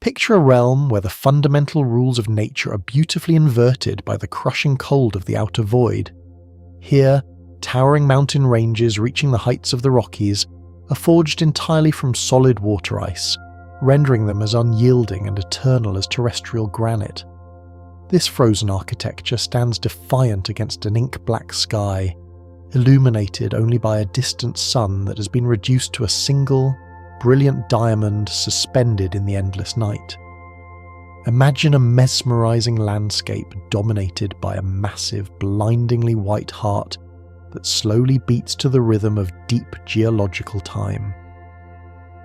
Picture a realm where the fundamental rules of nature are beautifully inverted by the crushing cold of the outer void. Here, towering mountain ranges reaching the heights of the Rockies are forged entirely from solid water ice, rendering them as unyielding and eternal as terrestrial granite. This frozen architecture stands defiant against an ink-black sky, illuminated only by a distant sun that has been reduced to a single, brilliant diamond suspended in the endless night. Imagine a mesmerizing landscape dominated by a massive, blindingly white heart that slowly beats to the rhythm of deep geological time.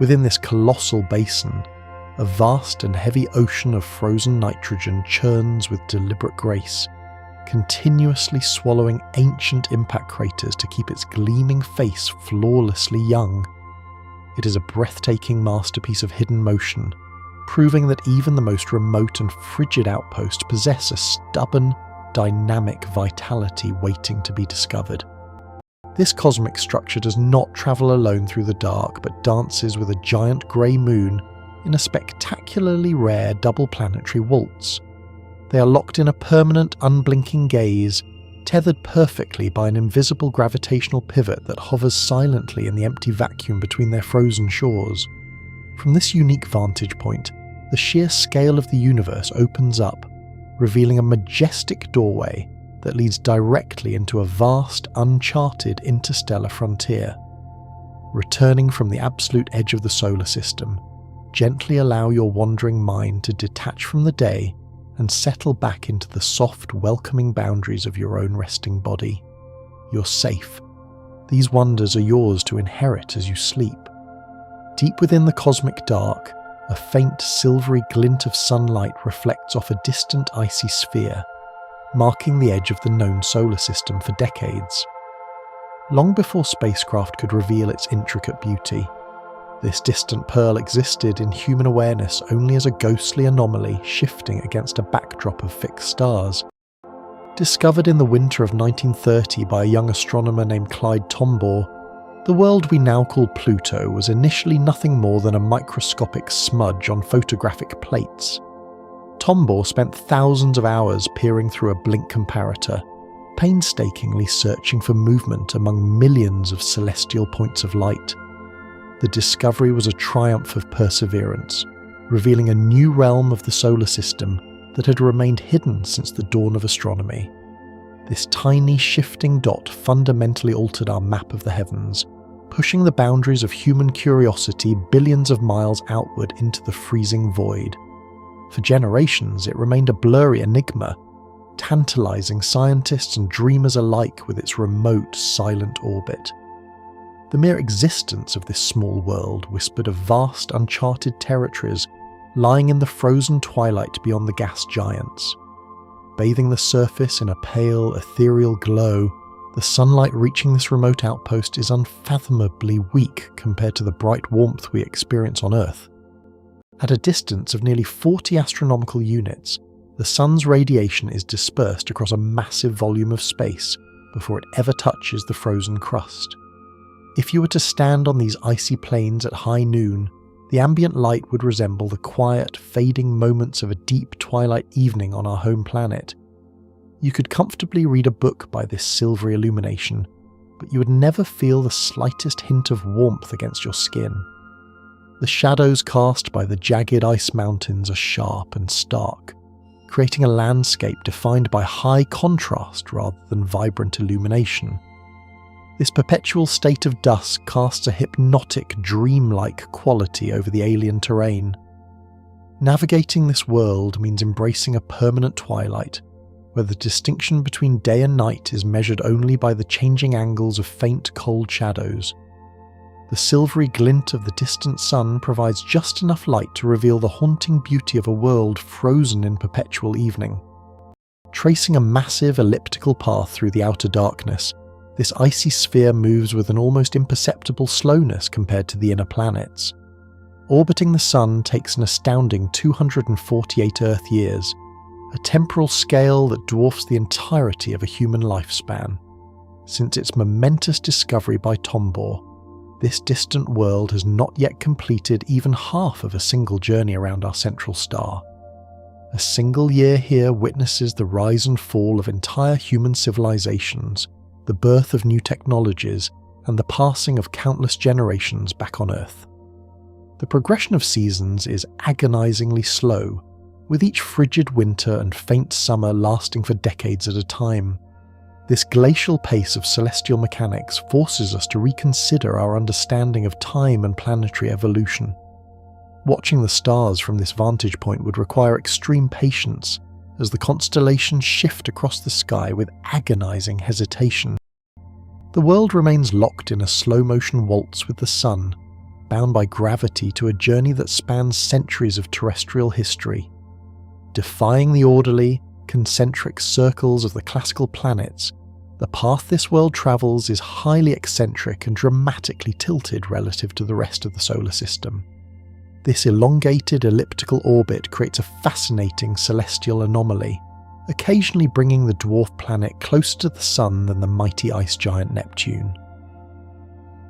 Within this colossal basin, a vast and heavy ocean of frozen nitrogen churns with deliberate grace, continuously swallowing ancient impact craters to keep its gleaming face flawlessly young. It is a breathtaking masterpiece of hidden motion, proving that even the most remote and frigid outposts possess a stubborn, dynamic vitality waiting to be discovered. This cosmic structure does not travel alone through the dark, but dances with a giant grey moon in a spectacularly rare double planetary waltz. They are locked in a permanent, unblinking gaze, tethered perfectly by an invisible gravitational pivot that hovers silently in the empty vacuum between their frozen shores. From this unique vantage point, the sheer scale of the universe opens up, revealing a majestic doorway that leads directly into a vast, uncharted interstellar frontier. Returning from the absolute edge of the solar system, gently allow your wandering mind to detach from the day and settle back into the soft, welcoming boundaries of your own resting body. You're safe. These wonders are yours to inherit as you sleep. Deep within the cosmic dark, a faint silvery glint of sunlight reflects off a distant icy sphere, marking the edge of the known solar system for decades. Long before spacecraft could reveal its intricate beauty, this distant pearl existed in human awareness only as a ghostly anomaly shifting against a backdrop of fixed stars. Discovered in the winter of 1930 by a young astronomer named Clyde Tombaugh, the world we now call Pluto was initially nothing more than a microscopic smudge on photographic plates. Tombaugh spent thousands of hours peering through a blink comparator, painstakingly searching for movement among millions of celestial points of light. The discovery was a triumph of perseverance, revealing a new realm of the solar system that had remained hidden since the dawn of astronomy. This tiny shifting dot fundamentally altered our map of the heavens, pushing the boundaries of human curiosity billions of miles outward into the freezing void. For generations, it remained a blurry enigma, tantalizing scientists and dreamers alike with its remote, silent orbit. The mere existence of this small world whispered of vast, uncharted territories lying in the frozen twilight beyond the gas giants. Bathing the surface in a pale, ethereal glow, the sunlight reaching this remote outpost is unfathomably weak compared to the bright warmth we experience on Earth. At a distance of nearly 40 astronomical units, the sun's radiation is dispersed across a massive volume of space before it ever touches the frozen crust. If you were to stand on these icy plains at high noon, the ambient light would resemble the quiet, fading moments of a deep twilight evening on our home planet. You could comfortably read a book by this silvery illumination, but you would never feel the slightest hint of warmth against your skin. The shadows cast by the jagged ice mountains are sharp and stark, creating a landscape defined by high contrast rather than vibrant illumination. This perpetual state of dusk casts a hypnotic, dreamlike quality over the alien terrain. Navigating this world means embracing a permanent twilight, where the distinction between day and night is measured only by the changing angles of faint, cold shadows. The silvery glint of the distant sun provides just enough light to reveal the haunting beauty of a world frozen in perpetual evening. Tracing a massive elliptical path through the outer darkness, this icy sphere moves with an almost imperceptible slowness compared to the inner planets. Orbiting the sun takes an astounding 248 Earth years, a temporal scale that dwarfs the entirety of a human lifespan. Since its momentous discovery by Tombaugh, This distant world has not yet completed even half of a single journey around our central star. A single year here witnesses the rise and fall of entire human civilizations, the birth of new technologies, and the passing of countless generations back on Earth. The progression of seasons is agonizingly slow, with each frigid winter and faint summer lasting for decades at a time. This glacial pace of celestial mechanics forces us to reconsider our understanding of time and planetary evolution. Watching the stars from this vantage point would require extreme patience, as the constellations shift across the sky with agonizing hesitation. The world remains locked in a slow-motion waltz with the sun, bound by gravity to a journey that spans centuries of terrestrial history. Defying the orderly, concentric circles of the classical planets, the path this world travels is highly eccentric and dramatically tilted relative to the rest of the solar system. This elongated elliptical orbit creates a fascinating celestial anomaly, occasionally bringing the dwarf planet closer to the Sun than the mighty ice giant Neptune.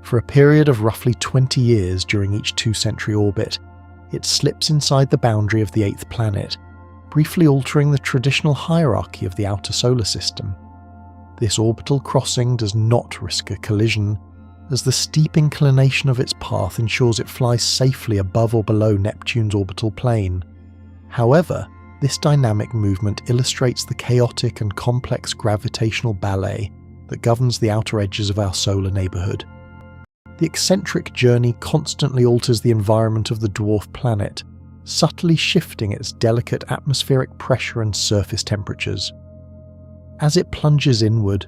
For a period of roughly 20 years during each 2-century orbit, it slips inside the boundary of the 8th planet, briefly altering the traditional hierarchy of the outer solar system. This orbital crossing does not risk a collision, as the steep inclination of its path ensures it flies safely above or below Neptune's orbital plane. However, this dynamic movement illustrates the chaotic and complex gravitational ballet that governs the outer edges of our solar neighbourhood. The eccentric journey constantly alters the environment of the dwarf planet, subtly shifting its delicate atmospheric pressure and surface temperatures. As it plunges inward,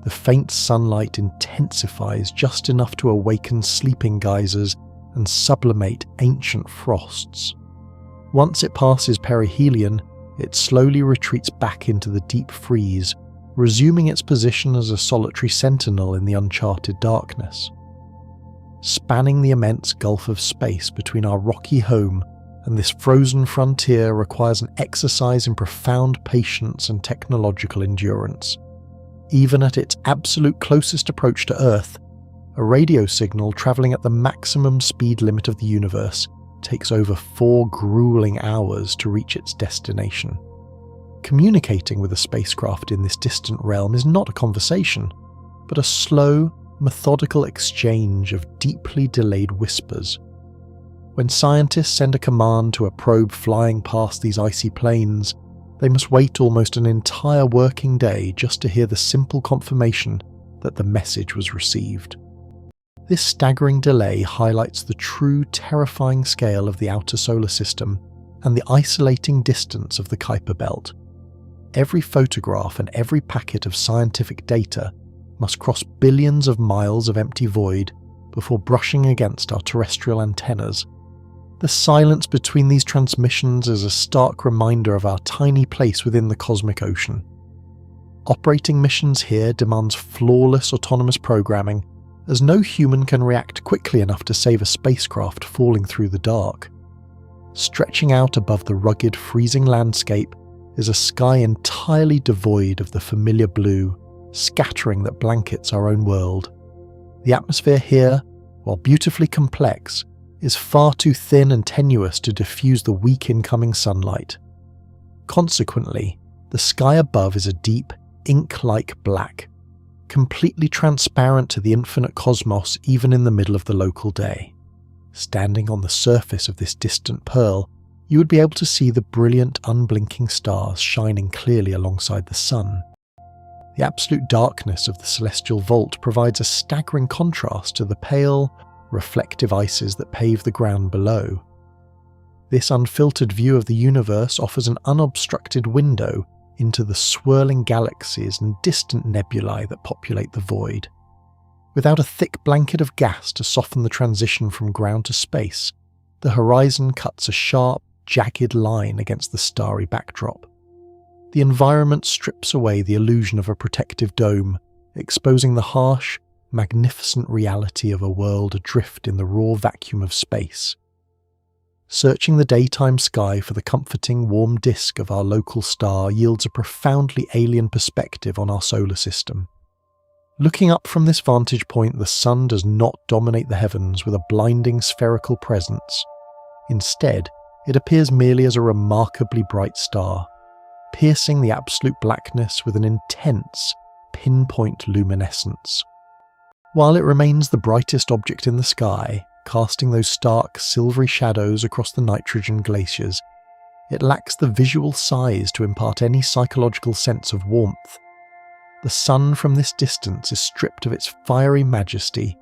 the faint sunlight intensifies just enough to awaken sleeping geysers and sublimate ancient frosts. Once it passes perihelion, it slowly retreats back into the deep freeze, resuming its position as a solitary sentinel in the uncharted darkness. Spanning the immense gulf of space between our rocky home and this frozen frontier requires an exercise in profound patience and technological endurance. Even at its absolute closest approach to Earth, a radio signal travelling at the maximum speed limit of the universe takes over 4 grueling hours to reach its destination. Communicating with a spacecraft in this distant realm is not a conversation, but a slow, methodical exchange of deeply delayed whispers. When scientists send a command to a probe flying past these icy plains, they must wait almost an entire working day just to hear the simple confirmation that the message was received. This staggering delay highlights the true terrifying scale of the outer solar system and the isolating distance of the Kuiper Belt. Every photograph and every packet of scientific data must cross billions of miles of empty void before brushing against our terrestrial antennas. The silence between these transmissions is a stark reminder of our tiny place within the cosmic ocean. Operating missions here demands flawless autonomous programming, as no human can react quickly enough to save a spacecraft falling through the dark. Stretching out above the rugged, freezing landscape is a sky entirely devoid of the familiar blue, scattering that blankets our own world. The atmosphere here, while beautifully complex, is far too thin and tenuous to diffuse the weak incoming sunlight. Consequently, the sky above is a deep, ink-like black, completely transparent to the infinite cosmos even in the middle of the local day. Standing on the surface of this distant pearl, you would be able to see the brilliant, unblinking stars shining clearly alongside the sun. The absolute darkness of the celestial vault provides a staggering contrast to the pale, reflective ices that pave the ground below. This unfiltered view of the universe offers an unobstructed window into the swirling galaxies and distant nebulae that populate the void. Without a thick blanket of gas to soften the transition from ground to space, the horizon cuts a sharp, jagged line against the starry backdrop. The environment strips away the illusion of a protective dome, exposing the harsh, magnificent reality of a world adrift in the raw vacuum of space. Searching the daytime sky for the comforting, warm disk of our local star yields a profoundly alien perspective on our solar system. Looking up from this vantage point, the sun does not dominate the heavens with a blinding spherical presence. Instead, it appears merely as a remarkably bright star, piercing the absolute blackness with an intense, pinpoint luminescence. While it remains the brightest object in the sky, casting those stark, silvery shadows across the nitrogen glaciers, it lacks the visual size to impart any psychological sense of warmth. The sun from this distance is stripped of its fiery majesty,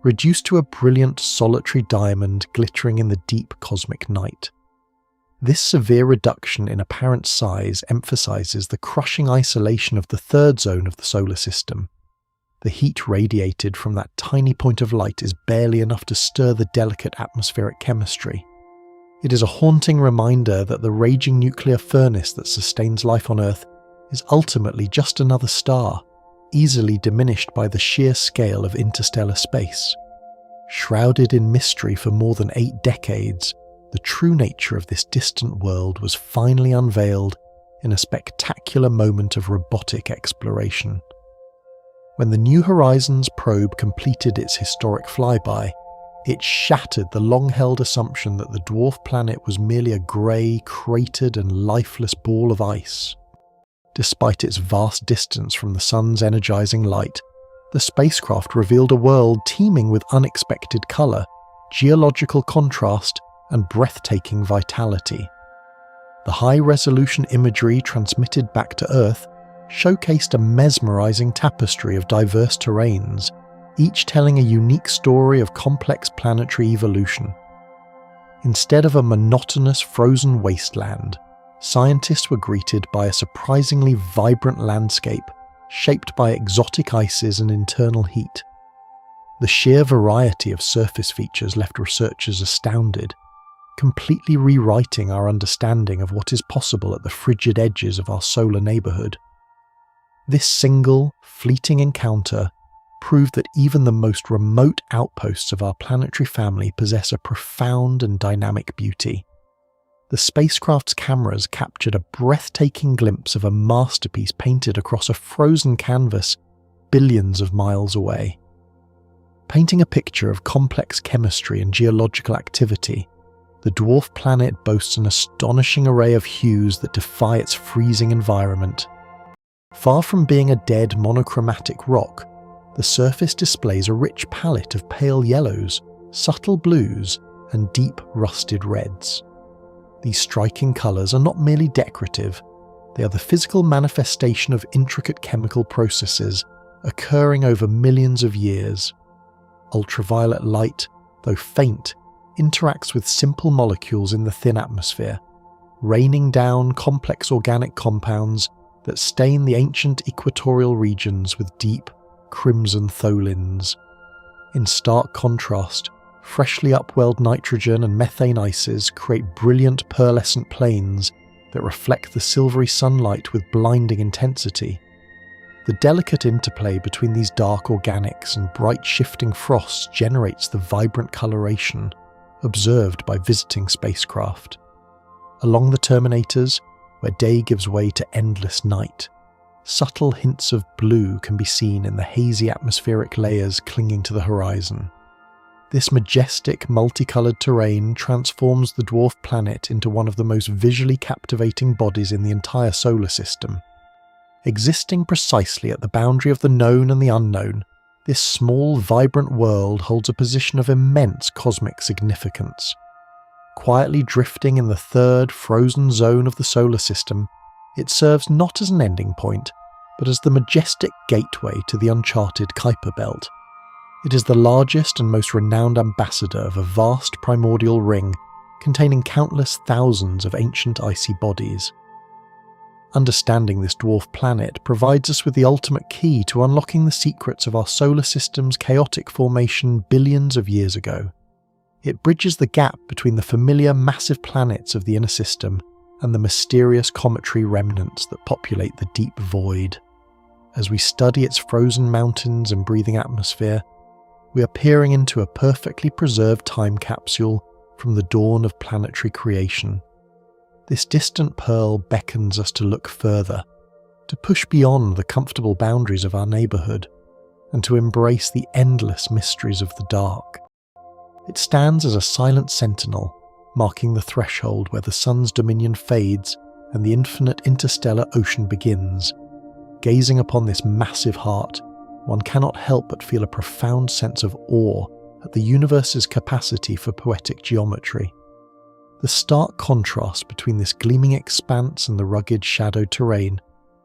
reduced to a brilliant solitary diamond glittering in the deep cosmic night. This severe reduction in apparent size emphasizes the crushing isolation of the third zone of the solar system. The heat radiated from that tiny point of light is barely enough to stir the delicate atmospheric chemistry. It is a haunting reminder that the raging nuclear furnace that sustains life on Earth is ultimately just another star, easily diminished by the sheer scale of interstellar space. Shrouded in mystery for more than 8 decades, the true nature of this distant world was finally unveiled in a spectacular moment of robotic exploration. When the New Horizons probe completed its historic flyby, it shattered the long-held assumption that the dwarf planet was merely a grey, cratered and lifeless ball of ice. Despite its vast distance from the sun's energizing light, the spacecraft revealed a world teeming with unexpected colour, geological contrast, and breathtaking vitality. The high-resolution imagery transmitted back to Earth showcased a mesmerizing tapestry of diverse terrains, each telling a unique story of complex planetary evolution. Instead of a monotonous frozen wasteland, scientists were greeted by a surprisingly vibrant landscape shaped by exotic ices and internal heat. The sheer variety of surface features left researchers astounded, completely rewriting our understanding of what is possible at the frigid edges of our solar neighbourhood. This single, fleeting encounter proved that even the most remote outposts of our planetary family possess a profound and dynamic beauty. The spacecraft's cameras captured a breathtaking glimpse of a masterpiece painted across a frozen canvas billions of miles away. Painting a picture of complex chemistry and geological activity, the dwarf planet boasts an astonishing array of hues that defy its freezing environment. Far from being a dead monochromatic rock, the surface displays a rich palette of pale yellows, subtle blues, and deep rusted reds. These striking colours are not merely decorative, they are the physical manifestation of intricate chemical processes occurring over millions of years. Ultraviolet light, though faint, interacts with simple molecules in the thin atmosphere, raining down complex organic compounds that stain the ancient equatorial regions with deep, crimson tholins. In stark contrast, freshly upwelled nitrogen and methane ices create brilliant pearlescent plains that reflect the silvery sunlight with blinding intensity. The delicate interplay between these dark organics and bright shifting frosts generates the vibrant coloration observed by visiting spacecraft. Along the terminators, where day gives way to endless night, subtle hints of blue can be seen in the hazy atmospheric layers clinging to the horizon. This majestic, multicolored terrain transforms the dwarf planet into one of the most visually captivating bodies in the entire solar system. Existing precisely at the boundary of the known and the unknown, this small, vibrant world holds a position of immense cosmic significance. Quietly drifting in the third, frozen zone of the solar system, it serves not as an ending point, but as the majestic gateway to the uncharted Kuiper Belt. It is the largest and most renowned ambassador of a vast primordial ring containing countless thousands of ancient icy bodies. Understanding this dwarf planet provides us with the ultimate key to unlocking the secrets of our solar system's chaotic formation billions of years ago. It bridges the gap between the familiar massive planets of the inner system and the mysterious cometary remnants that populate the deep void. As we study its frozen mountains and breathing atmosphere, we are peering into a perfectly preserved time capsule from the dawn of planetary creation. This distant pearl beckons us to look further, to push beyond the comfortable boundaries of our neighbourhood, and to embrace the endless mysteries of the dark. It stands as a silent sentinel, marking the threshold where the sun's dominion fades and the infinite interstellar ocean begins. Gazing upon this massive heart, one cannot help but feel a profound sense of awe at the universe's capacity for poetic geometry. The stark contrast between this gleaming expanse and the rugged, shadowed terrain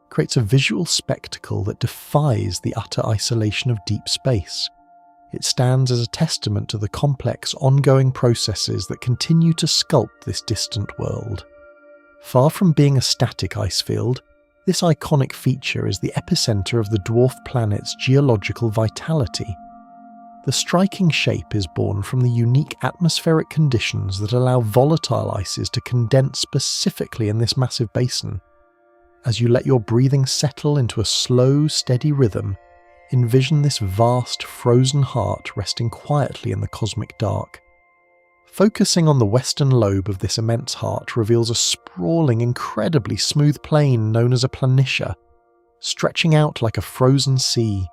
creates a visual spectacle that defies the utter isolation of deep space. It stands as a testament to the complex, ongoing processes that continue to sculpt this distant world. Far from being a static ice field, this iconic feature is the epicenter of the dwarf planet's geological vitality. The striking shape is born from the unique atmospheric conditions that allow volatile ices to condense specifically in this massive basin. As you let your breathing settle into a slow, steady rhythm, envision this vast, frozen heart resting quietly in the cosmic dark. Focusing on the western lobe of this immense heart reveals a sprawling, incredibly smooth plain known as a planitia, stretching out like a frozen sea.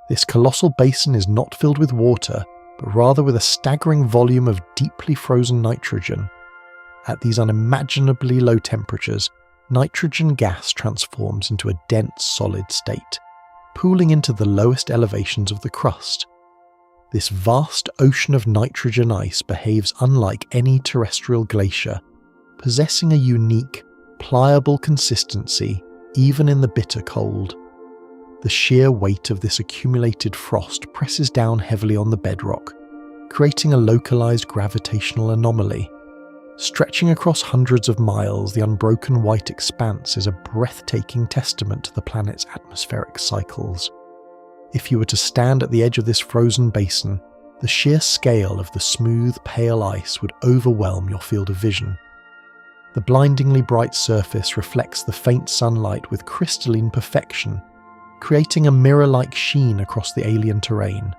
This colossal basin is not filled with water, but rather with a staggering volume of deeply frozen nitrogen. At these unimaginably low temperatures, nitrogen gas transforms into a dense solid state, pooling into the lowest elevations of the crust. This vast ocean of nitrogen ice behaves unlike any terrestrial glacier, possessing a unique, pliable consistency even in the bitter cold. The sheer weight of this accumulated frost presses down heavily on the bedrock, creating a localized gravitational anomaly. Stretching across hundreds of miles, the unbroken white expanse is a breathtaking testament to the planet's atmospheric cycles. If you were to stand at the edge of this frozen basin, the sheer scale of the smooth, pale ice would overwhelm your field of vision. The blindingly bright surface reflects the faint sunlight with crystalline perfection, creating a mirror-like sheen across the alien terrain.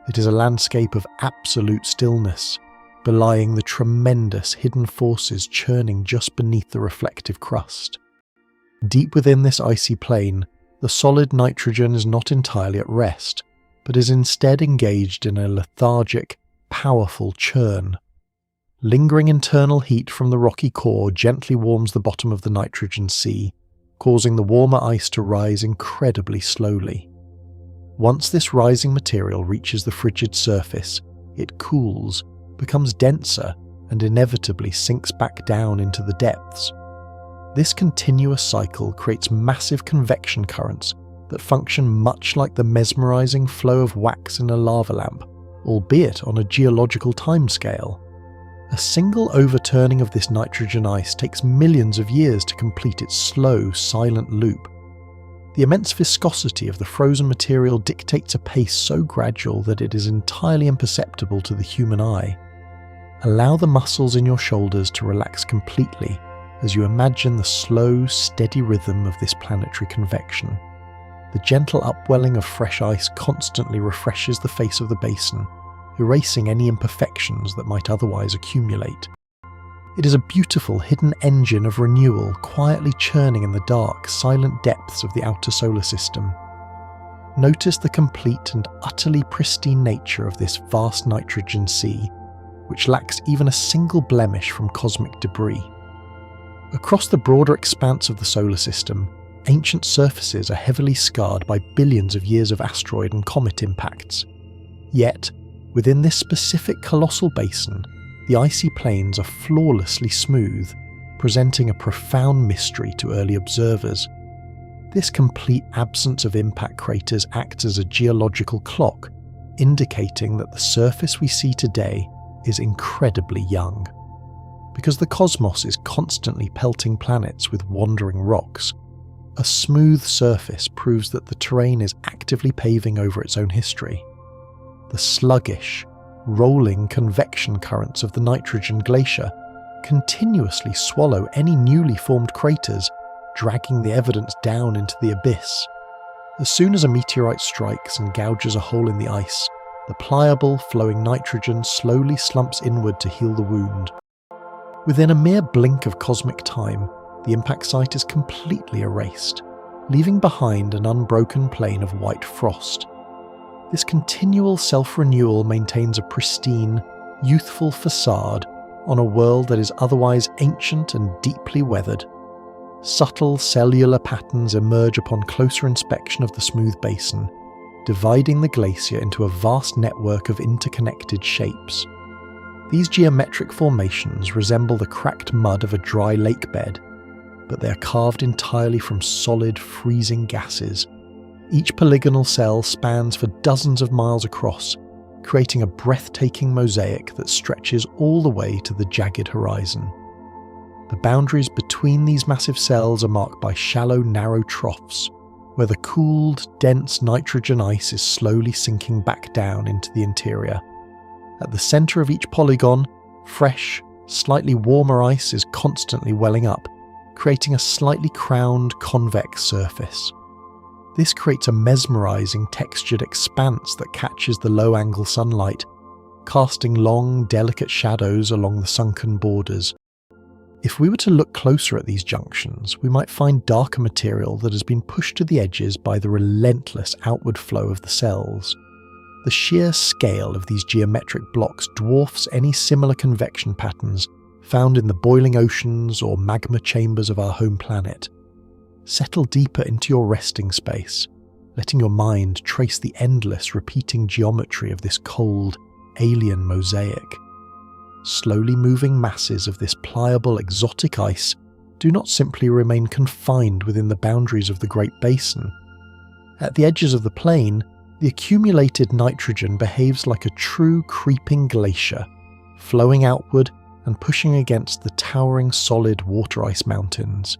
It is a landscape of absolute stillness, belying the tremendous hidden forces churning just beneath the reflective crust. Deep within this icy plain, the solid nitrogen is not entirely at rest, but is instead engaged in a lethargic, powerful churn. Lingering internal heat from the rocky core gently warms the bottom of the nitrogen sea, causing the warmer ice to rise incredibly slowly. Once this rising material reaches the frigid surface, it cools, becomes denser, and inevitably sinks back down into the depths. This continuous cycle creates massive convection currents that function much like the mesmerizing flow of wax in a lava lamp, albeit on a geological timescale. A single overturning of this nitrogen ice takes millions of years to complete its slow, silent loop. The immense viscosity of the frozen material dictates a pace so gradual that it is entirely imperceptible to the human eye. Allow the muscles in your shoulders to relax completely as you imagine the slow, steady rhythm of this planetary convection. The gentle upwelling of fresh ice constantly refreshes the face of the basin, erasing any imperfections that might otherwise accumulate. It is a beautiful hidden engine of renewal quietly churning in the dark, silent depths of the outer solar system. Notice the complete and utterly pristine nature of this vast nitrogen sea, which lacks even a single blemish from cosmic debris. Across the broader expanse of the solar system, ancient surfaces are heavily scarred by billions of years of asteroid and comet impacts. Yet, within this specific colossal basin, the icy plains are flawlessly smooth, presenting a profound mystery to early observers. This complete absence of impact craters acts as a geological clock, indicating that the surface we see today is incredibly young. Because the cosmos is constantly pelting planets with wandering rocks, a smooth surface proves that the terrain is actively paving over its own history. The sluggish, rolling convection currents of the nitrogen glacier continuously swallow any newly formed craters, dragging the evidence down into the abyss. As soon as a meteorite strikes and gouges a hole in the ice, the pliable, flowing nitrogen slowly slumps inward to heal the wound. Within a mere blink of cosmic time, the impact site is completely erased, leaving behind an unbroken plain of white frost, This continual self-renewal maintains a pristine, youthful facade on a world that is otherwise ancient and deeply weathered. Subtle cellular patterns emerge upon closer inspection of the smooth basin, dividing the glacier into a vast network of interconnected shapes. These geometric formations resemble the cracked mud of a dry lake bed, but they are carved entirely from solid, freezing gases. Each polygonal cell spans for dozens of miles across, creating a breathtaking mosaic that stretches all the way to the jagged horizon. The boundaries between these massive cells are marked by shallow, narrow troughs, where the cooled, dense nitrogen ice is slowly sinking back down into the interior. At the centre of each polygon, fresh, slightly warmer ice is constantly welling up, creating a slightly crowned, convex surface. This creates a mesmerising textured expanse that catches the low-angle sunlight, casting long, delicate shadows along the sunken borders. If we were to look closer at these junctions, we might find darker material that has been pushed to the edges by the relentless outward flow of the cells. The sheer scale of these geometric blocks dwarfs any similar convection patterns found in the boiling oceans or magma chambers of our home planet. Settle deeper into your resting space, letting your mind trace the endless repeating geometry of this cold, alien mosaic. Slowly moving masses of this pliable, exotic ice do not simply remain confined within the boundaries of the Great Basin. At the edges of the plain, the accumulated nitrogen behaves like a true creeping glacier, flowing outward and pushing against the towering solid water ice mountains.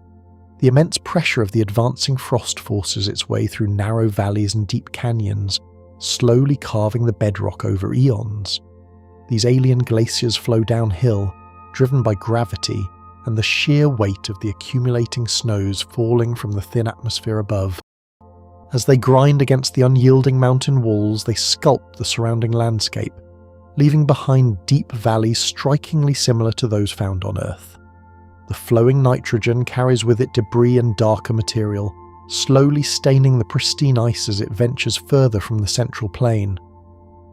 The immense pressure of the advancing frost forces its way through narrow valleys and deep canyons, slowly carving the bedrock over eons. These alien glaciers flow downhill, driven by gravity and the sheer weight of the accumulating snows falling from the thin atmosphere above. As they grind against the unyielding mountain walls, they sculpt the surrounding landscape, leaving behind deep valleys strikingly similar to those found on Earth. The flowing nitrogen carries with it debris and darker material, slowly staining the pristine ice as it ventures further from the central plain.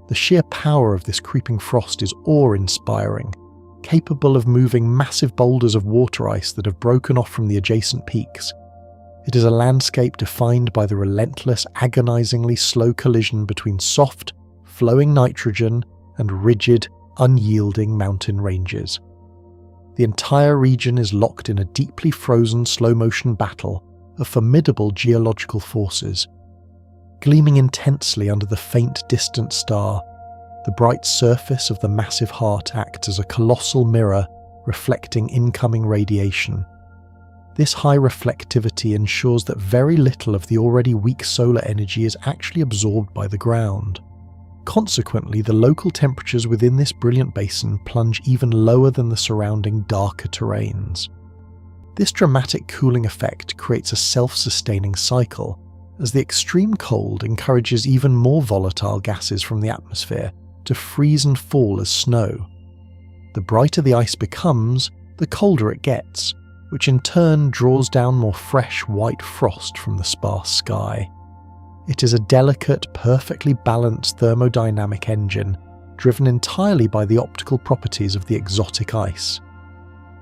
The sheer power of this creeping frost is awe-inspiring, capable of moving massive boulders of water ice that have broken off from the adjacent peaks. It is a landscape defined by the relentless, agonizingly slow collision between soft, flowing nitrogen and rigid, unyielding mountain ranges. The entire region is locked in a deeply frozen slow-motion battle of formidable geological forces. Gleaming intensely under the faint distant star, the bright surface of the massive heart acts as a colossal mirror reflecting incoming radiation. This high reflectivity ensures that very little of the already weak solar energy is actually absorbed by the ground. Consequently, the local temperatures within this brilliant basin plunge even lower than the surrounding darker terrains. This dramatic cooling effect creates a self-sustaining cycle, as the extreme cold encourages even more volatile gases from the atmosphere to freeze and fall as snow. The brighter the ice becomes, the colder it gets, which in turn draws down more fresh white frost from the sparse sky. It is a delicate, perfectly balanced thermodynamic engine, driven entirely by the optical properties of the exotic ice.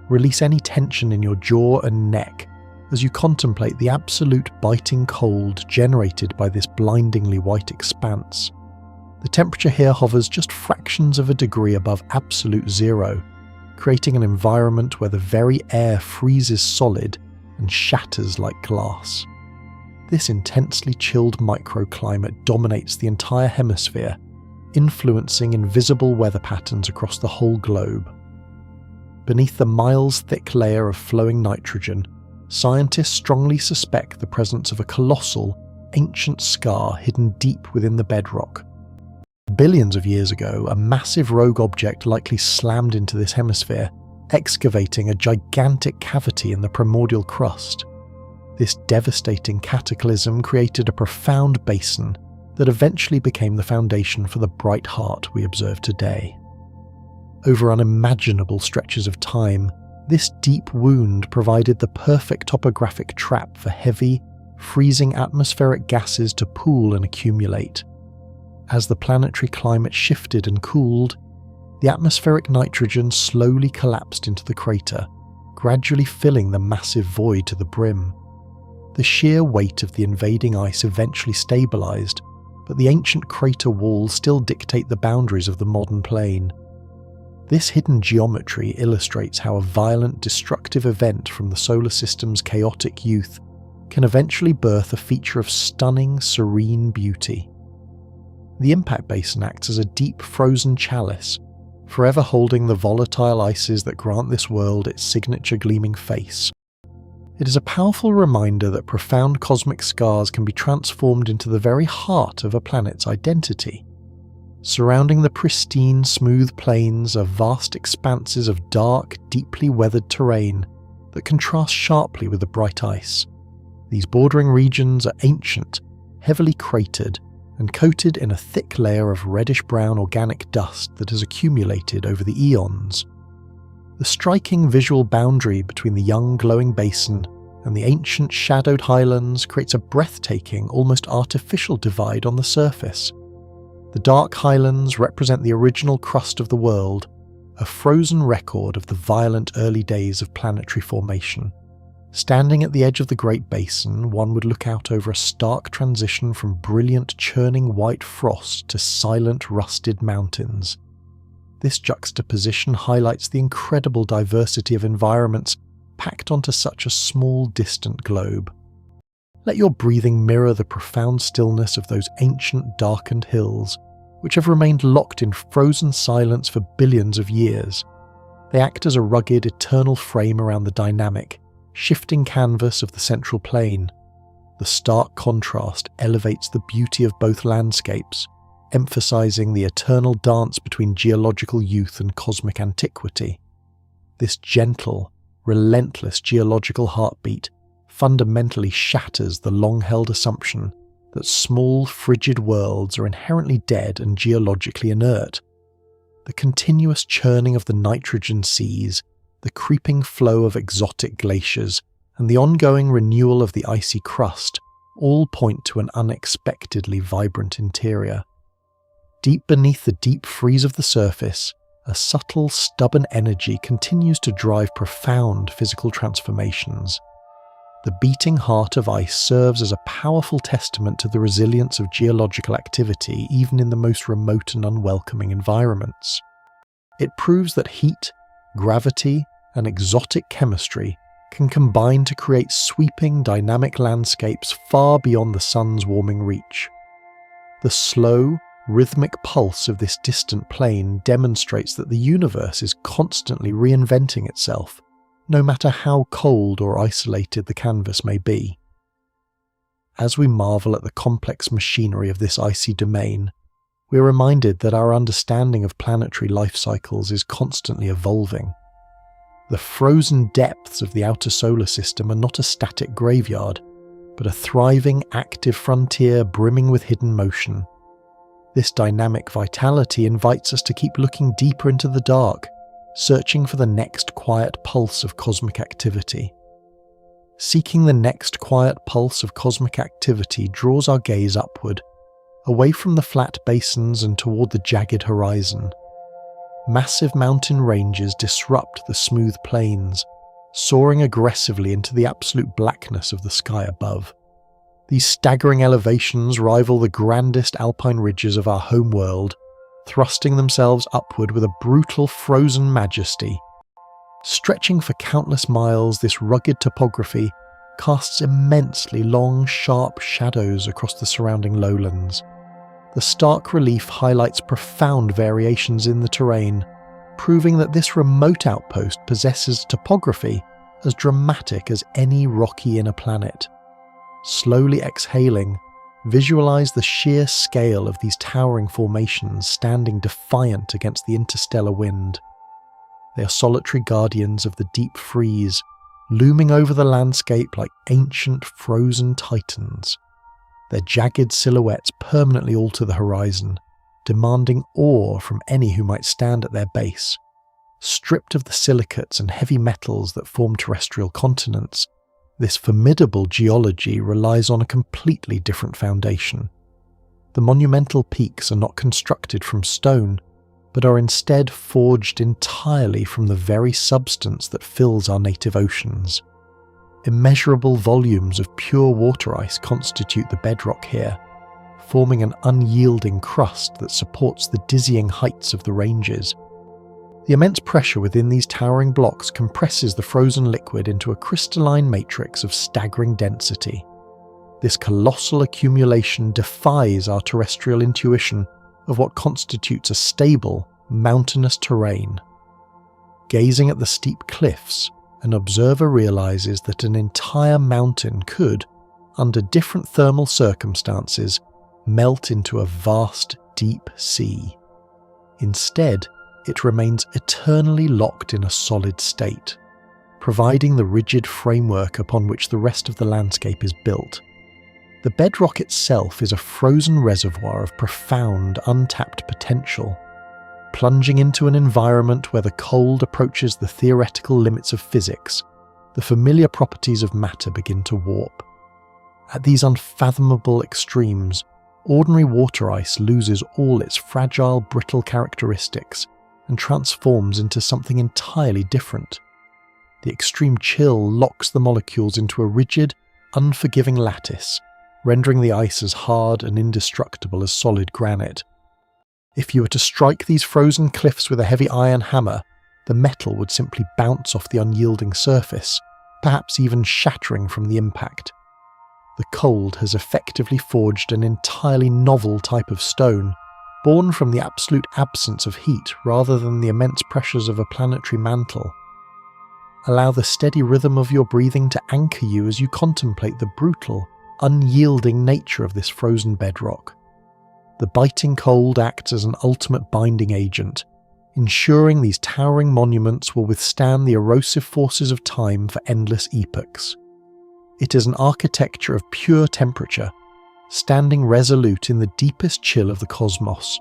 Release any tension in your jaw and neck as you contemplate the absolute biting cold generated by this blindingly white expanse. The temperature here hovers just fractions of a degree above absolute zero, creating an environment where the very air freezes solid and shatters like glass. This intensely chilled microclimate dominates the entire hemisphere, influencing invisible weather patterns across the whole globe. Beneath the miles-thick layer of flowing nitrogen, scientists strongly suspect the presence of a colossal, ancient scar hidden deep within the bedrock. Billions of years ago, a massive rogue object likely slammed into this hemisphere, excavating a gigantic cavity in the primordial crust. This devastating cataclysm created a profound basin that eventually became the foundation for the bright heart we observe today. Over unimaginable stretches of time, this deep wound provided the perfect topographic trap for heavy, freezing atmospheric gases to pool and accumulate. As the planetary climate shifted and cooled, the atmospheric nitrogen slowly collapsed into the crater, gradually filling the massive void to the brim. The sheer weight of the invading ice eventually stabilized, but the ancient crater walls still dictate the boundaries of the modern plain. This hidden geometry illustrates how a violent, destructive event from the solar system's chaotic youth can eventually birth a feature of stunning, serene beauty. The impact basin acts as a deep frozen chalice, forever holding the volatile ices that grant this world its signature gleaming face. It is a powerful reminder that profound cosmic scars can be transformed into the very heart of a planet's identity. Surrounding the pristine, smooth plains are vast expanses of dark, deeply weathered terrain that contrast sharply with the bright ice. These bordering regions are ancient, heavily cratered, and coated in a thick layer of reddish-brown organic dust that has accumulated over the eons. The striking visual boundary between the young glowing basin and the ancient shadowed highlands creates a breathtaking, almost artificial divide on the surface. The dark highlands represent the original crust of the world, a frozen record of the violent early days of planetary formation. Standing at the edge of the Great Basin, one would look out over a stark transition from brilliant churning white frost to silent rusted mountains. This juxtaposition highlights the incredible diversity of environments packed onto such a small, distant globe. Let your breathing mirror the profound stillness of those ancient, darkened hills, which have remained locked in frozen silence for billions of years. They act as a rugged, eternal frame around the dynamic, shifting canvas of the central plain. The stark contrast elevates the beauty of both landscapes, emphasizing the eternal dance between geological youth and cosmic antiquity. This gentle, relentless geological heartbeat fundamentally shatters the long-held assumption that small, frigid worlds are inherently dead and geologically inert. The continuous churning of the nitrogen seas, the creeping flow of exotic glaciers, and the ongoing renewal of the icy crust all point to an unexpectedly vibrant interior. Deep beneath the deep freeze of the surface, a subtle, stubborn energy continues to drive profound physical transformations. The beating heart of ice serves as a powerful testament to the resilience of geological activity even in the most remote and unwelcoming environments. It proves that heat, gravity, and exotic chemistry can combine to create sweeping, dynamic landscapes far beyond the sun's warming reach. The slow, rhythmic pulse of this distant plane demonstrates that the universe is constantly reinventing itself, no matter how cold or isolated the canvas may be. As we marvel at the complex machinery of this icy domain, we are reminded that our understanding of planetary life cycles is constantly evolving. The frozen depths of the outer solar system are not a static graveyard, but a thriving, active frontier brimming with hidden motion. This dynamic vitality invites us to keep looking deeper into the dark, searching for the next quiet pulse of cosmic activity. Seeking the next quiet pulse of cosmic activity draws our gaze upward, away from the flat basins and toward the jagged horizon. Massive mountain ranges disrupt the smooth plains, soaring aggressively into the absolute blackness of the sky above. These staggering elevations rival the grandest alpine ridges of our home world, thrusting themselves upward with a brutal frozen majesty. Stretching for countless miles, this rugged topography casts immensely long, sharp shadows across the surrounding lowlands. The stark relief highlights profound variations in the terrain, proving that this remote outpost possesses topography as dramatic as any rocky inner planet. Slowly exhaling, visualize the sheer scale of these towering formations standing defiant against the interstellar wind. They are solitary guardians of the deep freeze, looming over the landscape like ancient frozen titans. Their jagged silhouettes permanently alter the horizon, demanding awe from any who might stand at their base. Stripped of the silicates and heavy metals that form terrestrial continents, this formidable geology relies on a completely different foundation. The monumental peaks are not constructed from stone, but are instead forged entirely from the very substance that fills our native oceans. Immeasurable volumes of pure water ice constitute the bedrock here, forming an unyielding crust that supports the dizzying heights of the ranges. The immense pressure within these towering blocks compresses the frozen liquid into a crystalline matrix of staggering density. This colossal accumulation defies our terrestrial intuition of what constitutes a stable, mountainous terrain. Gazing at the steep cliffs, an observer realizes that an entire mountain could, under different thermal circumstances, melt into a vast, deep sea. Instead, it remains eternally locked in a solid state, providing the rigid framework upon which the rest of the landscape is built. The bedrock itself is a frozen reservoir of profound, untapped potential. Plunging into an environment where the cold approaches the theoretical limits of physics, the familiar properties of matter begin to warp. At these unfathomable extremes, ordinary water ice loses all its fragile, brittle characteristics and transforms into something entirely different. The extreme chill locks the molecules into a rigid, unforgiving lattice, rendering the ice as hard and indestructible as solid granite. If you were to strike these frozen cliffs with a heavy iron hammer, the metal would simply bounce off the unyielding surface, perhaps even shattering from the impact. The cold has effectively forged an entirely novel type of stone, born from the absolute absence of heat rather than the immense pressures of a planetary mantle. Allow the steady rhythm of your breathing to anchor you as you contemplate the brutal, unyielding nature of this frozen bedrock. The biting cold acts as an ultimate binding agent, ensuring these towering monuments will withstand the erosive forces of time for endless epochs. It is an architecture of pure temperature, standing resolute in the deepest chill of the cosmos.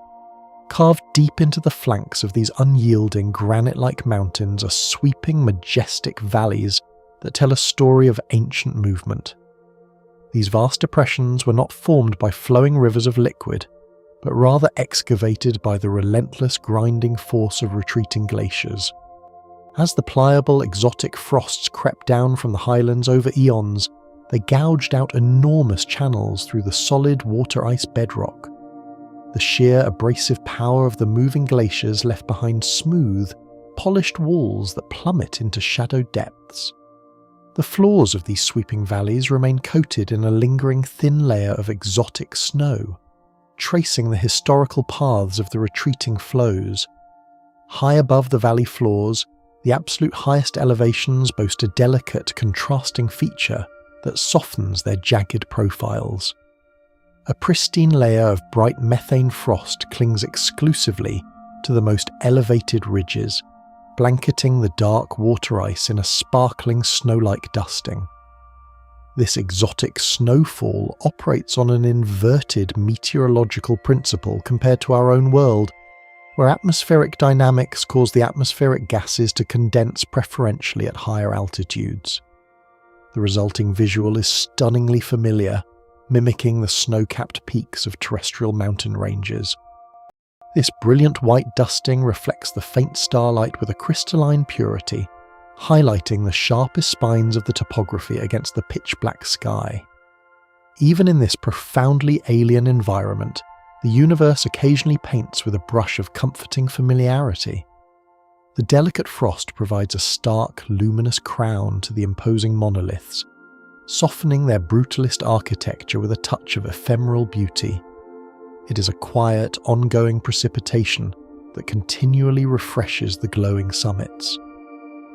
Carved deep into the flanks of these unyielding granite-like mountains are sweeping, majestic valleys that tell a story of ancient movement. These vast depressions were not formed by flowing rivers of liquid, but rather excavated by the relentless grinding force of retreating glaciers. As the pliable, exotic frosts crept down from the highlands over eons, they gouged out enormous channels through the solid water ice bedrock. The sheer abrasive power of the moving glaciers left behind smooth, polished walls that plummet into shadowed depths. The floors of these sweeping valleys remain coated in a lingering thin layer of exotic snow, tracing the historical paths of the retreating flows. High above the valley floors, the absolute highest elevations boast a delicate, contrasting feature that softens their jagged profiles. A pristine layer of bright methane frost clings exclusively to the most elevated ridges, blanketing the dark water ice in a sparkling snow-like dusting. This exotic snowfall operates on an inverted meteorological principle compared to our own world, where atmospheric dynamics cause the atmospheric gases to condense preferentially at higher altitudes. The resulting visual is stunningly familiar, mimicking the snow-capped peaks of terrestrial mountain ranges. This brilliant white dusting reflects the faint starlight with a crystalline purity, highlighting the sharpest spines of the topography against the pitch-black sky. Even in this profoundly alien environment, the universe occasionally paints with a brush of comforting familiarity. The delicate frost provides a stark, luminous crown to the imposing monoliths, softening their brutalist architecture with a touch of ephemeral beauty. It is a quiet, ongoing precipitation that continually refreshes the glowing summits.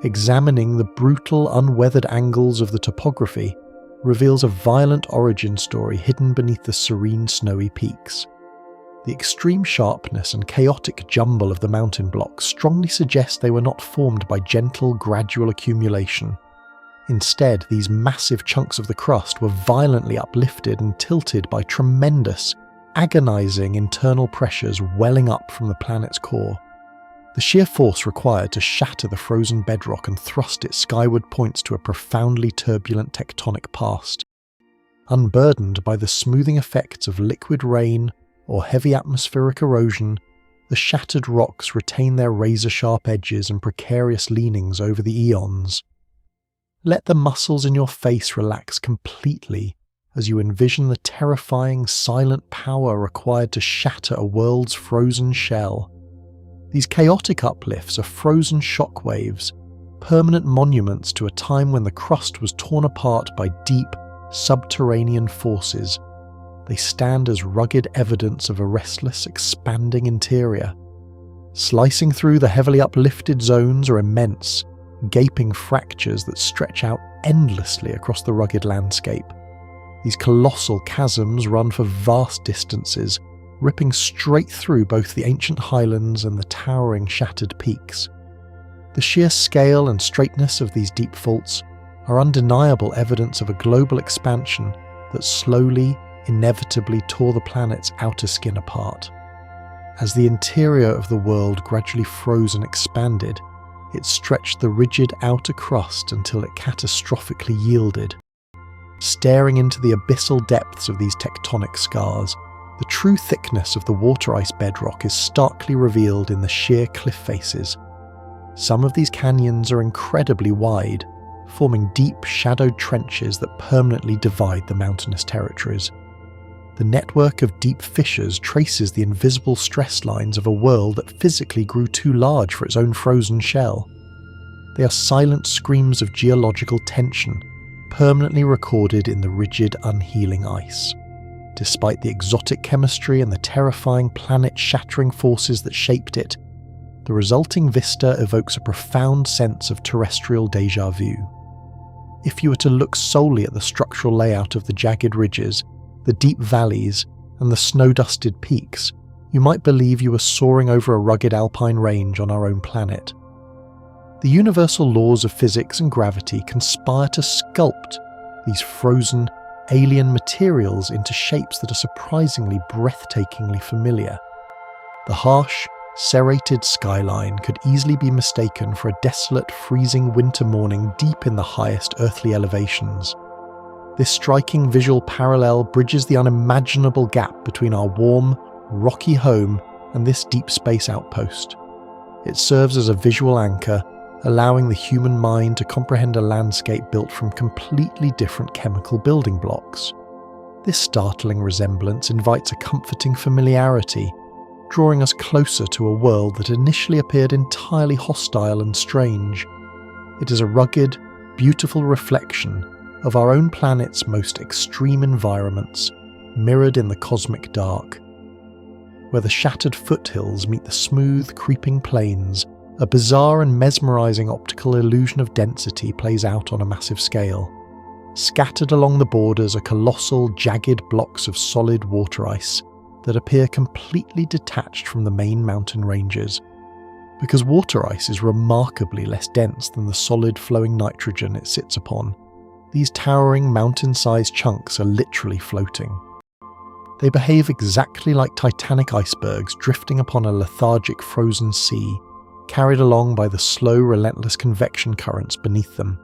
Examining the brutal, unweathered angles of the topography reveals a violent origin story hidden beneath the serene, snowy peaks. The extreme sharpness and chaotic jumble of the mountain blocks strongly suggest they were not formed by gentle, gradual accumulation. Instead, these massive chunks of the crust were violently uplifted and tilted by tremendous, agonizing internal pressures welling up from the planet's core. The sheer force required to shatter the frozen bedrock and thrust it skyward points to a profoundly turbulent tectonic past. Unburdened by the smoothing effects of liquid rain or heavy atmospheric erosion, the shattered rocks retain their razor-sharp edges and precarious leanings over the eons. Let the muscles in your face relax completely as you envision the terrifying, silent power required to shatter a world's frozen shell. These chaotic uplifts are frozen shockwaves, permanent monuments to a time when the crust was torn apart by deep, subterranean forces. They stand as rugged evidence of a restless, expanding interior. Slicing through the heavily uplifted zones are immense, gaping fractures that stretch out endlessly across the rugged landscape. These colossal chasms run for vast distances, ripping straight through both the ancient highlands and the towering shattered peaks. The sheer scale and straightness of these deep faults are undeniable evidence of a global expansion that slowly, inevitably tore the planet's outer skin apart. As the interior of the world gradually froze and expanded, it stretched the rigid outer crust until it catastrophically yielded. Staring into the abyssal depths of these tectonic scars, the true thickness of the water ice bedrock is starkly revealed in the sheer cliff faces. Some of these canyons are incredibly wide, forming deep, shadowed trenches that permanently divide the mountainous territories. The network of deep fissures traces the invisible stress lines of a world that physically grew too large for its own frozen shell. They are silent screams of geological tension, permanently recorded in the rigid, unhealing ice. Despite the exotic chemistry and the terrifying planet-shattering forces that shaped it, the resulting vista evokes a profound sense of terrestrial déjà vu. If you were to look solely at the structural layout of the jagged ridges, the deep valleys, and the snow-dusted peaks, you might believe you were soaring over a rugged alpine range on our own planet. The universal laws of physics and gravity conspire to sculpt these frozen, alien materials into shapes that are surprisingly breathtakingly familiar. The harsh, serrated skyline could easily be mistaken for a desolate, freezing winter morning deep in the highest earthly elevations. This striking visual parallel bridges the unimaginable gap between our warm, rocky home and this deep space outpost. It serves as a visual anchor, allowing the human mind to comprehend a landscape built from completely different chemical building blocks. This startling resemblance invites a comforting familiarity, drawing us closer to a world that initially appeared entirely hostile and strange. It is a rugged, beautiful reflection of our own planet's most extreme environments, mirrored in the cosmic dark. Where the shattered foothills meet the smooth, creeping plains, a bizarre and mesmerizing optical illusion of density plays out on a massive scale. Scattered along the borders are colossal, jagged blocks of solid water ice that appear completely detached from the main mountain ranges. Because water ice is remarkably less dense than the solid flowing nitrogen it sits upon, these towering mountain-sized chunks are literally floating. They behave exactly like titanic icebergs drifting upon a lethargic frozen sea, carried along by the slow, relentless convection currents beneath them.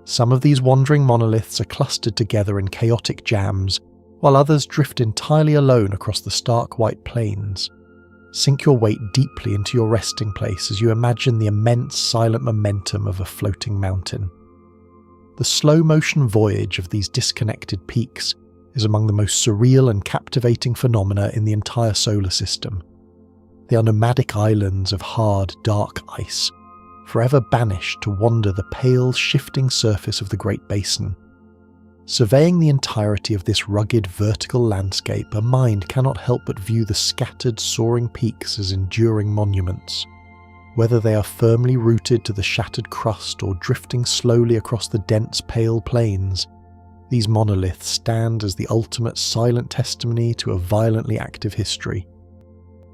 Some of these wandering monoliths are clustered together in chaotic jams, while others drift entirely alone across the stark white plains. Sink your weight deeply into your resting place as you imagine the immense, silent momentum of a floating mountain. The slow-motion voyage of these disconnected peaks is among the most surreal and captivating phenomena in the entire solar system. They are nomadic islands of hard, dark ice, forever banished to wander the pale, shifting surface of the Great Basin. Surveying the entirety of this rugged, vertical landscape, a mind cannot help but view the scattered, soaring peaks as enduring monuments. Whether they are firmly rooted to the shattered crust or drifting slowly across the dense, pale plains, these monoliths stand as the ultimate silent testimony to a violently active history.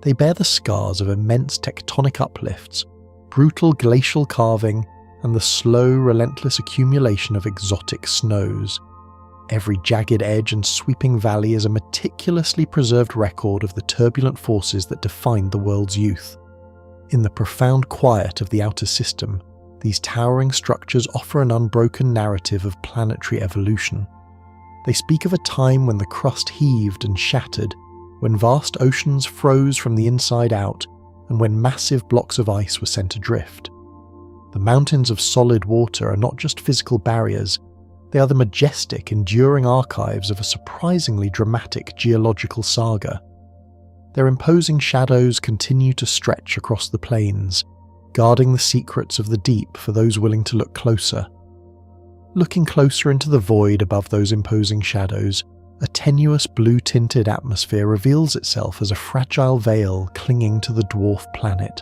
They bear the scars of immense tectonic uplifts, brutal glacial carving, and the slow, relentless accumulation of exotic snows. Every jagged edge and sweeping valley is a meticulously preserved record of the turbulent forces that defined the world's youth. In the profound quiet of the outer system, these towering structures offer an unbroken narrative of planetary evolution. They speak of a time when the crust heaved and shattered, when vast oceans froze from the inside out and when massive blocks of ice were sent adrift. The mountains of solid water are not just physical barriers, they are the majestic, enduring archives of a surprisingly dramatic geological saga. Their imposing shadows continue to stretch across the plains, guarding the secrets of the deep for those willing to look closer. Looking closer into the void above those imposing shadows, a tenuous blue-tinted atmosphere reveals itself as a fragile veil clinging to the dwarf planet.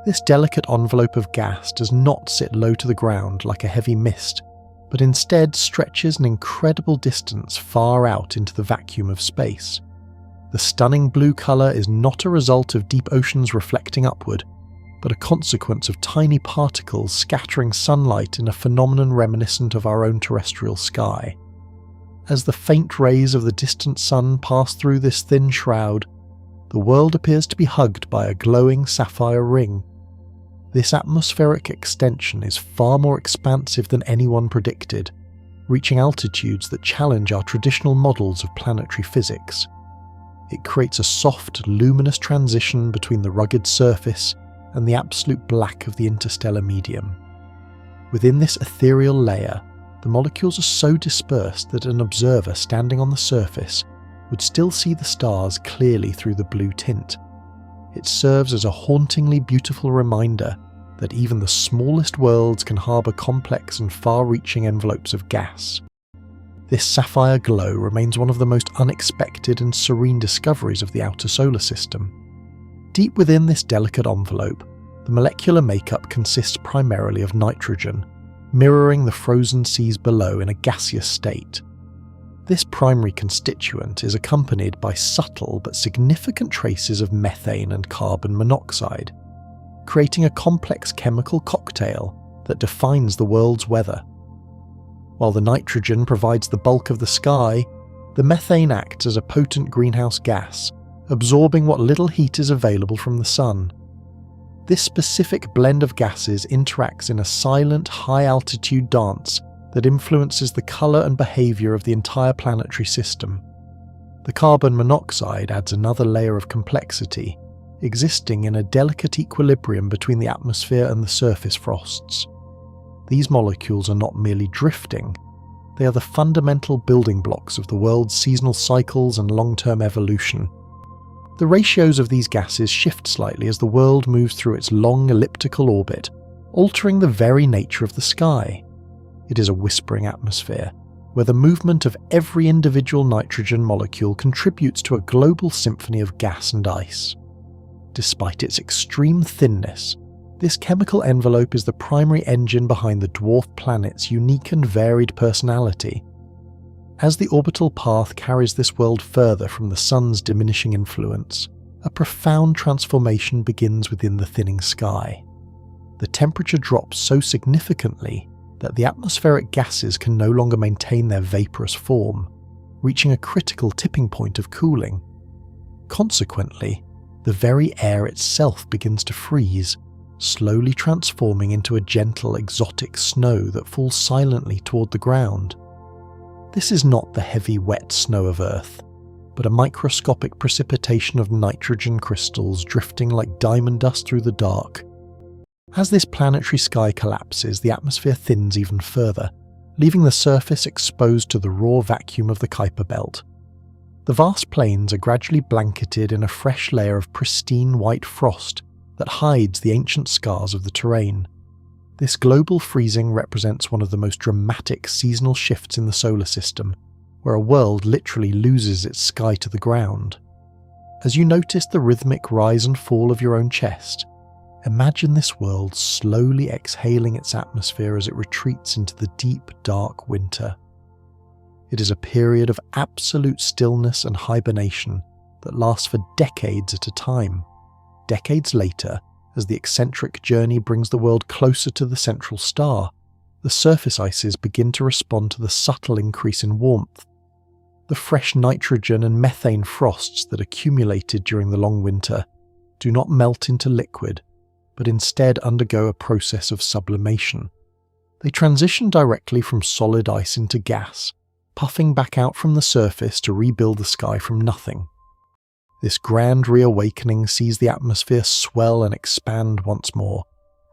This delicate envelope of gas does not sit low to the ground like a heavy mist, but instead stretches an incredible distance far out into the vacuum of space. The stunning blue colour is not a result of deep oceans reflecting upward, but a consequence of tiny particles scattering sunlight in a phenomenon reminiscent of our own terrestrial sky. As the faint rays of the distant sun pass through this thin shroud, the world appears to be hugged by a glowing sapphire ring. This atmospheric extension is far more expansive than anyone predicted, reaching altitudes that challenge our traditional models of planetary physics. It creates a soft, luminous transition between the rugged surface and the absolute black of the interstellar medium. Within this ethereal layer, the molecules are so dispersed that an observer standing on the surface would still see the stars clearly through the blue tint. It serves as a hauntingly beautiful reminder that even the smallest worlds can harbour complex and far-reaching envelopes of gas. This sapphire glow remains one of the most unexpected and serene discoveries of the outer solar system. Deep within this delicate envelope, the molecular makeup consists primarily of nitrogen, mirroring the frozen seas below in a gaseous state. This primary constituent is accompanied by subtle but significant traces of methane and carbon monoxide, creating a complex chemical cocktail that defines the world's weather. While the nitrogen provides the bulk of the sky, the methane acts as a potent greenhouse gas, absorbing what little heat is available from the sun. This specific blend of gases interacts in a silent, high-altitude dance that influences the colour and behaviour of the entire planetary system. The carbon monoxide adds another layer of complexity, existing in a delicate equilibrium between the atmosphere and the surface frosts. These molecules are not merely drifting, they are the fundamental building blocks of the world's seasonal cycles and long-term evolution. The ratios of these gases shift slightly as the world moves through its long elliptical orbit, altering the very nature of the sky. It is a whispering atmosphere, where the movement of every individual nitrogen molecule contributes to a global symphony of gas and ice. Despite its extreme thinness, this chemical envelope is the primary engine behind the dwarf planet's unique and varied personality. As the orbital path carries this world further from the sun's diminishing influence, a profound transformation begins within the thinning sky. The temperature drops so significantly that the atmospheric gases can no longer maintain their vaporous form, reaching a critical tipping point of cooling. Consequently, the very air itself begins to freeze, slowly transforming into a gentle, exotic snow that falls silently toward the ground. This is not the heavy, wet snow of Earth, but a microscopic precipitation of nitrogen crystals drifting like diamond dust through the dark. As this planetary sky collapses, the atmosphere thins even further, leaving the surface exposed to the raw vacuum of the Kuiper Belt. The vast plains are gradually blanketed in a fresh layer of pristine white frost that hides the ancient scars of the terrain. This global freezing represents one of the most dramatic seasonal shifts in the solar system, where a world literally loses its sky to the ground. As you notice the rhythmic rise and fall of your own chest, imagine this world slowly exhaling its atmosphere as it retreats into the deep, dark winter. It is a period of absolute stillness and hibernation that lasts for decades at a time. Decades later, as the eccentric journey brings the world closer to the central star, the surface ices begin to respond to the subtle increase in warmth. The fresh nitrogen and methane frosts that accumulated during the long winter do not melt into liquid, but instead undergo a process of sublimation. They transition directly from solid ice into gas, puffing back out from the surface to rebuild the sky from nothing. This grand reawakening sees the atmosphere swell and expand once more,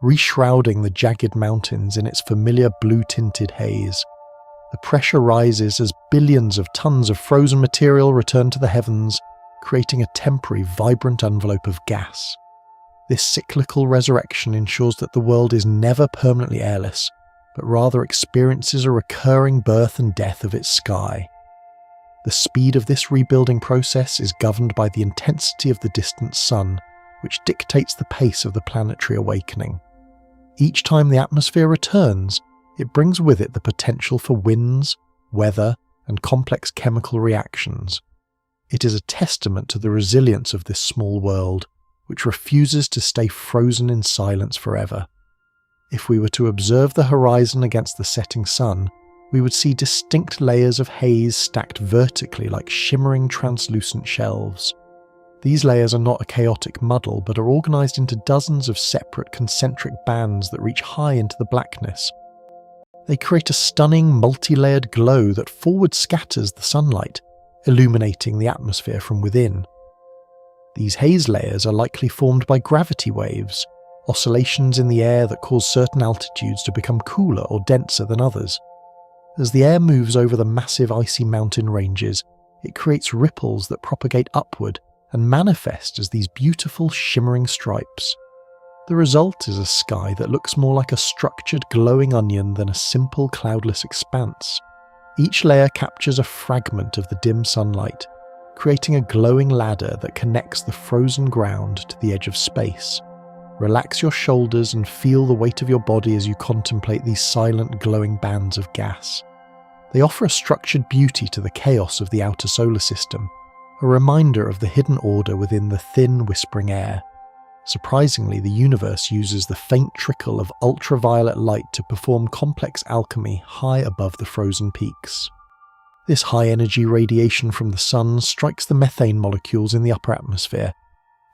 reshrouding the jagged mountains in its familiar blue-tinted haze. The pressure rises as billions of tons of frozen material return to the heavens, creating a temporary, vibrant envelope of gas. This cyclical resurrection ensures that the world is never permanently airless, but rather experiences a recurring birth and death of its sky. The speed of this rebuilding process is governed by the intensity of the distant sun, which dictates the pace of the planetary awakening. Each time the atmosphere returns, it brings with it the potential for winds, weather, and complex chemical reactions. It is a testament to the resilience of this small world, which refuses to stay frozen in silence forever. If we were to observe the horizon against the setting sun, we would see distinct layers of haze stacked vertically like shimmering translucent shelves. These layers are not a chaotic muddle, but are organized into dozens of separate concentric bands that reach high into the blackness. They create a stunning multi-layered glow that forward scatters the sunlight, illuminating the atmosphere from within. These haze layers are likely formed by gravity waves, oscillations in the air that cause certain altitudes to become cooler or denser than others. As the air moves over the massive icy mountain ranges, it creates ripples that propagate upward and manifest as these beautiful shimmering stripes. The result is a sky that looks more like a structured glowing onion than a simple cloudless expanse. Each layer captures a fragment of the dim sunlight, creating a glowing ladder that connects the frozen ground to the edge of space. Relax your shoulders and feel the weight of your body as you contemplate these silent glowing bands of gas. They offer a structured beauty to the chaos of the outer solar system, a reminder of the hidden order within the thin, whispering air. Surprisingly, the universe uses the faint trickle of ultraviolet light to perform complex alchemy high above the frozen peaks. This high-energy radiation from the sun strikes the methane molecules in the upper atmosphere,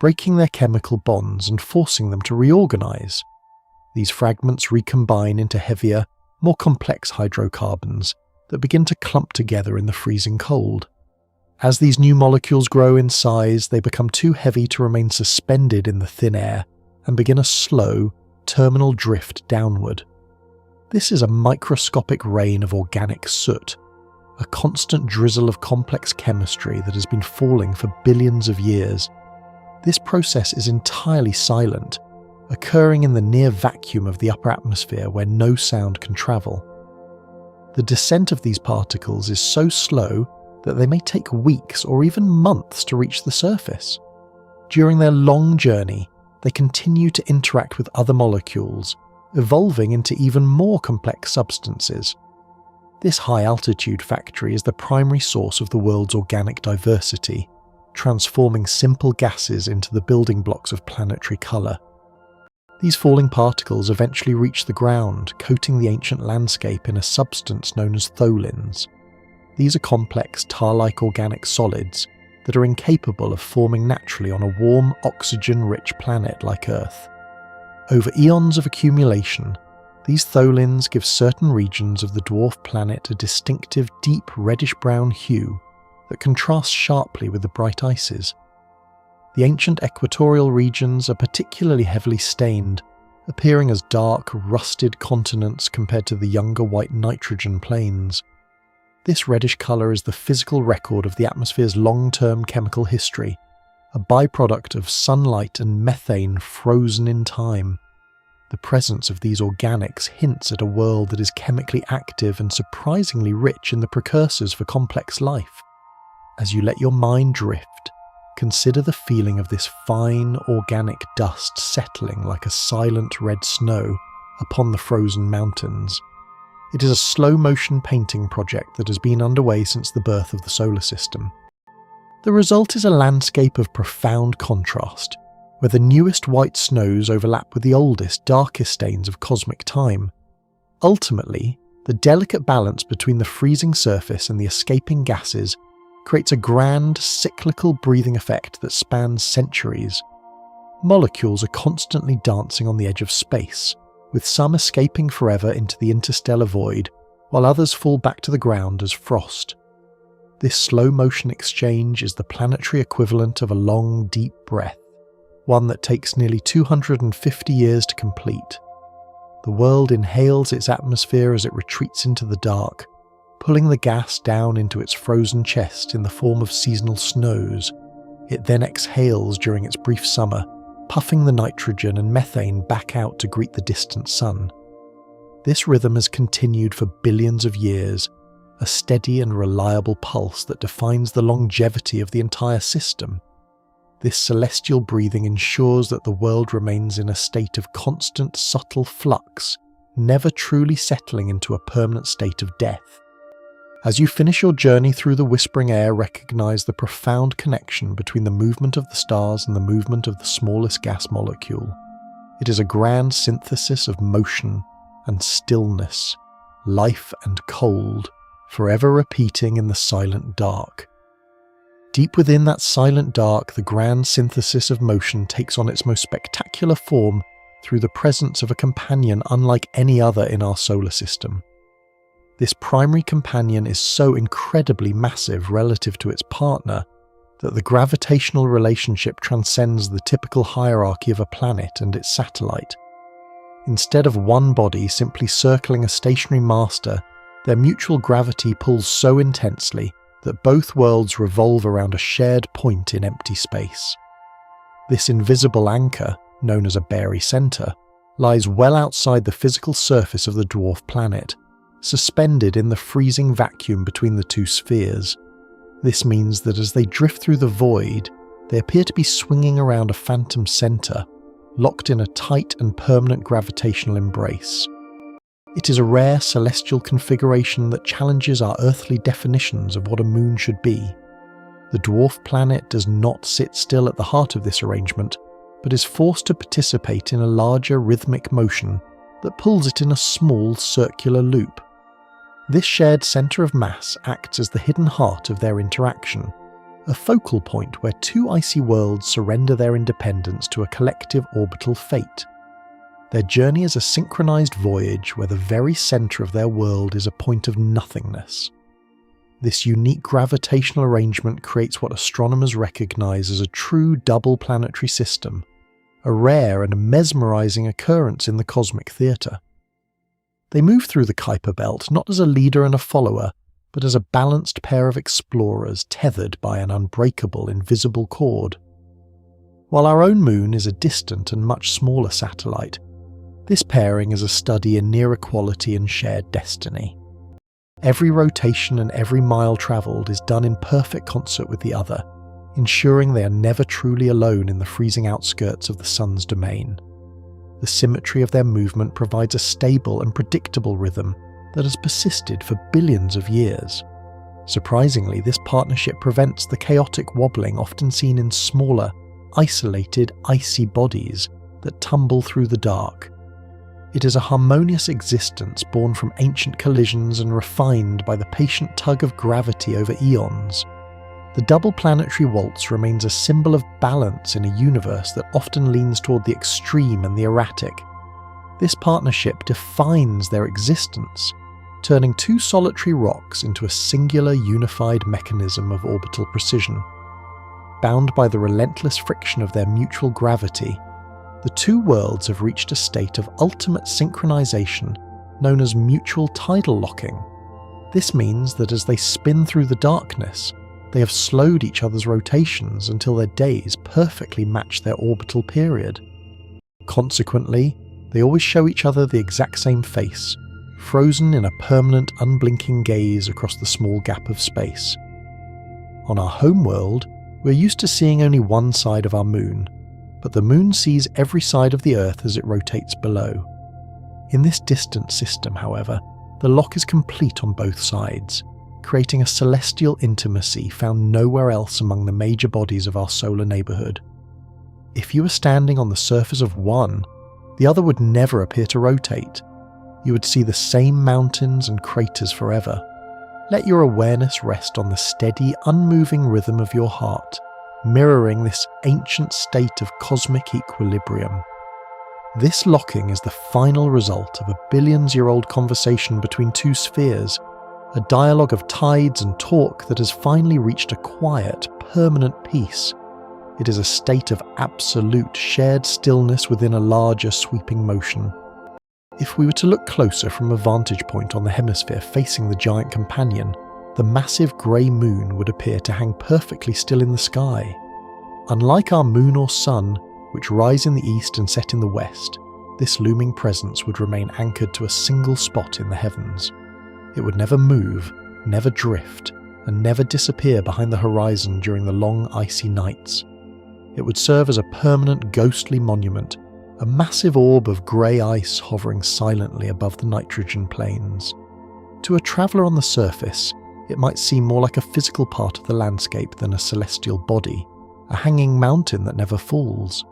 breaking their chemical bonds and forcing them to reorganize. These fragments recombine into heavier, more complex hydrocarbons that begin to clump together in the freezing cold. As these new molecules grow in size, they become too heavy to remain suspended in the thin air and begin a slow, terminal drift downward. This is a microscopic rain of organic soot, a constant drizzle of complex chemistry that has been falling for billions of years. This process is entirely silent, occurring in the near vacuum of the upper atmosphere where no sound can travel. The descent of these particles is so slow that they may take weeks or even months to reach the surface. During their long journey, they continue to interact with other molecules, evolving into even more complex substances. This high-altitude factory is the primary source of the world's organic diversity, transforming simple gases into the building blocks of planetary colour. These falling particles eventually reach the ground, coating the ancient landscape in a substance known as tholins. These are complex, tar-like organic solids that are incapable of forming naturally on a warm, oxygen-rich planet like Earth. Over eons of accumulation, these tholins give certain regions of the dwarf planet a distinctive deep reddish-brown hue that contrasts sharply with the bright ices. The ancient equatorial regions are particularly heavily stained, appearing as dark, rusted continents compared to the younger white nitrogen plains. This reddish colour is the physical record of the atmosphere's long-term chemical history, a byproduct of sunlight and methane frozen in time. The presence of these organics hints at a world that is chemically active and surprisingly rich in the precursors for complex life. As you let your mind drift, consider the feeling of this fine, organic dust settling like a silent red snow upon the frozen mountains. It is a slow-motion painting project that has been underway since the birth of the solar system. The result is a landscape of profound contrast, where the newest white snows overlap with the oldest, darkest stains of cosmic time. Ultimately, the delicate balance between the freezing surface and the escaping gases creates a grand, cyclical breathing effect that spans centuries. Molecules are constantly dancing on the edge of space, with some escaping forever into the interstellar void, while others fall back to the ground as frost. This slow-motion exchange is the planetary equivalent of a long, deep breath, one that takes nearly 250 years to complete. The world inhales its atmosphere as it retreats into the dark, pulling the gas down into its frozen chest in the form of seasonal snows. It then exhales during its brief summer, puffing the nitrogen and methane back out to greet the distant sun. This rhythm has continued for billions of years, a steady and reliable pulse that defines the longevity of the entire system. This celestial breathing ensures that the world remains in a state of constant, subtle flux, never truly settling into a permanent state of death. As you finish your journey through the whispering air, recognize the profound connection between the movement of the stars and the movement of the smallest gas molecule. It is a grand synthesis of motion and stillness, life and cold, forever repeating in the silent dark. Deep within that silent dark, the grand synthesis of motion takes on its most spectacular form through the presence of a companion unlike any other in our solar system. This primary companion is so incredibly massive relative to its partner that the gravitational relationship transcends the typical hierarchy of a planet and its satellite. Instead of one body simply circling a stationary master, their mutual gravity pulls so intensely that both worlds revolve around a shared point in empty space. This invisible anchor, known as a barycenter, lies well outside the physical surface of the dwarf planet, suspended in the freezing vacuum between the two spheres. This means that as they drift through the void, they appear to be swinging around a phantom center, locked in a tight and permanent gravitational embrace. It is a rare celestial configuration that challenges our earthly definitions of what a moon should be. The dwarf planet does not sit still at the heart of this arrangement, but is forced to participate in a larger rhythmic motion that pulls it in a small circular loop. This shared center of mass acts as the hidden heart of their interaction, a focal point where two icy worlds surrender their independence to a collective orbital fate. Their journey is a synchronized voyage where the very center of their world is a point of nothingness. This unique gravitational arrangement creates what astronomers recognize as a true double planetary system, a rare and mesmerizing occurrence in the cosmic theater. They move through the Kuiper Belt not as a leader and a follower, but as a balanced pair of explorers tethered by an unbreakable invisible cord. While our own moon is a distant and much smaller satellite, this pairing is a study in near equality and shared destiny. Every rotation and every mile travelled is done in perfect concert with the other, ensuring they are never truly alone in the freezing outskirts of the sun's domain. The symmetry of their movement provides a stable and predictable rhythm that has persisted for billions of years. Surprisingly, this partnership prevents the chaotic wobbling often seen in smaller, isolated, icy bodies that tumble through the dark. It is a harmonious existence born from ancient collisions and refined by the patient tug of gravity over eons. The double planetary waltz remains a symbol of balance in a universe that often leans toward the extreme and the erratic. This partnership defines their existence, turning two solitary rocks into a singular unified mechanism of orbital precision. Bound by the relentless friction of their mutual gravity, the two worlds have reached a state of ultimate synchronization known as mutual tidal locking. This means that as they spin through the darkness, they have slowed each other's rotations until their days perfectly match their orbital period. Consequently, they always show each other the exact same face, frozen in a permanent, unblinking gaze across the small gap of space. On our home world, we're used to seeing only one side of our moon, but the moon sees every side of the Earth as it rotates below. In this distant system, however, the lock is complete on both sides, creating a celestial intimacy found nowhere else among the major bodies of our solar neighbourhood. If you were standing on the surface of one, the other would never appear to rotate. You would see the same mountains and craters forever. Let your awareness rest on the steady, unmoving rhythm of your heart, mirroring this ancient state of cosmic equilibrium. This locking is the final result of a billions-year-old conversation between two spheres, a dialogue of tides and torque that has finally reached a quiet, permanent peace. It is a state of absolute shared stillness within a larger sweeping motion. If we were to look closer from a vantage point on the hemisphere facing the giant companion, the massive grey moon would appear to hang perfectly still in the sky. Unlike our moon or sun, which rise in the east and set in the west, this looming presence would remain anchored to a single spot in the heavens. It would never move, never drift, and never disappear behind the horizon during the long icy nights. It would serve as a permanent ghostly monument, a massive orb of grey ice hovering silently above the nitrogen plains. To a traveller on the surface, it might seem more like a physical part of the landscape than a celestial body, a hanging mountain that never falls.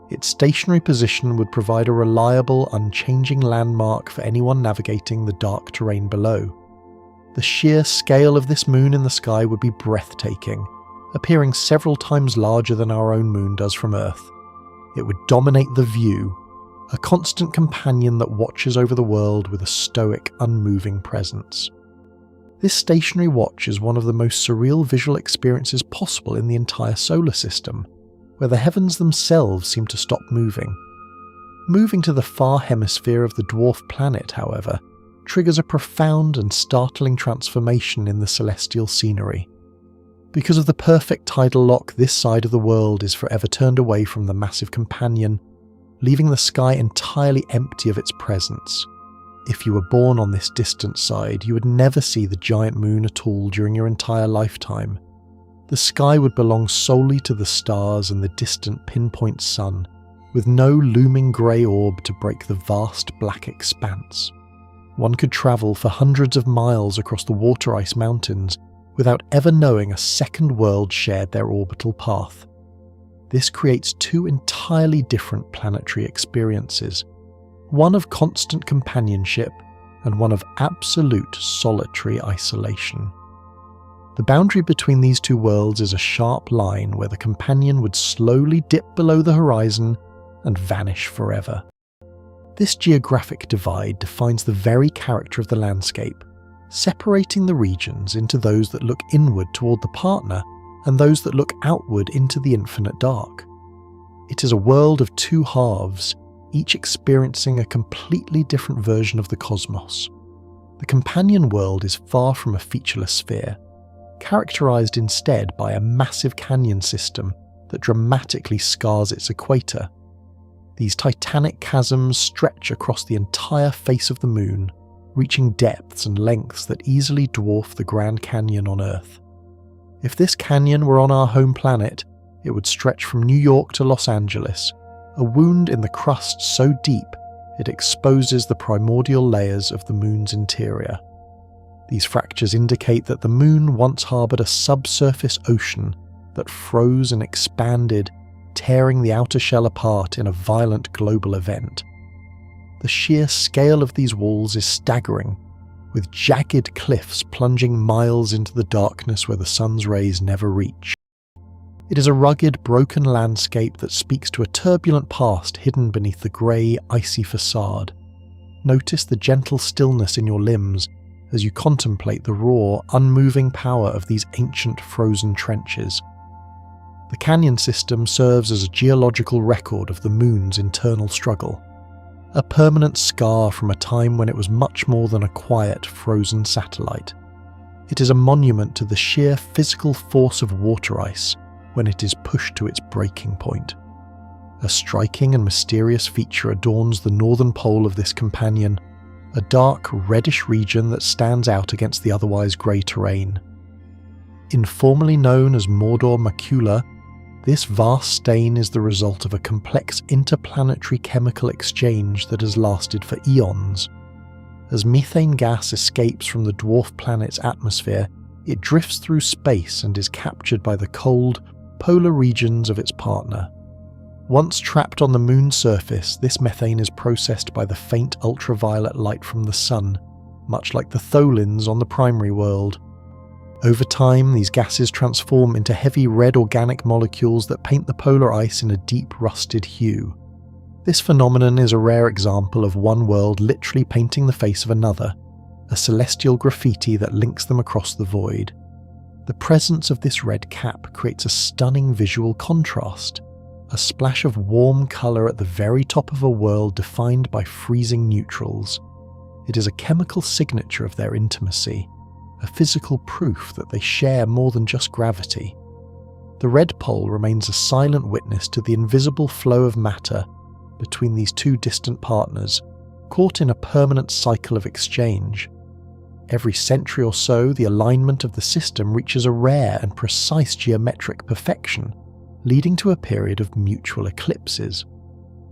Its stationary position would provide a reliable, unchanging landmark for anyone navigating the dark terrain below. The sheer scale of this moon in the sky would be breathtaking, appearing several times larger than our own moon does from Earth. It would dominate the view, a constant companion that watches over the world with a stoic, unmoving presence. This stationary watch is one of the most surreal visual experiences possible in the entire solar system, where the heavens themselves seem to stop moving. Moving to the far hemisphere of the dwarf planet, however, triggers a profound and startling transformation in the celestial scenery. Because of the perfect tidal lock, this side of the world is forever turned away from the massive companion, leaving the sky entirely empty of its presence. If you were born on this distant side, you would never see the giant moon at all during your entire lifetime. The sky would belong solely to the stars and the distant pinpoint sun, with no looming grey orb to break the vast black expanse. One could travel for hundreds of miles across the water ice mountains without ever knowing a second world shared their orbital path. This creates two entirely different planetary experiences, one of constant companionship and one of absolute solitary isolation. The boundary between these two worlds is a sharp line where the companion would slowly dip below the horizon and vanish forever. This geographic divide defines the very character of the landscape, separating the regions into those that look inward toward the partner and those that look outward into the infinite dark. It is a world of two halves, each experiencing a completely different version of the cosmos. The companion world is far from a featureless sphere, characterized instead by a massive canyon system that dramatically scars its equator. These titanic chasms stretch across the entire face of the moon, reaching depths and lengths that easily dwarf the Grand Canyon on Earth. If this canyon were on our home planet, it would stretch from New York to Los Angeles, a wound in the crust so deep it exposes the primordial layers of the moon's interior. These fractures indicate that the moon once harboured a subsurface ocean that froze and expanded, tearing the outer shell apart in a violent global event. The sheer scale of these walls is staggering, with jagged cliffs plunging miles into the darkness where the sun's rays never reach. It is a rugged, broken landscape that speaks to a turbulent past hidden beneath the grey, icy facade. Notice the gentle stillness in your limbs as you contemplate the raw, unmoving power of these ancient frozen trenches. The canyon system serves as a geological record of the moon's internal struggle, a permanent scar from a time when it was much more than a quiet, frozen satellite. It is a monument to the sheer physical force of water ice when it is pushed to its breaking point. A striking and mysterious feature adorns the northern pole of this companion, a dark, reddish region that stands out against the otherwise grey terrain. Informally known as Mordor Macula, this vast stain is the result of a complex interplanetary chemical exchange that has lasted for eons. As methane gas escapes from the dwarf planet's atmosphere, it drifts through space and is captured by the cold, polar regions of its partner. Once trapped on the moon's surface, this methane is processed by the faint ultraviolet light from the sun, much like the tholins on the primary world. Over time, these gases transform into heavy red organic molecules that paint the polar ice in a deep rusted hue. This phenomenon is a rare example of one world literally painting the face of another, a celestial graffiti that links them across the void. The presence of this red cap creates a stunning visual contrast, a splash of warm colour at the very top of a world defined by freezing neutrals. It is a chemical signature of their intimacy, a physical proof that they share more than just gravity. The red pole remains a silent witness to the invisible flow of matter between these two distant partners, caught in a permanent cycle of exchange. Every century or so, the alignment of the system reaches a rare and precise geometric perfection, leading to a period of mutual eclipses.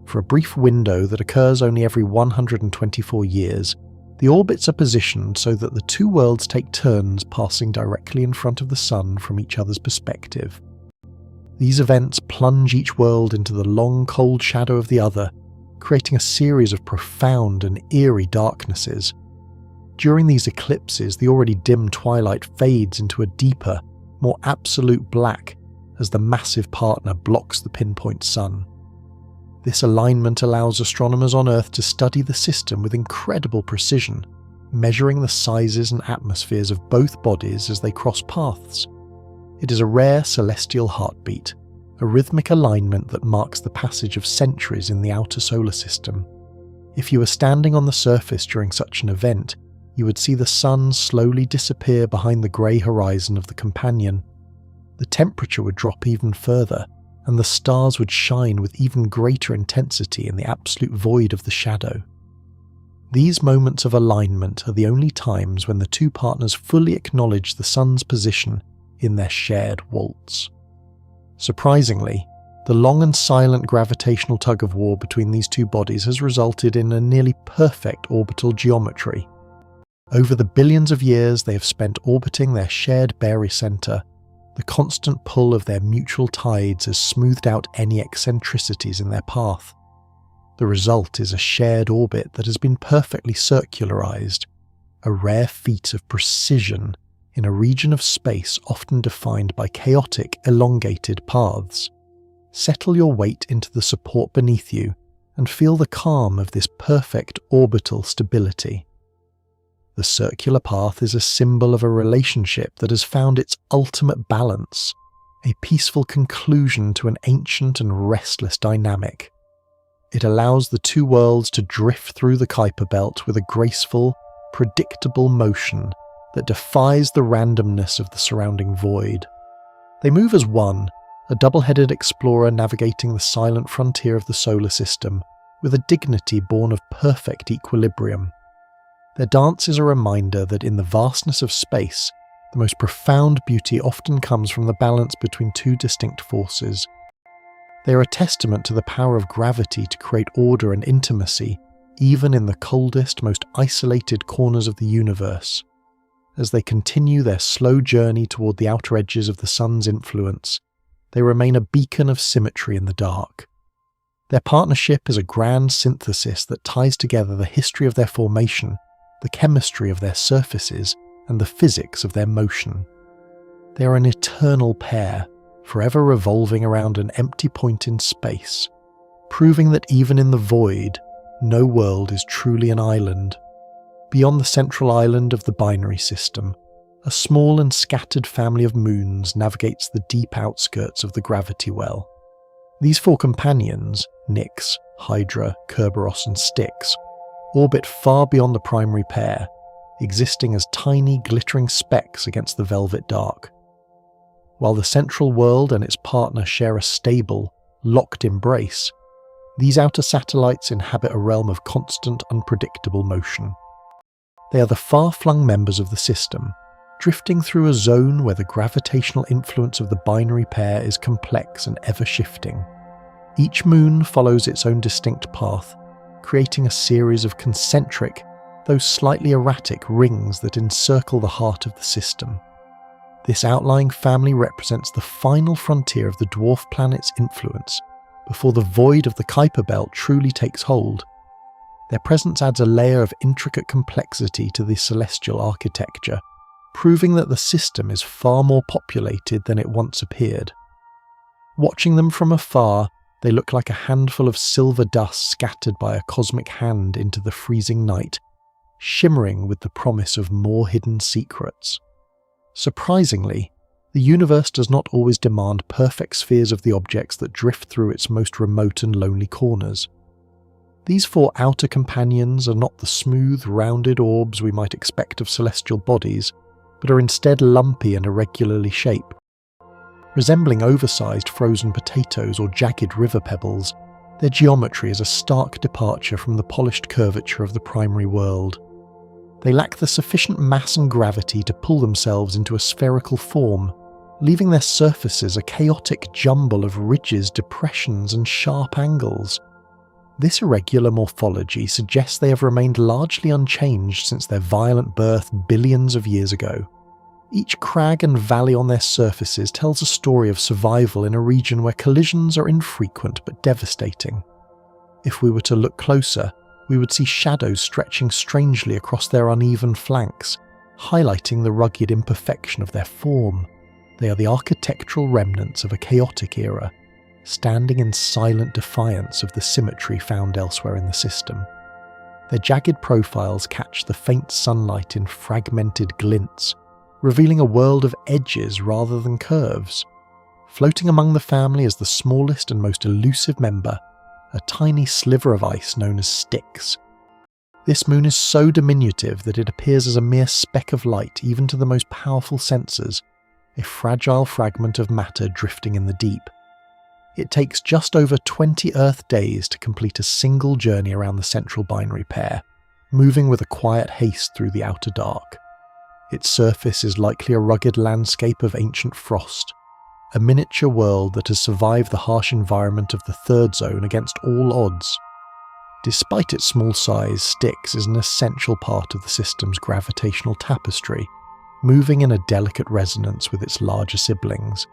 For a brief window that occurs only every 124 years, the orbits are positioned so that the two worlds take turns passing directly in front of the Sun from each other's perspective. These events plunge each world into the long cold shadow of the other, creating a series of profound and eerie darknesses. During these eclipses, the already dim twilight fades into a deeper, more absolute black as the massive partner blocks the pinpoint sun. This alignment allows astronomers on Earth to study the system with incredible precision, measuring the sizes and atmospheres of both bodies as they cross paths. It is a rare celestial heartbeat, a rhythmic alignment that marks the passage of centuries in the outer solar system. If you were standing on the surface during such an event, you would see the sun slowly disappear behind the grey horizon of the companion. The temperature would drop even further, and the stars would shine with even greater intensity in the absolute void of the shadow. These moments of alignment are the only times when the two partners fully acknowledge the sun's position in their shared waltz. Surprisingly, the long and silent gravitational tug-of-war between these two bodies has resulted in a nearly perfect orbital geometry. Over the billions of years they have spent orbiting their shared barycenter, the constant pull of their mutual tides has smoothed out any eccentricities in their path. The result is a shared orbit that has been perfectly circularized, a rare feat of precision in a region of space often defined by chaotic, elongated paths. Settle your weight into the support beneath you and feel the calm of this perfect orbital stability. The circular path is a symbol of a relationship that has found its ultimate balance, a peaceful conclusion to an ancient and restless dynamic. It allows the two worlds to drift through the Kuiper belt with a graceful, predictable motion that defies the randomness of the surrounding void. They move as one, a double-headed explorer navigating the silent frontier of the solar system, with a dignity born of perfect equilibrium. Their dance is a reminder that in the vastness of space, the most profound beauty often comes from the balance between two distinct forces. They are a testament to the power of gravity to create order and intimacy, even in the coldest, most isolated corners of the universe. As they continue their slow journey toward the outer edges of the sun's influence, they remain a beacon of symmetry in the dark. Their partnership is a grand synthesis that ties together the history of their formation, the chemistry of their surfaces, and the physics of their motion. They are an eternal pair, forever revolving around an empty point in space, proving that even in the void, no world is truly an island. Beyond the central island of the binary system, a small and scattered family of moons navigates the deep outskirts of the gravity well. These four companions, Nix, Hydra, Kerberos and Styx, orbit far beyond the primary pair, existing as tiny glittering specks against the velvet dark. While the central world and its partner share a stable, locked embrace, these outer satellites inhabit a realm of constant, unpredictable motion. They are the far-flung members of the system, drifting through a zone where the gravitational influence of the binary pair is complex and ever-shifting. Each moon follows its own distinct path, creating a series of concentric, though slightly erratic, rings that encircle the heart of the system. This outlying family represents the final frontier of the dwarf planet's influence, before the void of the Kuiper belt truly takes hold. Their presence adds a layer of intricate complexity to the celestial architecture, proving that the system is far more populated than it once appeared. Watching them from afar, they look like a handful of silver dust scattered by a cosmic hand into the freezing night, shimmering with the promise of more hidden secrets. Surprisingly, the universe does not always demand perfect spheres of the objects that drift through its most remote and lonely corners. These four outer companions are not the smooth, rounded orbs we might expect of celestial bodies, but are instead lumpy and irregularly shaped. Resembling oversized frozen potatoes or jagged river pebbles, their geometry is a stark departure from the polished curvature of the primary world. They lack the sufficient mass and gravity to pull themselves into a spherical form, leaving their surfaces a chaotic jumble of ridges, depressions, and sharp angles. This irregular morphology suggests they have remained largely unchanged since their violent birth billions of years ago. Each crag and valley on their surfaces tells a story of survival in a region where collisions are infrequent but devastating. If we were to look closer, we would see shadows stretching strangely across their uneven flanks, highlighting the rugged imperfection of their form. They are the architectural remnants of a chaotic era, standing in silent defiance of the symmetry found elsewhere in the system. Their jagged profiles catch the faint sunlight in fragmented glints, revealing a world of edges rather than curves. Floating among the family is the smallest and most elusive member, a tiny sliver of ice known as Styx. This moon is so diminutive that it appears as a mere speck of light even to the most powerful sensors, a fragile fragment of matter drifting in the deep. It takes just over 20 Earth days to complete a single journey around the central binary pair, moving with a quiet haste through the outer dark. Its surface is likely a rugged landscape of ancient frost, a miniature world that has survived the harsh environment of the third zone against all odds. Despite its small size, Styx is an essential part of the system's gravitational tapestry, moving in a delicate resonance with its larger siblings.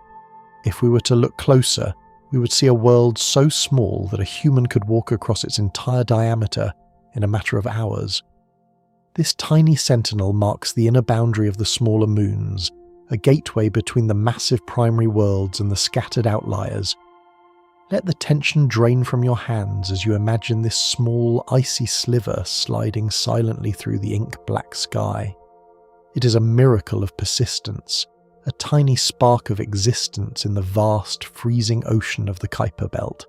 If we were to look closer, we would see a world so small that a human could walk across its entire diameter in a matter of hours. This tiny sentinel marks the inner boundary of the smaller moons, a gateway between the massive primary worlds and the scattered outliers. Let the tension drain from your hands as you imagine this small, icy sliver sliding silently through the ink-black sky. It is a miracle of persistence, a tiny spark of existence in the vast, freezing ocean of the Kuiper Belt.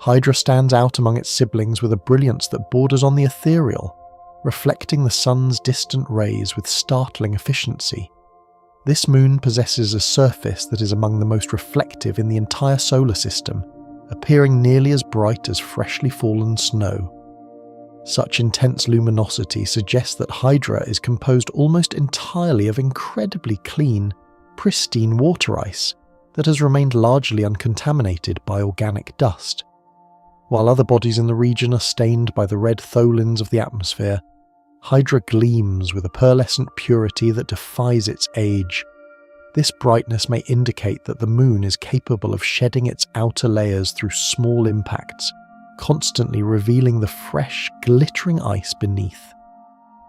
Hydra stands out among its siblings with a brilliance that borders on the ethereal, reflecting the sun's distant rays with startling efficiency. This moon possesses a surface that is among the most reflective in the entire solar system, appearing nearly as bright as freshly fallen snow. Such intense luminosity suggests that Hydra is composed almost entirely of incredibly clean, pristine water ice that has remained largely uncontaminated by organic dust. While other bodies in the region are stained by the red tholins of the atmosphere, Hydra gleams with a pearlescent purity that defies its age. This brightness may indicate that the moon is capable of shedding its outer layers through small impacts, constantly revealing the fresh, glittering ice beneath.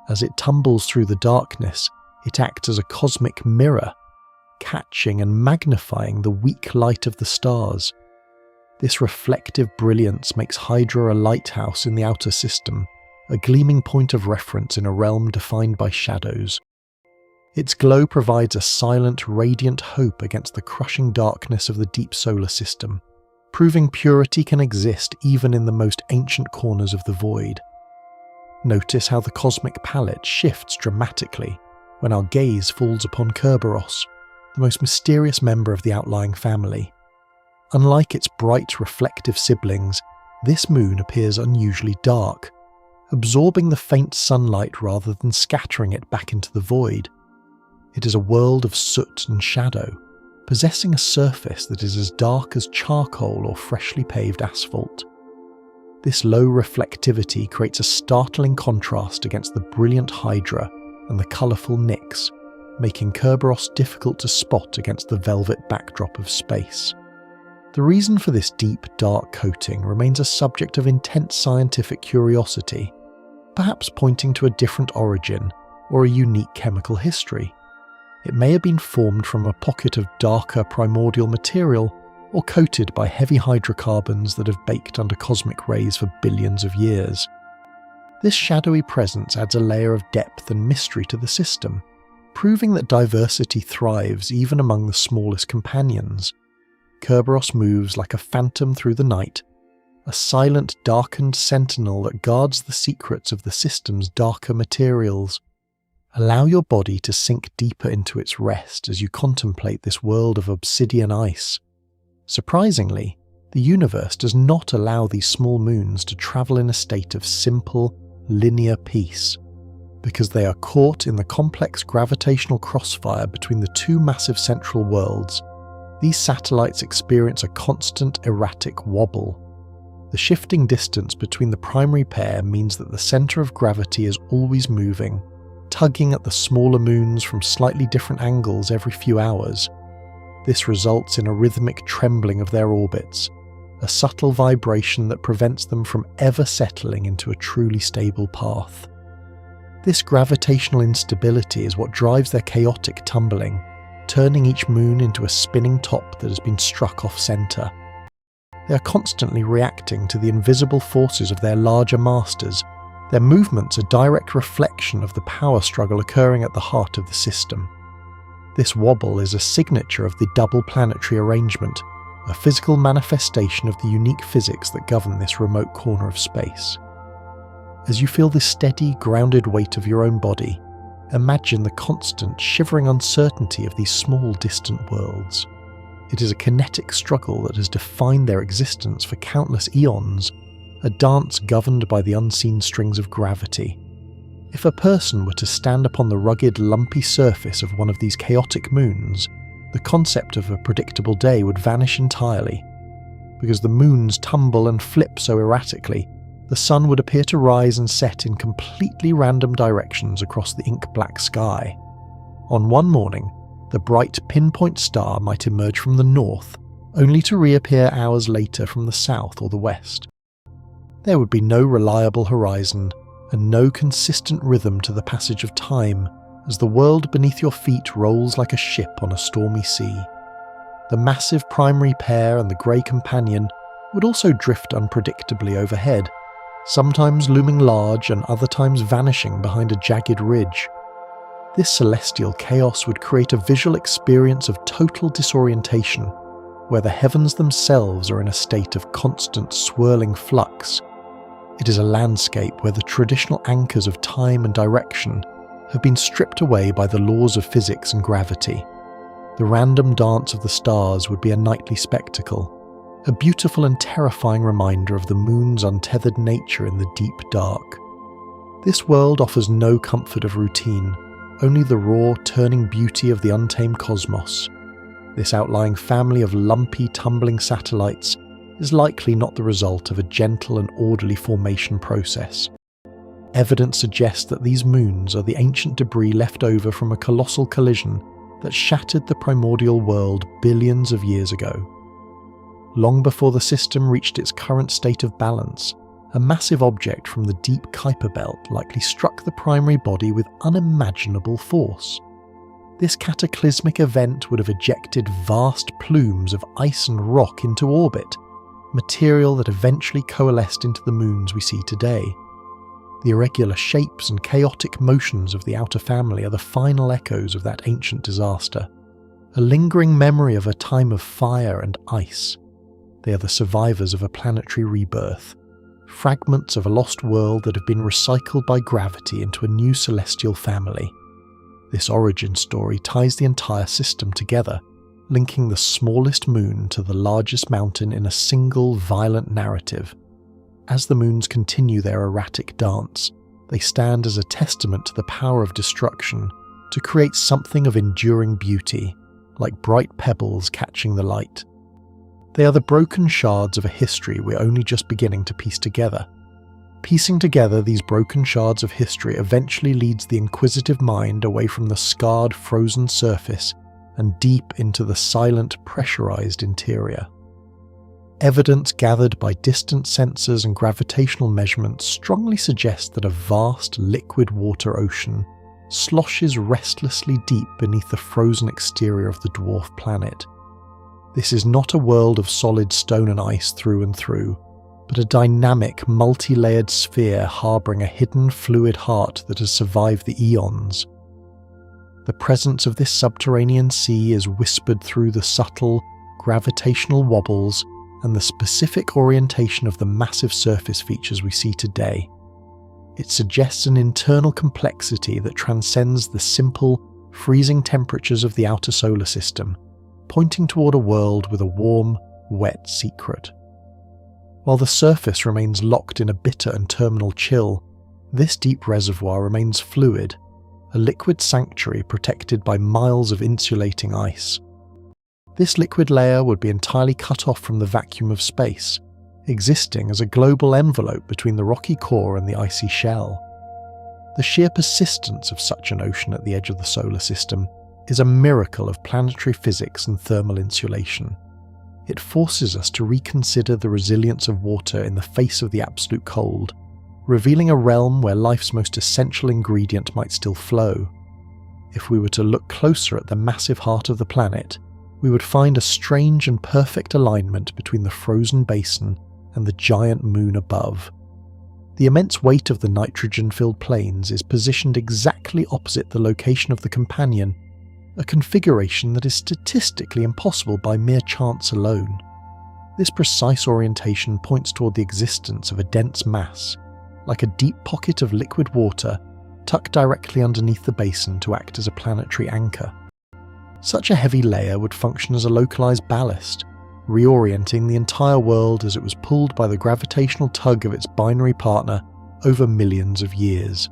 As it tumbles through the darkness, it acts as a cosmic mirror, catching and magnifying the weak light of the stars. This reflective brilliance makes Hydra a lighthouse in the outer system, a gleaming point of reference in a realm defined by shadows. Its glow provides a silent, radiant hope against the crushing darkness of the deep solar system, proving purity can exist even in the most ancient corners of the void. Notice how the cosmic palette shifts dramatically when our gaze falls upon Kerberos, the most mysterious member of the outlying family. Unlike its bright, reflective siblings, this moon appears unusually dark, absorbing the faint sunlight rather than scattering it back into the void. It is a world of soot and shadow, possessing a surface that is as dark as charcoal or freshly paved asphalt. This low reflectivity creates a startling contrast against the brilliant Hydra and the colourful Nyx, making Kerberos difficult to spot against the velvet backdrop of space. The reason for this deep, dark coating remains a subject of intense scientific curiosity, perhaps pointing to a different origin or a unique chemical history. It may have been formed from a pocket of darker primordial material or coated by heavy hydrocarbons that have baked under cosmic rays for billions of years. This shadowy presence adds a layer of depth and mystery to the system, proving that diversity thrives even among the smallest companions. Kerberos moves like a phantom through the night, a silent, darkened sentinel that guards the secrets of the system's darker materials. Allow your body to sink deeper into its rest as you contemplate this world of obsidian ice. Surprisingly, the universe does not allow these small moons to travel in a state of simple, linear peace. Because they are caught in the complex gravitational crossfire between the two massive central worlds, these satellites experience a constant erratic wobble. The shifting distance between the primary pair means that the center of gravity is always moving, tugging at the smaller moons from slightly different angles every few hours. This results in a rhythmic trembling of their orbits, a subtle vibration that prevents them from ever settling into a truly stable path. This gravitational instability is what drives their chaotic tumbling, turning each moon into a spinning top that has been struck off-center. They are constantly reacting to the invisible forces of their larger masters. Their movements are a direct reflection of the power struggle occurring at the heart of the system. This wobble is a signature of the double planetary arrangement, a physical manifestation of the unique physics that govern this remote corner of space. As you feel the steady, grounded weight of your own body, imagine the constant, shivering uncertainty of these small, distant worlds. It is a kinetic struggle that has defined their existence for countless eons, a dance governed by the unseen strings of gravity. If a person were to stand upon the rugged, lumpy surface of one of these chaotic moons, the concept of a predictable day would vanish entirely. Because the moons tumble and flip so erratically, the sun would appear to rise and set in completely random directions across the ink-black sky. On one morning, the bright pinpoint star might emerge from the north, only to reappear hours later from the south or the west. There would be no reliable horizon, and no consistent rhythm to the passage of time, as the world beneath your feet rolls like a ship on a stormy sea. The massive primary pair and the grey companion would also drift unpredictably overhead, sometimes looming large and other times vanishing behind a jagged ridge. This celestial chaos would create a visual experience of total disorientation, where the heavens themselves are in a state of constant swirling flux. It is a landscape where the traditional anchors of time and direction have been stripped away by the laws of physics and gravity. The random dance of the stars would be a nightly spectacle, a beautiful and terrifying reminder of the moon's untethered nature in the deep dark. This world offers no comfort of routine, only the raw, turning beauty of the untamed cosmos. This outlying family of lumpy, tumbling satellites is likely not the result of a gentle and orderly formation process. Evidence suggests that these moons are the ancient debris left over from a colossal collision that shattered the primordial world billions of years ago. Long before the system reached its current state of balance, a massive object from the deep Kuiper belt likely struck the primary body with unimaginable force. This cataclysmic event would have ejected vast plumes of ice and rock into orbit, material that eventually coalesced into the moons we see today. The irregular shapes and chaotic motions of the outer family are the final echoes of that ancient disaster, a lingering memory of a time of fire and ice. They are the survivors of a planetary rebirth, fragments of a lost world that have been recycled by gravity into a new celestial family. This origin story ties the entire system together, linking the smallest moon to the largest mountain in a single violent narrative. As the moons continue their erratic dance, they stand as a testament to the power of destruction to create something of enduring beauty, like bright pebbles catching the light. They are the broken shards of a history we're only just beginning to piece together. Piecing together these broken shards of history eventually leads the inquisitive mind away from the scarred, frozen surface and deep into the silent, pressurized interior. Evidence gathered by distant sensors and gravitational measurements strongly suggests that a vast liquid water ocean sloshes restlessly deep beneath the frozen exterior of the dwarf planet. This is not a world of solid stone and ice through and through, but a dynamic, multi-layered sphere harboring a hidden fluid heart that has survived the eons. The presence of this subterranean sea is whispered through the subtle, gravitational wobbles and the specific orientation of the massive surface features we see today. It suggests an internal complexity that transcends the simple, freezing temperatures of the outer solar system, pointing toward a world with a warm, wet secret. While the surface remains locked in a bitter and terminal chill, this deep reservoir remains fluid, a liquid sanctuary protected by miles of insulating ice. This liquid layer would be entirely cut off from the vacuum of space, existing as a global envelope between the rocky core and the icy shell. The sheer persistence of such an ocean at the edge of the solar system is a miracle of planetary physics and thermal insulation. It forces us to reconsider the resilience of water in the face of the absolute cold, revealing a realm where life's most essential ingredient might still flow. If we were to look closer at the massive heart of the planet, we would find a strange and perfect alignment between the frozen basin and the giant moon above. The immense weight of the nitrogen-filled plains is positioned exactly opposite the location of the companion, a configuration that is statistically impossible by mere chance alone. This precise orientation points toward the existence of a dense mass, like a deep pocket of liquid water tucked directly underneath the basin to act as a planetary anchor. Such a heavy layer would function as a localized ballast, reorienting the entire world as it was pulled by the gravitational tug of its binary partner over millions of years.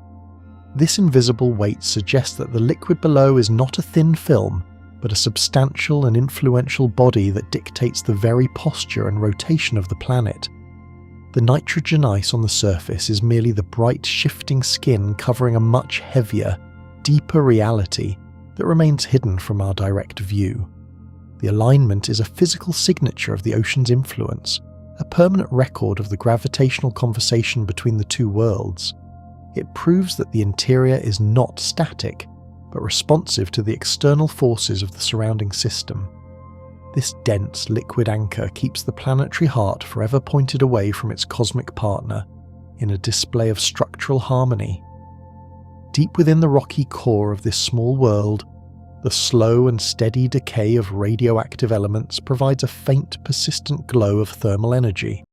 This invisible weight suggests that the liquid below is not a thin film, but a substantial and influential body that dictates the very posture and rotation of the planet. The nitrogen ice on the surface is merely the bright, shifting skin covering a much heavier, deeper reality that remains hidden from our direct view. The alignment is a physical signature of the ocean's influence, a permanent record of the gravitational conversation between the two worlds. It proves that the interior is not static, but responsive to the external forces of the surrounding system. This dense liquid anchor keeps the planetary heart forever pointed away from its cosmic partner, in a display of structural harmony. Deep within the rocky core of this small world, the slow and steady decay of radioactive elements provides a faint, persistent glow of thermal energy.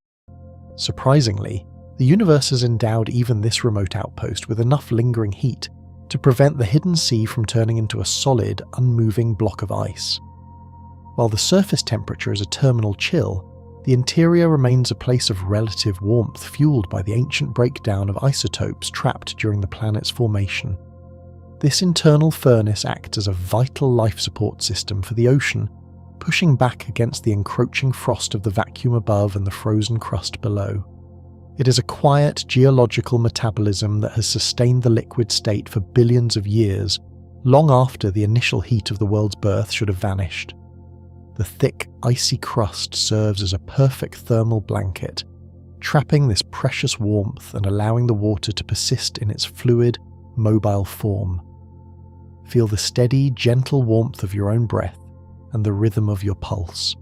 Surprisingly, the universe has endowed even this remote outpost with enough lingering heat to prevent the hidden sea from turning into a solid, unmoving block of ice. While the surface temperature is a terminal chill, the interior remains a place of relative warmth fueled by the ancient breakdown of isotopes trapped during the planet's formation. This internal furnace acts as a vital life support system for the ocean, pushing back against the encroaching frost of the vacuum above and the frozen crust below. It is a quiet geological metabolism that has sustained the liquid state for billions of years, long after the initial heat of the world's birth should have vanished. The thick, icy crust serves as a perfect thermal blanket, trapping this precious warmth and allowing the water to persist in its fluid, mobile form. Feel the steady, gentle warmth of your own breath and the rhythm of your pulse,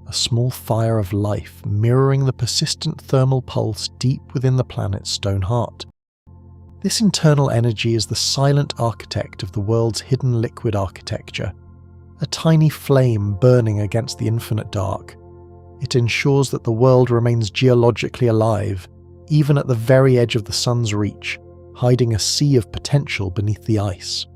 a small fire of life mirroring the persistent thermal pulse deep within the planet's stone heart. This internal energy is the silent architect of the world's hidden liquid architecture, a tiny flame burning against the infinite dark. It ensures that the world remains geologically alive, even at the very edge of the sun's reach, hiding a sea of potential beneath the ice.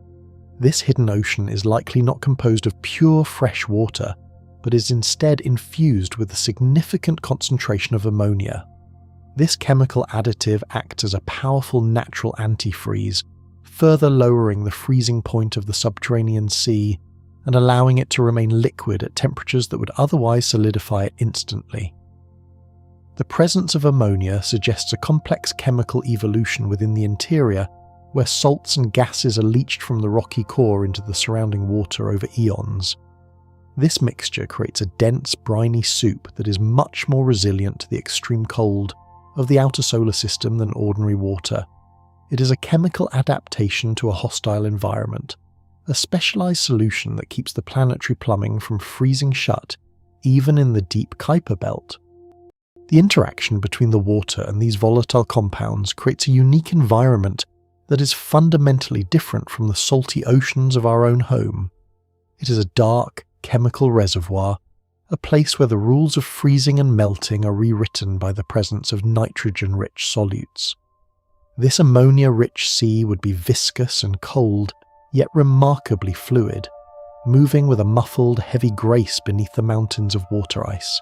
This hidden ocean is likely not composed of pure fresh water, but is instead infused with a significant concentration of ammonia. This chemical additive acts as a powerful natural antifreeze, further lowering the freezing point of the subterranean sea and allowing it to remain liquid at temperatures that would otherwise solidify it instantly. The presence of ammonia suggests a complex chemical evolution within the interior, where salts and gases are leached from the rocky core into the surrounding water over eons. This mixture creates a dense, briny soup that is much more resilient to the extreme cold of the outer solar system than ordinary water. It is a chemical adaptation to a hostile environment, a specialized solution that keeps the planetary plumbing from freezing shut, even in the deep Kuiper belt. The interaction between the water and these volatile compounds creates a unique environment that is fundamentally different from the salty oceans of our own home. It is a dark, chemical reservoir, a place where the rules of freezing and melting are rewritten by the presence of nitrogen-rich solutes. This ammonia-rich sea would be viscous and cold, yet remarkably fluid, moving with a muffled, heavy grace beneath the mountains of water ice.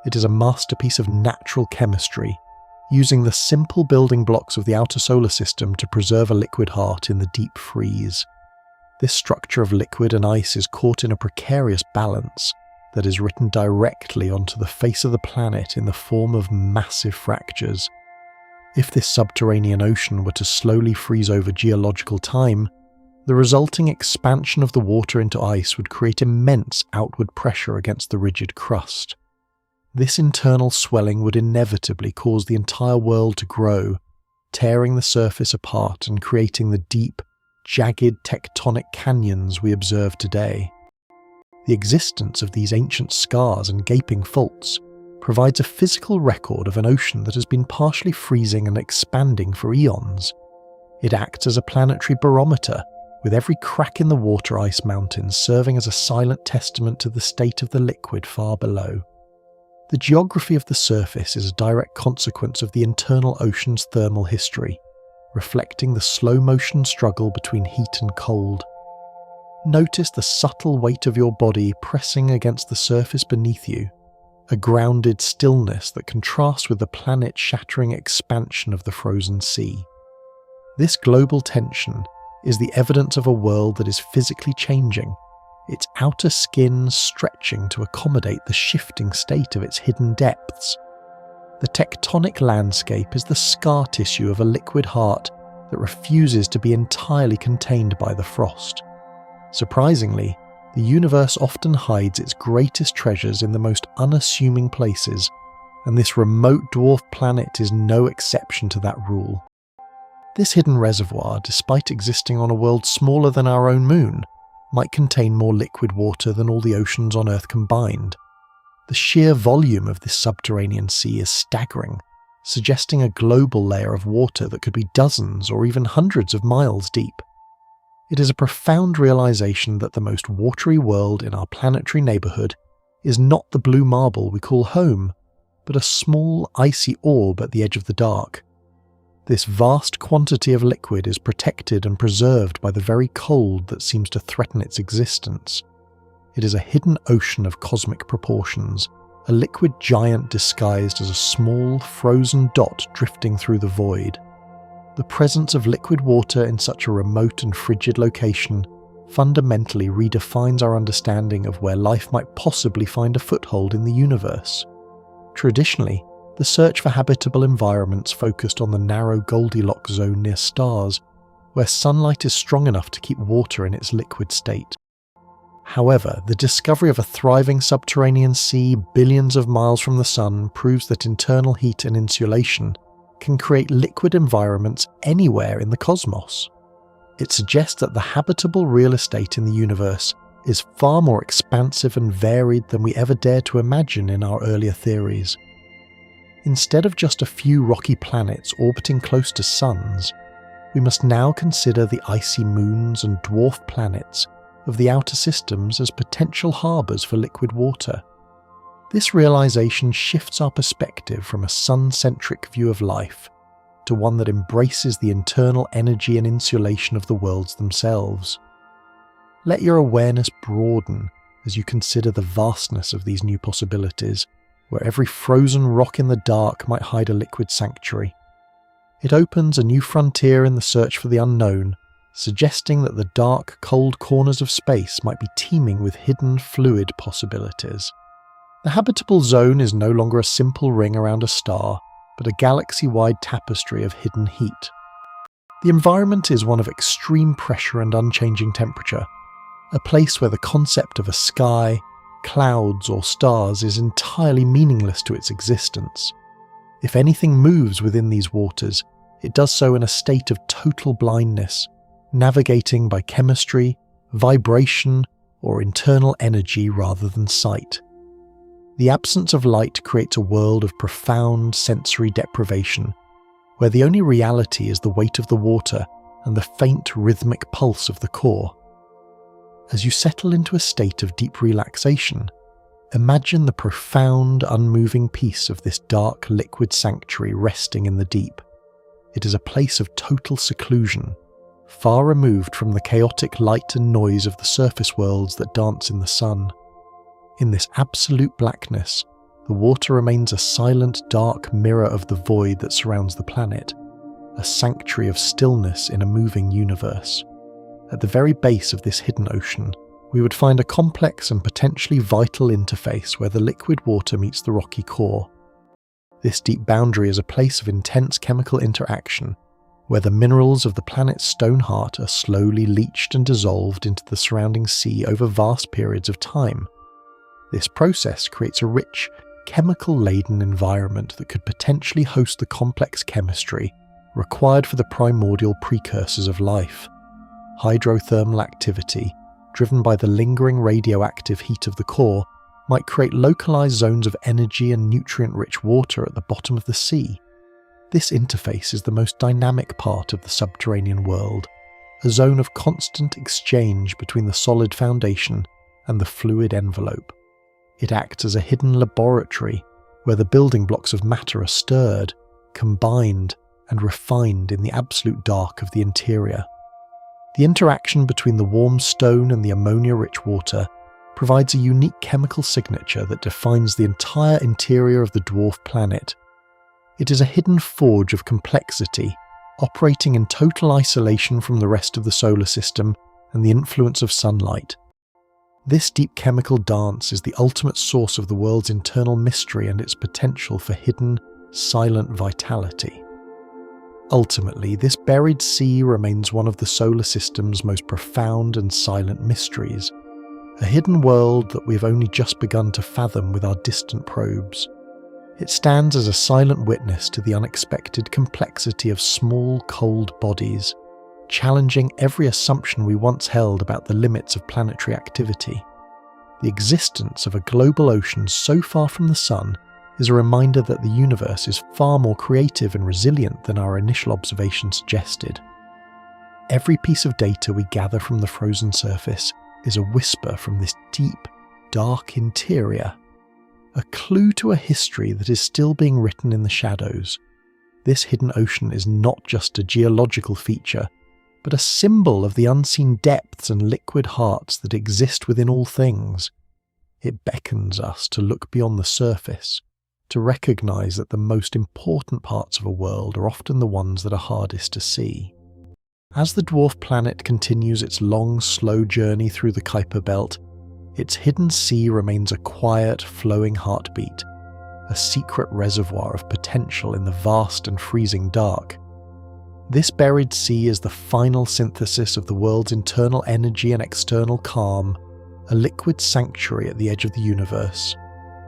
It is a masterpiece of natural chemistry, using the simple building blocks of the outer solar system to preserve a liquid heart in the deep freeze. This structure of liquid and ice is caught in a precarious balance that is written directly onto the face of the planet in the form of massive fractures. If this subterranean ocean were to slowly freeze over geological time, the resulting expansion of the water into ice would create immense outward pressure against the rigid crust. This internal swelling would inevitably cause the entire world to grow, tearing the surface apart and creating the deep, jagged tectonic canyons we observe today. The existence of these ancient scars and gaping faults provides a physical record of an ocean that has been partially freezing and expanding for eons. It acts as a planetary barometer, with every crack in the water ice mountains serving as a silent testament to the state of the liquid far below. The geography of the surface is a direct consequence of the internal ocean's thermal history, reflecting the slow-motion struggle between heat and cold. Notice the subtle weight of your body pressing against the surface beneath you, a grounded stillness that contrasts with the planet-shattering expansion of the frozen sea. This global tension is the evidence of a world that is physically changing, its outer skin stretching to accommodate the shifting state of its hidden depths. The tectonic landscape is the scar tissue of a liquid heart that refuses to be entirely contained by the frost. Surprisingly, the universe often hides its greatest treasures in the most unassuming places, and this remote dwarf planet is no exception to that rule. This hidden reservoir, despite existing on a world smaller than our own moon, might contain more liquid water than all the oceans on Earth combined. The sheer volume of this subterranean sea is staggering, suggesting a global layer of water that could be dozens or even hundreds of miles deep. It is a profound realization that the most watery world in our planetary neighborhood is not the blue marble we call home, but a small, icy orb at the edge of the dark. This vast quantity of liquid is protected and preserved by the very cold that seems to threaten its existence. It is a hidden ocean of cosmic proportions, a liquid giant disguised as a small, frozen dot drifting through the void. The presence of liquid water in such a remote and frigid location fundamentally redefines our understanding of where life might possibly find a foothold in the universe. Traditionally, the search for habitable environments focused on the narrow Goldilocks zone near stars, where sunlight is strong enough to keep water in its liquid state. However, the discovery of a thriving subterranean sea billions of miles from the sun proves that internal heat and insulation can create liquid environments anywhere in the cosmos. It suggests that the habitable real estate in the universe is far more expansive and varied than we ever dared to imagine in our earlier theories. Instead of just a few rocky planets orbiting close to suns, we must now consider the icy moons and dwarf planets of the outer systems as potential harbours for liquid water. This realization shifts our perspective from a sun-centric view of life to one that embraces the internal energy and insulation of the worlds themselves. Let your awareness broaden as you consider the vastness of these new possibilities, where every frozen rock in the dark might hide a liquid sanctuary. It opens a new frontier in the search for the unknown, suggesting that the dark, cold corners of space might be teeming with hidden, fluid possibilities. The habitable zone is no longer a simple ring around a star, but a galaxy-wide tapestry of hidden heat. The environment is one of extreme pressure and unchanging temperature, a place where the concept of a sky, clouds, or stars is entirely meaningless to its existence. If anything moves within these waters, it does so in a state of total blindness, navigating by chemistry, vibration, or internal energy rather than sight. The absence of light creates a world of profound sensory deprivation, where the only reality is the weight of the water and the faint rhythmic pulse of the core. As you settle into a state of deep relaxation, imagine the profound, unmoving peace of this dark liquid sanctuary resting in the deep. It is a place of total seclusion, far removed from the chaotic light and noise of the surface worlds that dance in the sun. In this absolute blackness, the water remains a silent, dark mirror of the void that surrounds the planet, a sanctuary of stillness in a moving universe. At the very base of this hidden ocean, we would find a complex and potentially vital interface where the liquid water meets the rocky core. This deep boundary is a place of intense chemical interaction, where the minerals of the planet's stone heart are slowly leached and dissolved into the surrounding sea over vast periods of time. This process creates a rich, chemical-laden environment that could potentially host the complex chemistry required for the primordial precursors of life. Hydrothermal activity, driven by the lingering radioactive heat of the core, might create localized zones of energy and nutrient-rich water at the bottom of the sea. This interface is the most dynamic part of the subterranean world, a zone of constant exchange between the solid foundation and the fluid envelope. It acts as a hidden laboratory where the building blocks of matter are stirred, combined, and refined in the absolute dark of the interior. The interaction between the warm stone and the ammonia-rich water provides a unique chemical signature that defines the entire interior of the dwarf planet. It is a hidden forge of complexity, operating in total isolation from the rest of the solar system and the influence of sunlight. This deep chemical dance is the ultimate source of the world's internal mystery and its potential for hidden, silent vitality. Ultimately, this buried sea remains one of the solar system's most profound and silent mysteries, a hidden world that we have only just begun to fathom with our distant probes. It stands as a silent witness to the unexpected complexity of small, cold bodies, challenging every assumption we once held about the limits of planetary activity. The existence of a global ocean so far from the Sun is a reminder that the universe is far more creative and resilient than our initial observation suggested. Every piece of data we gather from the frozen surface is a whisper from this deep, dark interior, a clue to a history that is still being written in the shadows. This hidden ocean is not just a geological feature, but a symbol of the unseen depths and liquid hearts that exist within all things. It beckons us to look beyond the surface, to recognize that the most important parts of a world are often the ones that are hardest to see. As the dwarf planet continues its long, slow journey through the Kuiper Belt, its hidden sea remains a quiet, flowing heartbeat, a secret reservoir of potential in the vast and freezing dark. This buried sea is the final synthesis of the world's internal energy and external calm, a liquid sanctuary at the edge of the universe.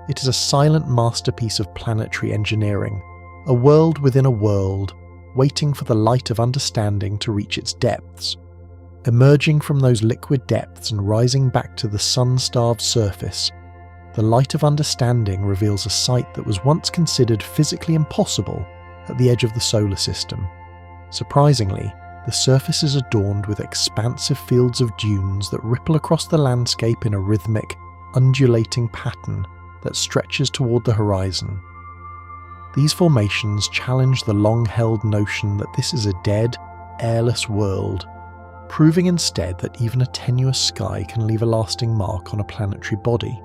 It is a silent masterpiece of planetary engineering, a world within a world, waiting for the light of understanding to reach its depths. Emerging from those liquid depths and rising back to the sun-starved surface, the light of understanding reveals a sight that was once considered physically impossible at the edge of the solar system. Surprisingly, the surface is adorned with expansive fields of dunes that ripple across the landscape in a rhythmic, undulating pattern that stretches toward the horizon. These formations challenge the long-held notion that this is a dead, airless world, proving instead that even a tenuous sky can leave a lasting mark on a planetary body.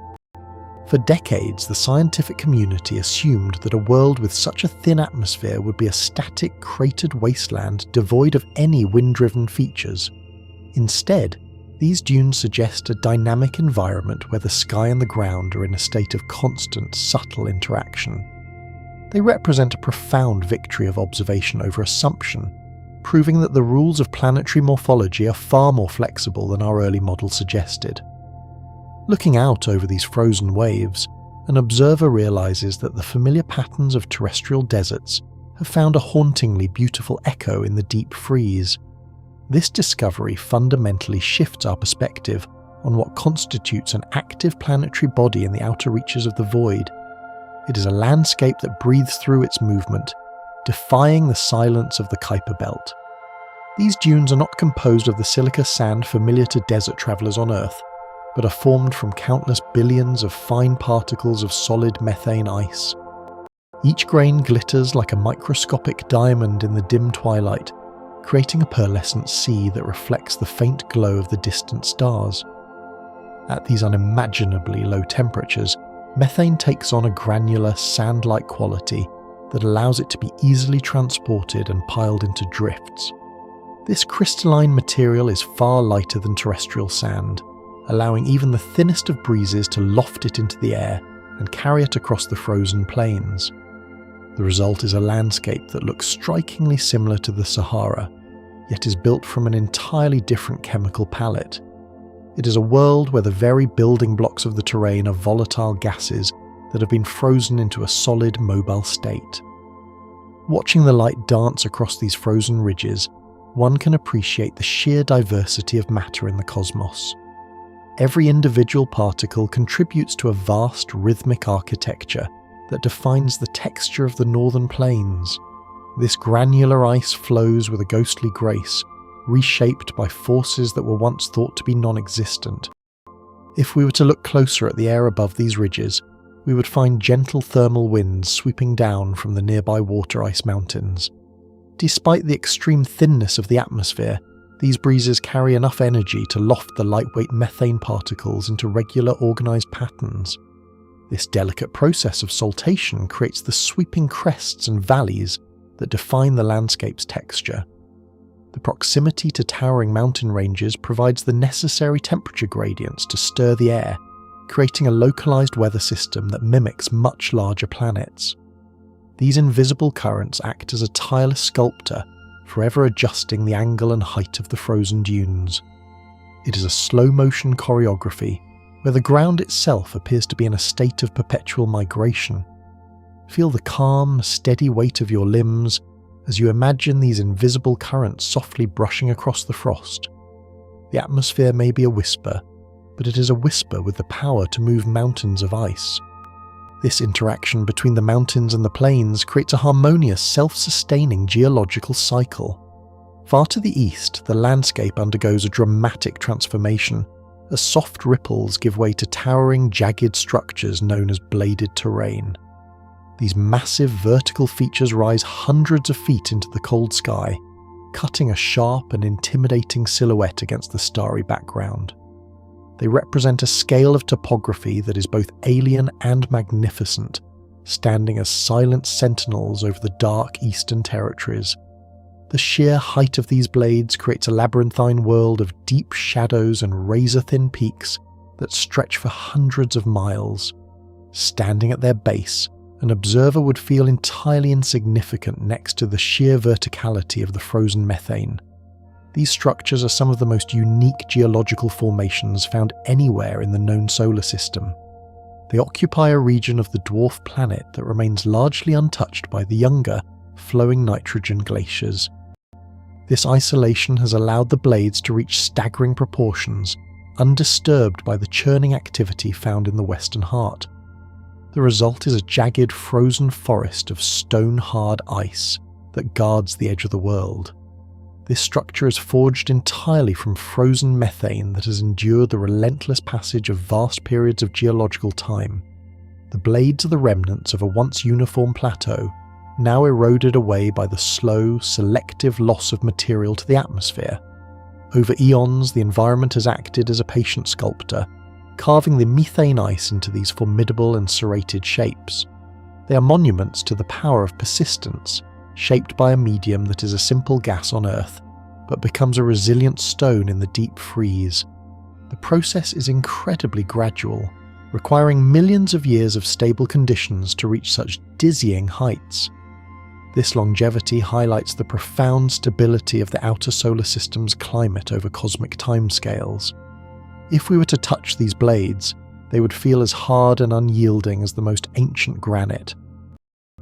For decades, the scientific community assumed that a world with such a thin atmosphere would be a static, cratered wasteland devoid of any wind-driven features. Instead, these dunes suggest a dynamic environment where the sky and the ground are in a state of constant, subtle interaction. They represent a profound victory of observation over assumption, proving that the rules of planetary morphology are far more flexible than our early model suggested. Looking out over these frozen waves, an observer realizes that the familiar patterns of terrestrial deserts have found a hauntingly beautiful echo in the deep freeze. This discovery fundamentally shifts our perspective on what constitutes an active planetary body in the outer reaches of the void. It is a landscape that breathes through its movement, defying the silence of the Kuiper Belt. These dunes are not composed of the silica sand familiar to desert travelers on Earth, but are formed from countless billions of fine particles of solid methane ice. Each grain glitters like a microscopic diamond in the dim twilight, creating a pearlescent sea that reflects the faint glow of the distant stars. At these unimaginably low temperatures, methane takes on a granular, sand-like quality that allows it to be easily transported and piled into drifts. This crystalline material is far lighter than terrestrial sand, allowing even the thinnest of breezes to loft it into the air and carry it across the frozen plains. The result is a landscape that looks strikingly similar to the Sahara, yet is built from an entirely different chemical palette. It is a world where the very building blocks of the terrain are volatile gases that have been frozen into a solid, mobile state. Watching the light dance across these frozen ridges, one can appreciate the sheer diversity of matter in the cosmos. Every individual particle contributes to a vast, rhythmic architecture that defines the texture of the northern plains. This granular ice flows with a ghostly grace, reshaped by forces that were once thought to be non-existent. If we were to look closer at the air above these ridges, we would find gentle thermal winds sweeping down from the nearby water ice mountains. Despite the extreme thinness of the atmosphere, these breezes carry enough energy to loft the lightweight methane particles into regular organised patterns. This delicate process of saltation creates the sweeping crests and valleys that define the landscape's texture. The proximity to towering mountain ranges provides the necessary temperature gradients to stir the air, creating a localised weather system that mimics much larger planets. These invisible currents act as a tireless sculptor, forever adjusting the angle and height of the frozen dunes. It is a slow-motion choreography, where the ground itself appears to be in a state of perpetual migration. Feel the calm, steady weight of your limbs as you imagine these invisible currents softly brushing across the frost. The atmosphere may be a whisper, but it is a whisper with the power to move mountains of ice. This interaction between the mountains and the plains creates a harmonious, self-sustaining geological cycle. Far to the east, the landscape undergoes a dramatic transformation, as soft ripples give way to towering, jagged structures known as bladed terrain. These massive vertical features rise hundreds of feet into the cold sky, cutting a sharp and intimidating silhouette against the starry background. They represent a scale of topography that is both alien and magnificent, standing as silent sentinels over the dark eastern territories. The sheer height of these blades creates a labyrinthine world of deep shadows and razor-thin peaks that stretch for hundreds of miles. Standing at their base, an observer would feel entirely insignificant next to the sheer verticality of the frozen methane. These structures are some of the most unique geological formations found anywhere in the known solar system. They occupy a region of the dwarf planet that remains largely untouched by the younger, flowing nitrogen glaciers. This isolation has allowed the blades to reach staggering proportions, undisturbed by the churning activity found in the western heart. The result is a jagged, frozen forest of stone-hard ice that guards the edge of the world. This structure is forged entirely from frozen methane that has endured the relentless passage of vast periods of geological time. The blades are the remnants of a once uniform plateau, now eroded away by the slow, selective loss of material to the atmosphere. Over eons, the environment has acted as a patient sculptor, carving the methane ice into these formidable and serrated shapes. They are monuments to the power of persistence, shaped by a medium that is a simple gas on Earth, but becomes a resilient stone in the deep freeze. The process is incredibly gradual, requiring millions of years of stable conditions to reach such dizzying heights. This longevity highlights the profound stability of the outer solar system's climate over cosmic timescales. If we were to touch these blades, they would feel as hard and unyielding as the most ancient granite.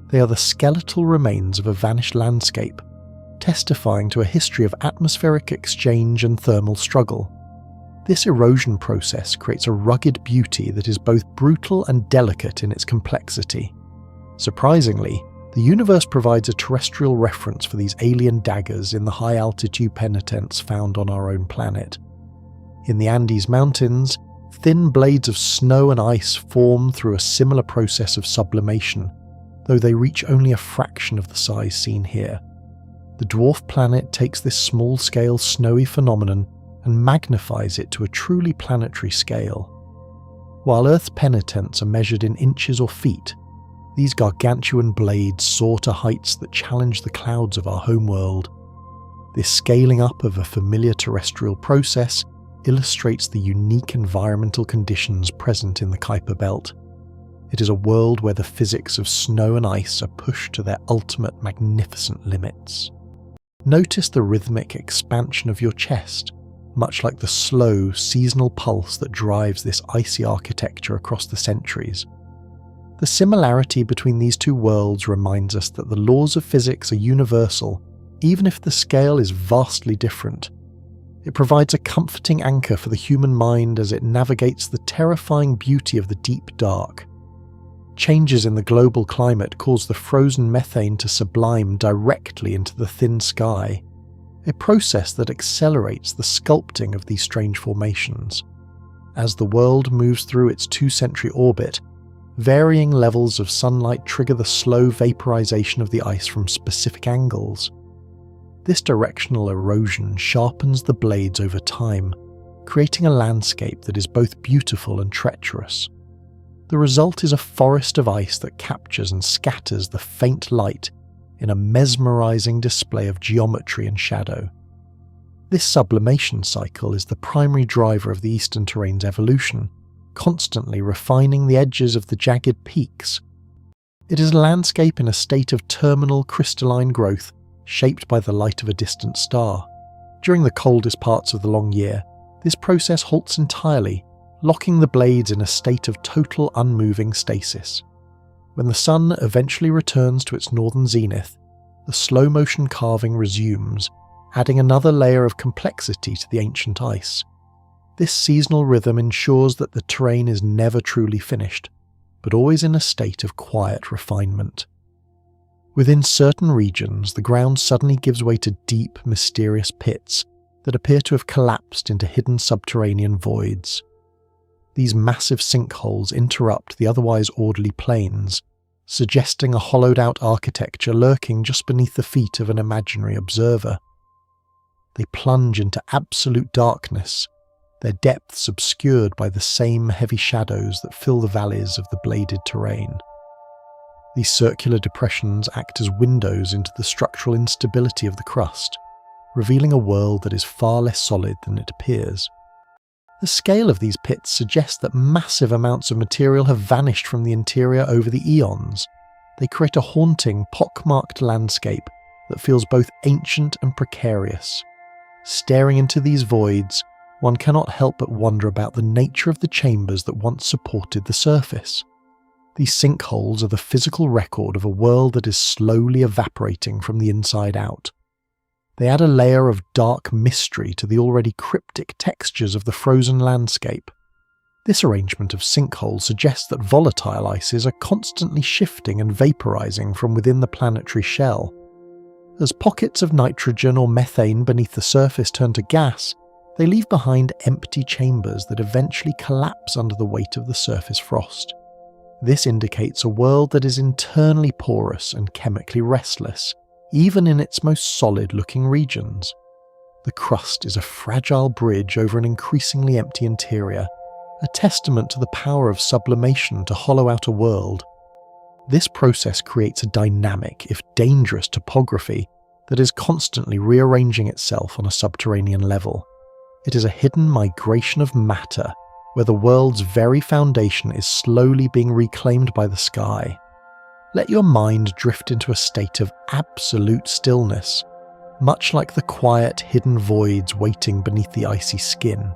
They are the skeletal remains of a vanished landscape, testifying to a history of atmospheric exchange and thermal struggle. This erosion process creates a rugged beauty that is both brutal and delicate in its complexity. Surprisingly, the universe provides a terrestrial reference for these alien daggers in the high-altitude penitents found on our own planet. In the Andes Mountains, thin blades of snow and ice form through a similar process of sublimation, though they reach only a fraction of the size seen here. The dwarf planet takes this small-scale snowy phenomenon and magnifies it to a truly planetary scale. While Earth's penitents are measured in inches or feet, these gargantuan blades soar to heights that challenge the clouds of our homeworld. This scaling up of a familiar terrestrial process illustrates the unique environmental conditions present in the Kuiper Belt. It is a world where the physics of snow and ice are pushed to their ultimate magnificent limits. Notice the rhythmic expansion of your chest, much like the slow, seasonal pulse that drives this icy architecture across the centuries. The similarity between these two worlds reminds us that the laws of physics are universal, even if the scale is vastly different. It provides a comforting anchor for the human mind as it navigates the terrifying beauty of the deep dark. Changes in the global climate cause the frozen methane to sublime directly into the thin sky, a process that accelerates the sculpting of these strange formations. As the world moves through its 2-century orbit, varying levels of sunlight trigger the slow vaporization of the ice from specific angles. This directional erosion sharpens the blades over time, creating a landscape that is both beautiful and treacherous. The result is a forest of ice that captures and scatters the faint light in a mesmerizing display of geometry and shadow. This sublimation cycle is the primary driver of the Eastern Terrain's evolution, constantly refining the edges of the jagged peaks. It is a landscape in a state of terminal crystalline growth, shaped by the light of a distant star. During the coldest parts of the long year, this process halts entirely, locking the blades in a state of total unmoving stasis. When the sun eventually returns to its northern zenith, the slow-motion carving resumes, adding another layer of complexity to the ancient ice. This seasonal rhythm ensures that the terrain is never truly finished, but always in a state of quiet refinement. Within certain regions, the ground suddenly gives way to deep, mysterious pits that appear to have collapsed into hidden subterranean voids. These massive sinkholes interrupt the otherwise orderly plains, suggesting a hollowed-out architecture lurking just beneath the feet of an imaginary observer. They plunge into absolute darkness, their depths obscured by the same heavy shadows that fill the valleys of the bladed terrain. These circular depressions act as windows into the structural instability of the crust, revealing a world that is far less solid than it appears. The scale of these pits suggests that massive amounts of material have vanished from the interior over the eons. They create a haunting, pockmarked landscape that feels both ancient and precarious. Staring into these voids, one cannot help but wonder about the nature of the chambers that once supported the surface. These sinkholes are the physical record of a world that is slowly evaporating from the inside out. They add a layer of dark mystery to the already cryptic textures of the frozen landscape. This arrangement of sinkholes suggests that volatile ices are constantly shifting and vaporizing from within the planetary shell. As pockets of nitrogen or methane beneath the surface turn to gas, they leave behind empty chambers that eventually collapse under the weight of the surface frost. This indicates a world that is internally porous and chemically restless, even in its most solid-looking regions. The crust is a fragile bridge over an increasingly empty interior, a testament to the power of sublimation to hollow out a world. This process creates a dynamic, if dangerous, topography that is constantly rearranging itself on a subterranean level. It is a hidden migration of matter, where the world's very foundation is slowly being reclaimed by the sky. Let your mind drift into a state of absolute stillness, much like the quiet, hidden voids waiting beneath the icy skin.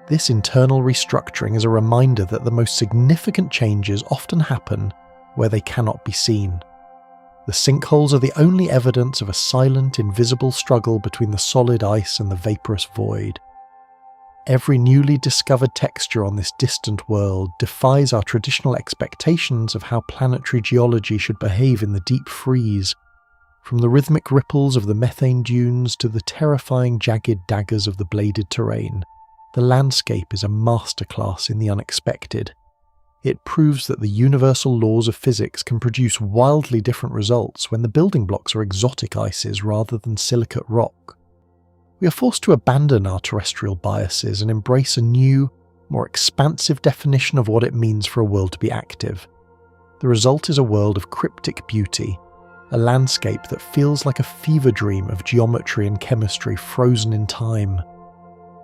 This internal restructuring is a reminder that the most significant changes often happen where they cannot be seen. The sinkholes are the only evidence of a silent, invisible struggle between the solid ice and the vaporous void. Every newly discovered texture on this distant world defies our traditional expectations of how planetary geology should behave in the deep freeze. From the rhythmic ripples of the methane dunes to the terrifying jagged daggers of the bladed terrain, the landscape is a masterclass in the unexpected. It proves that the universal laws of physics can produce wildly different results when the building blocks are exotic ices rather than silicate rock. We are forced to abandon our terrestrial biases and embrace a new, more expansive definition of what it means for a world to be active. The result is a world of cryptic beauty, a landscape that feels like a fever dream of geometry and chemistry frozen in time.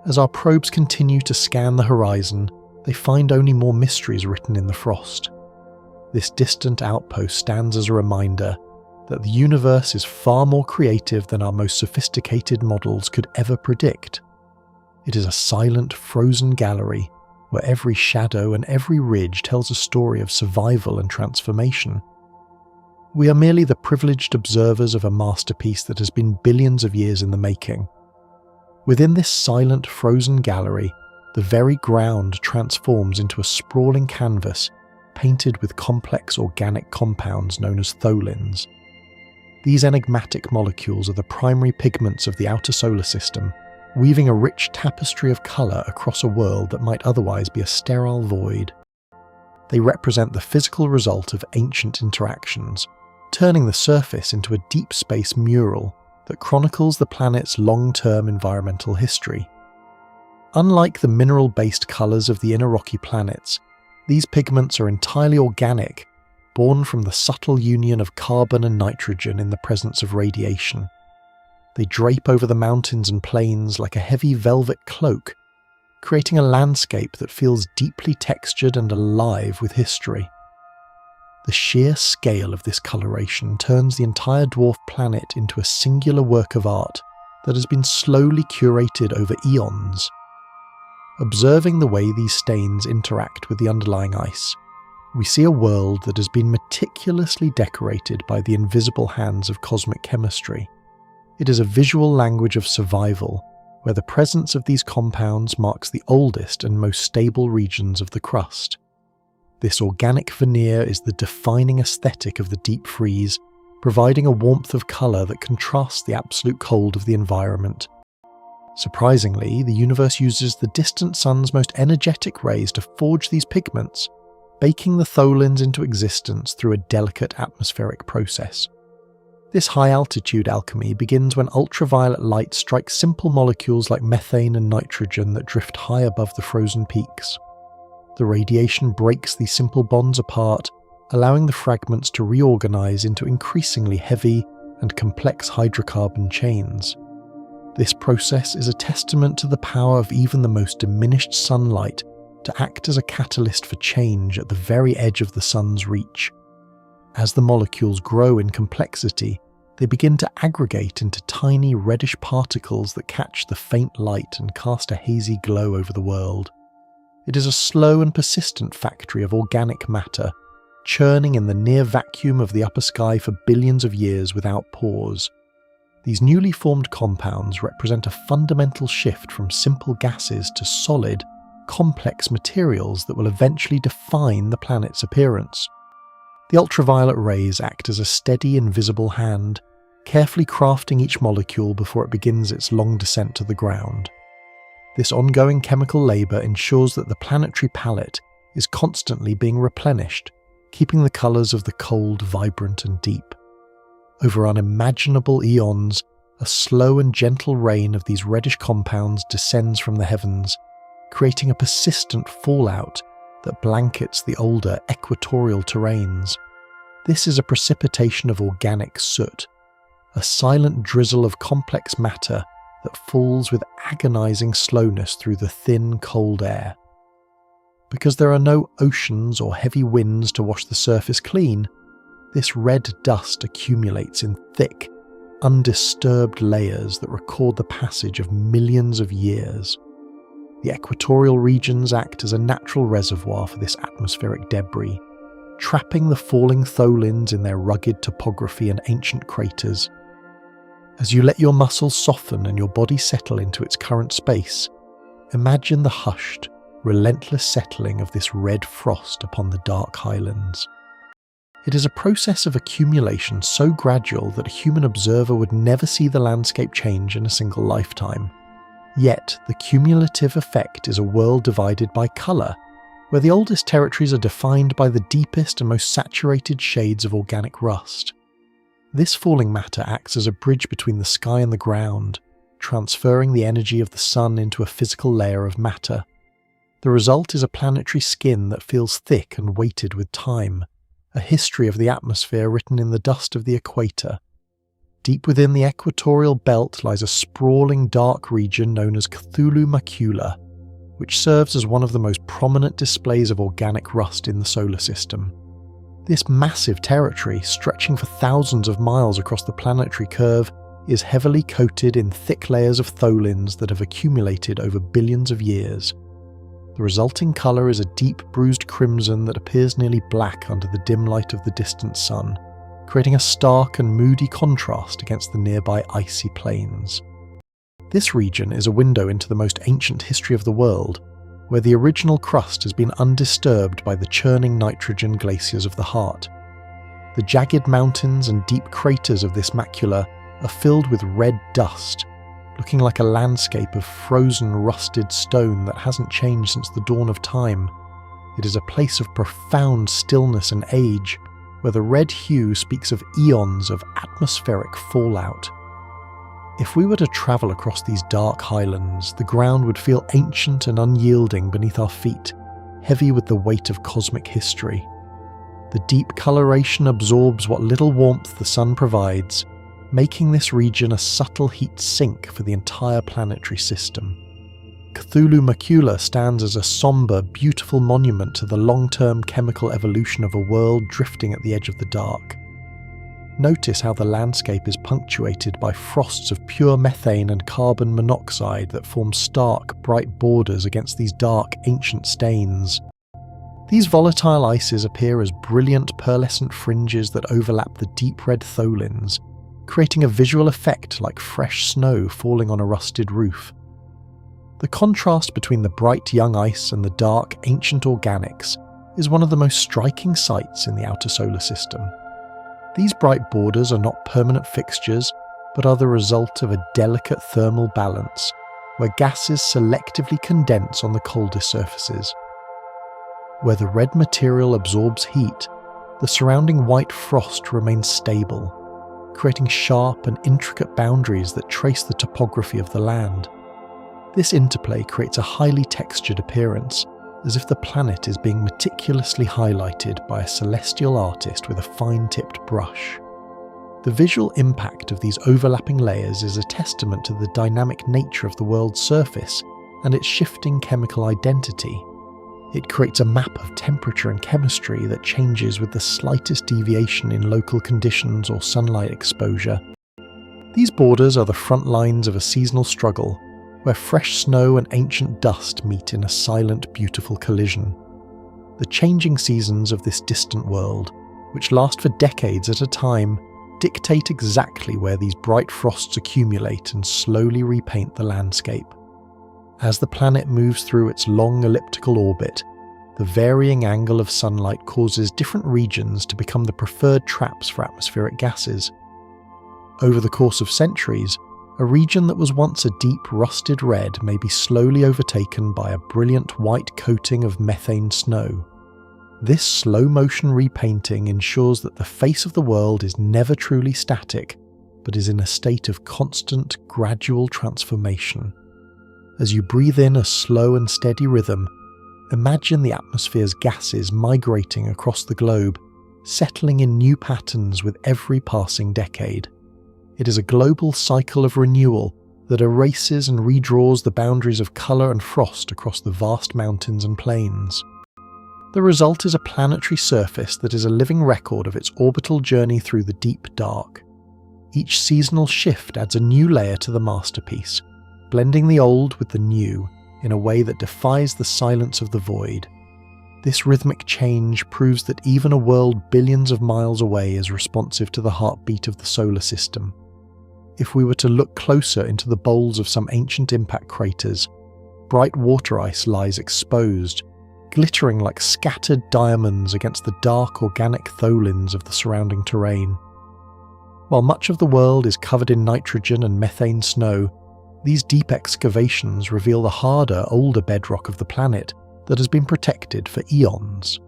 As our probes continue to scan the horizon, they find only more mysteries written in the frost. This distant outpost stands as a reminder that the universe is far more creative than our most sophisticated models could ever predict. It is a silent, frozen gallery where every shadow and every ridge tells a story of survival and transformation. We are merely the privileged observers of a masterpiece that has been billions of years in the making. Within this silent, frozen gallery, the very ground transforms into a sprawling canvas painted with complex organic compounds known as tholins. These enigmatic molecules are the primary pigments of the outer solar system, weaving a rich tapestry of colour across a world that might otherwise be a sterile void. They represent the physical result of ancient interactions, turning the surface into a deep space mural that chronicles the planet's long-term environmental history. Unlike the mineral-based colours of the inner rocky planets, these pigments are entirely organic, born from the subtle union of carbon and nitrogen in the presence of radiation. They drape over the mountains and plains like a heavy velvet cloak, creating a landscape that feels deeply textured and alive with history. The sheer scale of this coloration turns the entire dwarf planet into a singular work of art that has been slowly curated over eons. Observing the way these stains interact with the underlying ice, we see a world that has been meticulously decorated by the invisible hands of cosmic chemistry. It is a visual language of survival, where the presence of these compounds marks the oldest and most stable regions of the crust. This organic veneer is the defining aesthetic of the deep freeze, providing a warmth of colour that contrasts the absolute cold of the environment. Surprisingly, the universe uses the distant sun's most energetic rays to forge these pigments, baking the tholins into existence through a delicate atmospheric process. This high-altitude alchemy begins when ultraviolet light strikes simple molecules like methane and nitrogen that drift high above the frozen peaks. The radiation breaks these simple bonds apart, allowing the fragments to reorganize into increasingly heavy and complex hydrocarbon chains. This process is a testament to the power of even the most diminished sunlight to act as a catalyst for change at the very edge of the sun's reach. As the molecules grow in complexity, they begin to aggregate into tiny reddish particles that catch the faint light and cast a hazy glow over the world. It is a slow and persistent factory of organic matter, churning in the near vacuum of the upper sky for billions of years without pause. These newly formed compounds represent a fundamental shift from simple gases to solid, complex materials that will eventually define the planet's appearance. The ultraviolet rays act as a steady, invisible hand, carefully crafting each molecule before it begins its long descent to the ground. This ongoing chemical labour ensures that the planetary palette is constantly being replenished, keeping the colours of the cold vibrant and deep. Over unimaginable eons, a slow and gentle rain of these reddish compounds descends from the heavens, creating a persistent fallout that blankets the older equatorial terrains. This is a precipitation of organic soot, a silent drizzle of complex matter that falls with agonizing slowness through the thin, cold air. Because there are no oceans or heavy winds to wash the surface clean, this red dust accumulates in thick, undisturbed layers that record the passage of millions of years. The equatorial regions act as a natural reservoir for this atmospheric debris, trapping the falling tholins in their rugged topography and ancient craters. As you let your muscles soften and your body settle into its current space, Imagine the hushed, relentless settling of this red frost upon the dark highlands. It is a process of accumulation so gradual that a human observer would never see the landscape change in a single lifetime. Yet, the cumulative effect is a world divided by colour, where the oldest territories are defined by the deepest and most saturated shades of organic rust. This falling matter acts as a bridge between the sky and the ground, transferring the energy of the sun into a physical layer of matter. The result is a planetary skin that feels thick and weighted with time, a history of the atmosphere written in the dust of the equator. Deep within the equatorial belt lies a sprawling dark region known as Cthulhu Macula, which serves as one of the most prominent displays of organic rust in the solar system. This massive territory, stretching for thousands of miles across the planetary curve, is heavily coated in thick layers of tholins that have accumulated over billions of years. The resulting colour is a deep bruised crimson that appears nearly black under the dim light of the distant sun, creating a stark and moody contrast against the nearby icy plains. This region is a window into the most ancient history of the world, where the original crust has been undisturbed by the churning nitrogen glaciers of the heart. The jagged mountains and deep craters of this macula are filled with red dust, looking like a landscape of frozen, rusted stone that hasn't changed since the dawn of time. It is a place of profound stillness and age, where the red hue speaks of eons of atmospheric fallout. If we were to travel across these dark highlands, the ground would feel ancient and unyielding beneath our feet, heavy with the weight of cosmic history. The deep coloration absorbs what little warmth the sun provides, making this region a subtle heat sink for the entire planetary system. Cthulhu Macula stands as a sombre, beautiful monument to the long-term chemical evolution of a world drifting at the edge of the dark. Notice how the landscape is punctuated by frosts of pure methane and carbon monoxide that form stark, bright borders against these dark, ancient stains. These volatile ices appear as brilliant pearlescent fringes that overlap the deep red tholins, creating a visual effect like fresh snow falling on a rusted roof. The contrast between the bright young ice and the dark, ancient organics is one of the most striking sights in the outer solar system. These bright borders are not permanent fixtures, but are the result of a delicate thermal balance, where gases selectively condense on the coldest surfaces. Where the red material absorbs heat, the surrounding white frost remains stable, creating sharp and intricate boundaries that trace the topography of the land. This interplay creates a highly textured appearance, as if the planet is being meticulously highlighted by a celestial artist with a fine-tipped brush. The visual impact of these overlapping layers is a testament to the dynamic nature of the world's surface and its shifting chemical identity. It creates a map of temperature and chemistry that changes with the slightest deviation in local conditions or sunlight exposure. These borders are the front lines of a seasonal struggle, where fresh snow and ancient dust meet in a silent, beautiful collision. The changing seasons of this distant world, which last for decades at a time, dictate exactly where these bright frosts accumulate and slowly repaint the landscape. As the planet moves through its long elliptical orbit, the varying angle of sunlight causes different regions to become the preferred traps for atmospheric gases. Over the course of centuries, a region that was once a deep rusted red may be slowly overtaken by a brilliant white coating of methane snow. This slow-motion repainting ensures that the face of the world is never truly static, but is in a state of constant, gradual transformation. As you breathe in a slow and steady rhythm, imagine the atmosphere's gases migrating across the globe, settling in new patterns with every passing decade. It is a global cycle of renewal that erases and redraws the boundaries of colour and frost across the vast mountains and plains. The result is a planetary surface that is a living record of its orbital journey through the deep dark. Each seasonal shift adds a new layer to the masterpiece, blending the old with the new in a way that defies the silence of the void. This rhythmic change proves that even a world billions of miles away is responsive to the heartbeat of the solar system. If we were to look closer into the bowls of some ancient impact craters, bright water ice lies exposed, glittering like scattered diamonds against the dark organic tholins of the surrounding terrain. While much of the world is covered in nitrogen and methane snow, these deep excavations reveal the harder, older bedrock of the planet that has been protected for eons.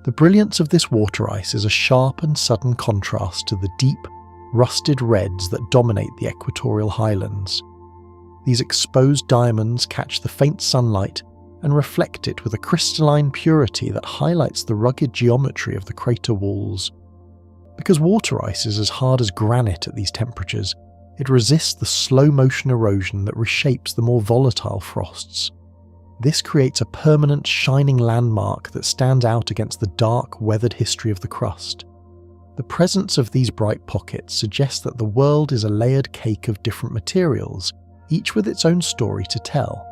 The brilliance of this water ice is a sharp and sudden contrast to the deep, rusted reds that dominate the equatorial highlands. These exposed diamonds catch the faint sunlight and reflect it with a crystalline purity that highlights the rugged geometry of the crater walls. Because water ice is as hard as granite at these temperatures, it resists the slow-motion erosion that reshapes the more volatile frosts. This creates a permanent, shining landmark that stands out against the dark, weathered history of the crust. The presence of these bright pockets suggests that the world is a layered cake of different materials, each with its own story to tell.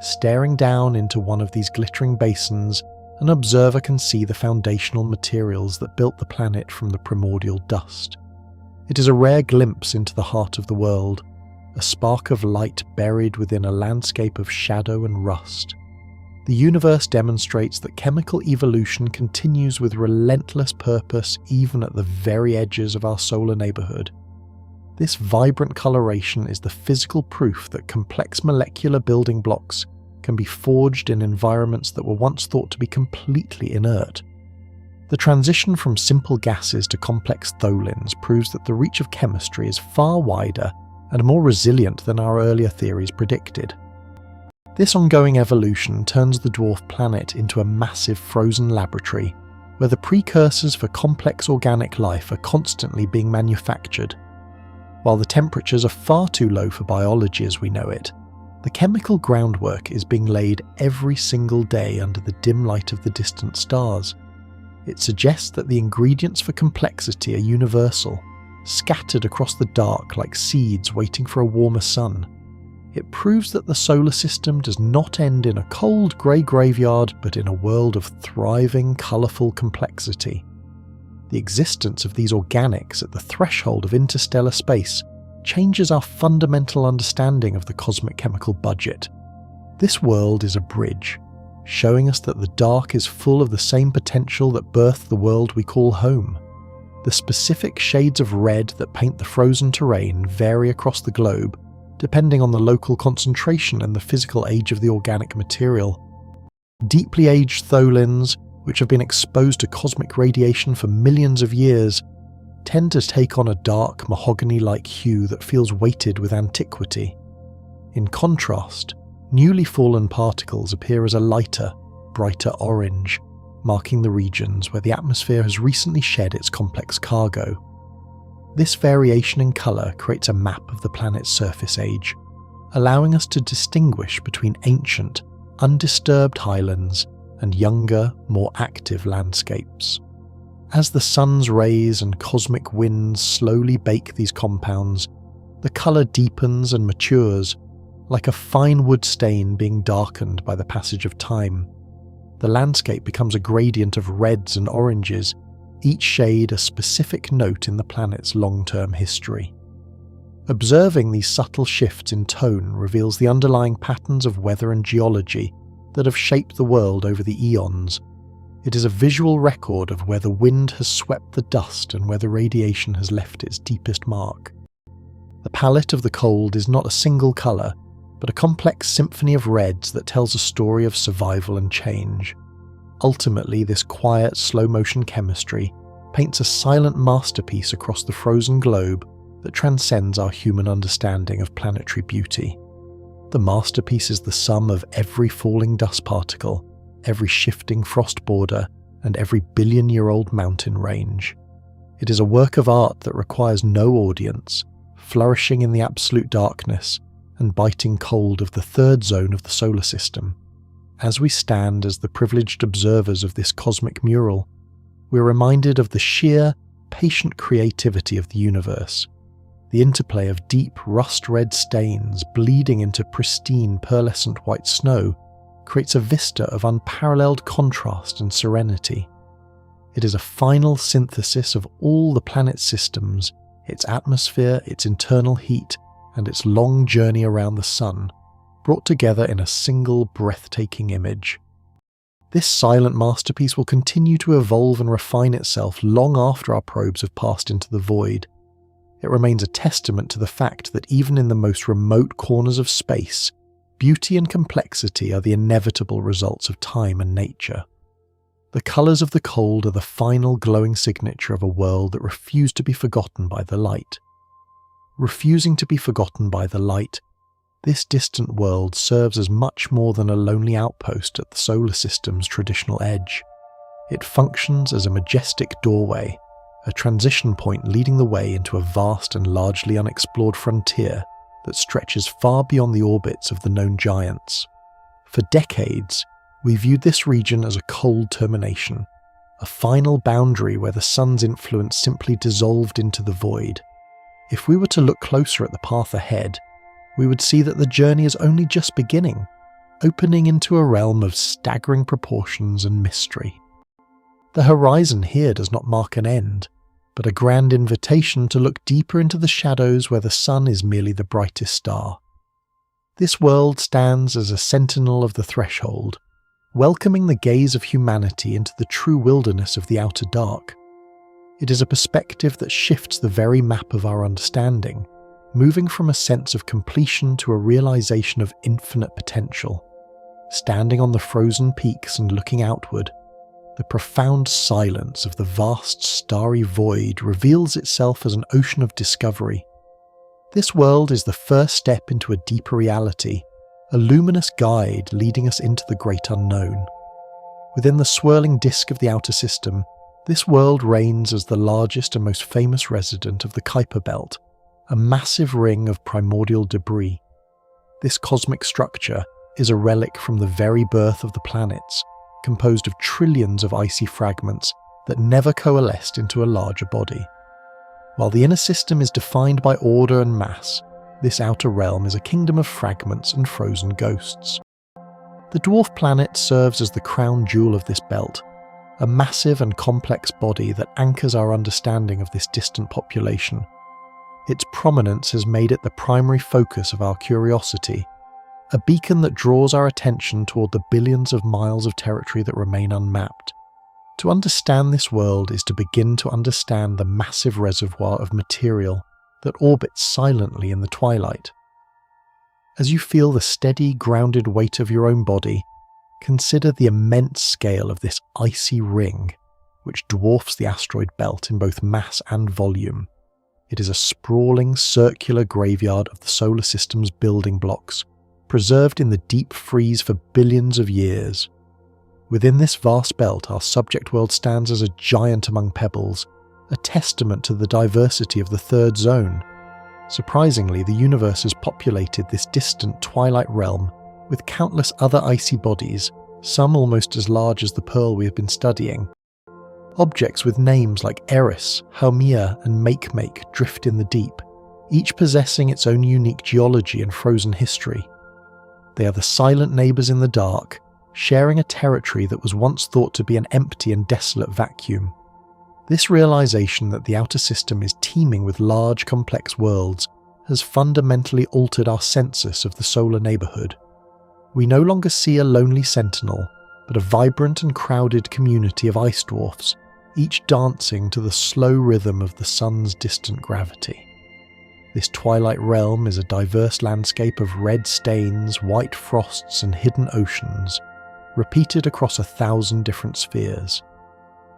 Staring down into one of these glittering basins, an observer can see the foundational materials that built the planet from the primordial dust. It is a rare glimpse into the heart of the world, a spark of light buried within a landscape of shadow and rust. The universe demonstrates that chemical evolution continues with relentless purpose even at the very edges of our solar neighbourhood. This vibrant coloration is the physical proof that complex molecular building blocks can be forged in environments that were once thought to be completely inert. The transition from simple gases to complex tholins proves that the reach of chemistry is far wider and more resilient than our earlier theories predicted. This ongoing evolution turns the dwarf planet into a massive frozen laboratory, where the precursors for complex organic life are constantly being manufactured. While the temperatures are far too low for biology as we know it, the chemical groundwork is being laid every single day under the dim light of the distant stars. It suggests that the ingredients for complexity are universal, scattered across the dark like seeds waiting for a warmer sun. It proves that the solar system does not end in a cold grey graveyard, but in a world of thriving, colourful complexity. The existence of these organics at the threshold of interstellar space changes our fundamental understanding of the cosmic chemical budget. This world is a bridge, showing us that the dark is full of the same potential that birthed the world we call home. The specific shades of red that paint the frozen terrain vary across the globe, depending on the local concentration and the physical age of the organic material. Deeply aged tholins, which have been exposed to cosmic radiation for millions of years, tend to take on a dark, mahogany-like hue that feels weighted with antiquity. In contrast, newly fallen particles appear as a lighter, brighter orange, marking the regions where the atmosphere has recently shed its complex cargo. This variation in colour creates a map of the planet's surface age, allowing us to distinguish between ancient, undisturbed highlands and younger, more active landscapes. As the sun's rays and cosmic winds slowly bake these compounds, the colour deepens and matures, like a fine wood stain being darkened by the passage of time. The landscape becomes a gradient of reds and oranges, each shade a specific note in the planet's long-term history. Observing these subtle shifts in tone reveals the underlying patterns of weather and geology that have shaped the world over the eons. It is a visual record of where the wind has swept the dust and where the radiation has left its deepest mark. The palette of the cold is not a single colour, but a complex symphony of reds that tells a story of survival and change. Ultimately, this quiet, slow-motion chemistry paints a silent masterpiece across the frozen globe that transcends our human understanding of planetary beauty. The masterpiece is the sum of every falling dust particle, every shifting frost border, and every billion-year-old mountain range. It is a work of art that requires no audience, flourishing in the absolute darkness and biting cold of the third zone of the solar system. As we stand as the privileged observers of this cosmic mural, we're reminded of the sheer, patient creativity of the universe. The interplay of deep, rust-red stains bleeding into pristine, pearlescent white snow creates a vista of unparalleled contrast and serenity. It is a final synthesis of all the planet's systems, its atmosphere, its internal heat, and its long journey around the sun, brought together in a single breathtaking image. This silent masterpiece will continue to evolve and refine itself long after our probes have passed into the void. It remains a testament to the fact that even in the most remote corners of space, beauty and complexity are the inevitable results of time and nature. The colours of the cold are the final glowing signature of a world that refused to be forgotten by the light. Refusing to be forgotten by the light, this distant world serves as much more than a lonely outpost at the solar system's traditional edge. It functions as a majestic doorway, a transition point leading the way into a vast and largely unexplored frontier that stretches far beyond the orbits of the known giants. For decades, we viewed this region as a cold termination, a final boundary where the sun's influence simply dissolved into the void. If we were to look closer at the path ahead, we would see that the journey is only just beginning, opening into a realm of staggering proportions and mystery. The horizon here does not mark an end, but a grand invitation to look deeper into the shadows where the sun is merely the brightest star. This world stands as a sentinel of the threshold, welcoming the gaze of humanity into the true wilderness of the outer dark. It is a perspective that shifts the very map of our understanding, moving from a sense of completion to a realization of infinite potential. Standing on the frozen peaks and looking outward, the profound silence of the vast starry void reveals itself as an ocean of discovery. This world is the first step into a deeper reality, a luminous guide leading us into the great unknown. Within the swirling disk of the outer system, this world reigns as the largest and most famous resident of the Kuiper Belt, a massive ring of primordial debris. This cosmic structure is a relic from the very birth of the planets, composed of trillions of icy fragments that never coalesced into a larger body. While the inner system is defined by order and mass, this outer realm is a kingdom of fragments and frozen ghosts. The dwarf planet serves as the crown jewel of this belt, a massive and complex body that anchors our understanding of this distant population. Its prominence has made it the primary focus of our curiosity, a beacon that draws our attention toward the billions of miles of territory that remain unmapped. To understand this world is to begin to understand the massive reservoir of material that orbits silently in the twilight. As you feel the steady, grounded weight of your own body, consider the immense scale of this icy ring, which dwarfs the asteroid belt in both mass and volume. It is a sprawling, circular graveyard of the solar system's building blocks, preserved in the deep freeze for billions of years. Within this vast belt, our subject world stands as a giant among pebbles, a testament to the diversity of the third zone. Surprisingly, the universe has populated this distant twilight realm with countless other icy bodies, some almost as large as the pearl we have been studying. Objects with names like Eris, Haumea, and Makemake drift in the deep, each possessing its own unique geology and frozen history. They are the silent neighbours in the dark, sharing a territory that was once thought to be an empty and desolate vacuum. This realization that the outer system is teeming with large, complex worlds has fundamentally altered our census of the solar neighbourhood. We no longer see a lonely sentinel, but a vibrant and crowded community of ice dwarfs, each dancing to the slow rhythm of the sun's distant gravity. This twilight realm is a diverse landscape of red stains, white frosts, and hidden oceans, repeated across 1,000 different spheres.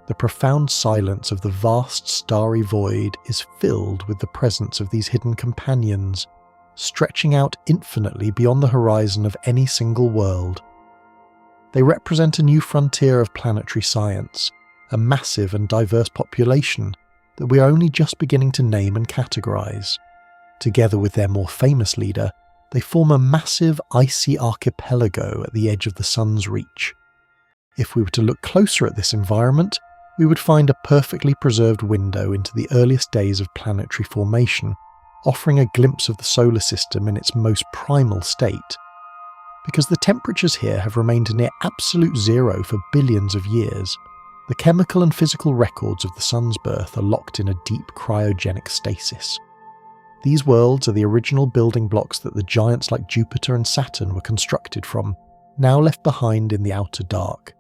The profound silence of the vast starry void is filled with the presence of these hidden companions, stretching out infinitely beyond the horizon of any single world. They represent a new frontier of planetary science, a massive and diverse population that we are only just beginning to name and categorize. Together with their more famous leader, they form a massive icy archipelago at the edge of the sun's reach. If we were to look closer at this environment, we would find a perfectly preserved window into the earliest days of planetary formation, offering a glimpse of the solar system in its most primal state. Because the temperatures here have remained near absolute zero for billions of years, the chemical and physical records of the sun's birth are locked in a deep cryogenic stasis. These worlds are the original building blocks that the giants like Jupiter and Saturn were constructed from, now left behind in the outer dark.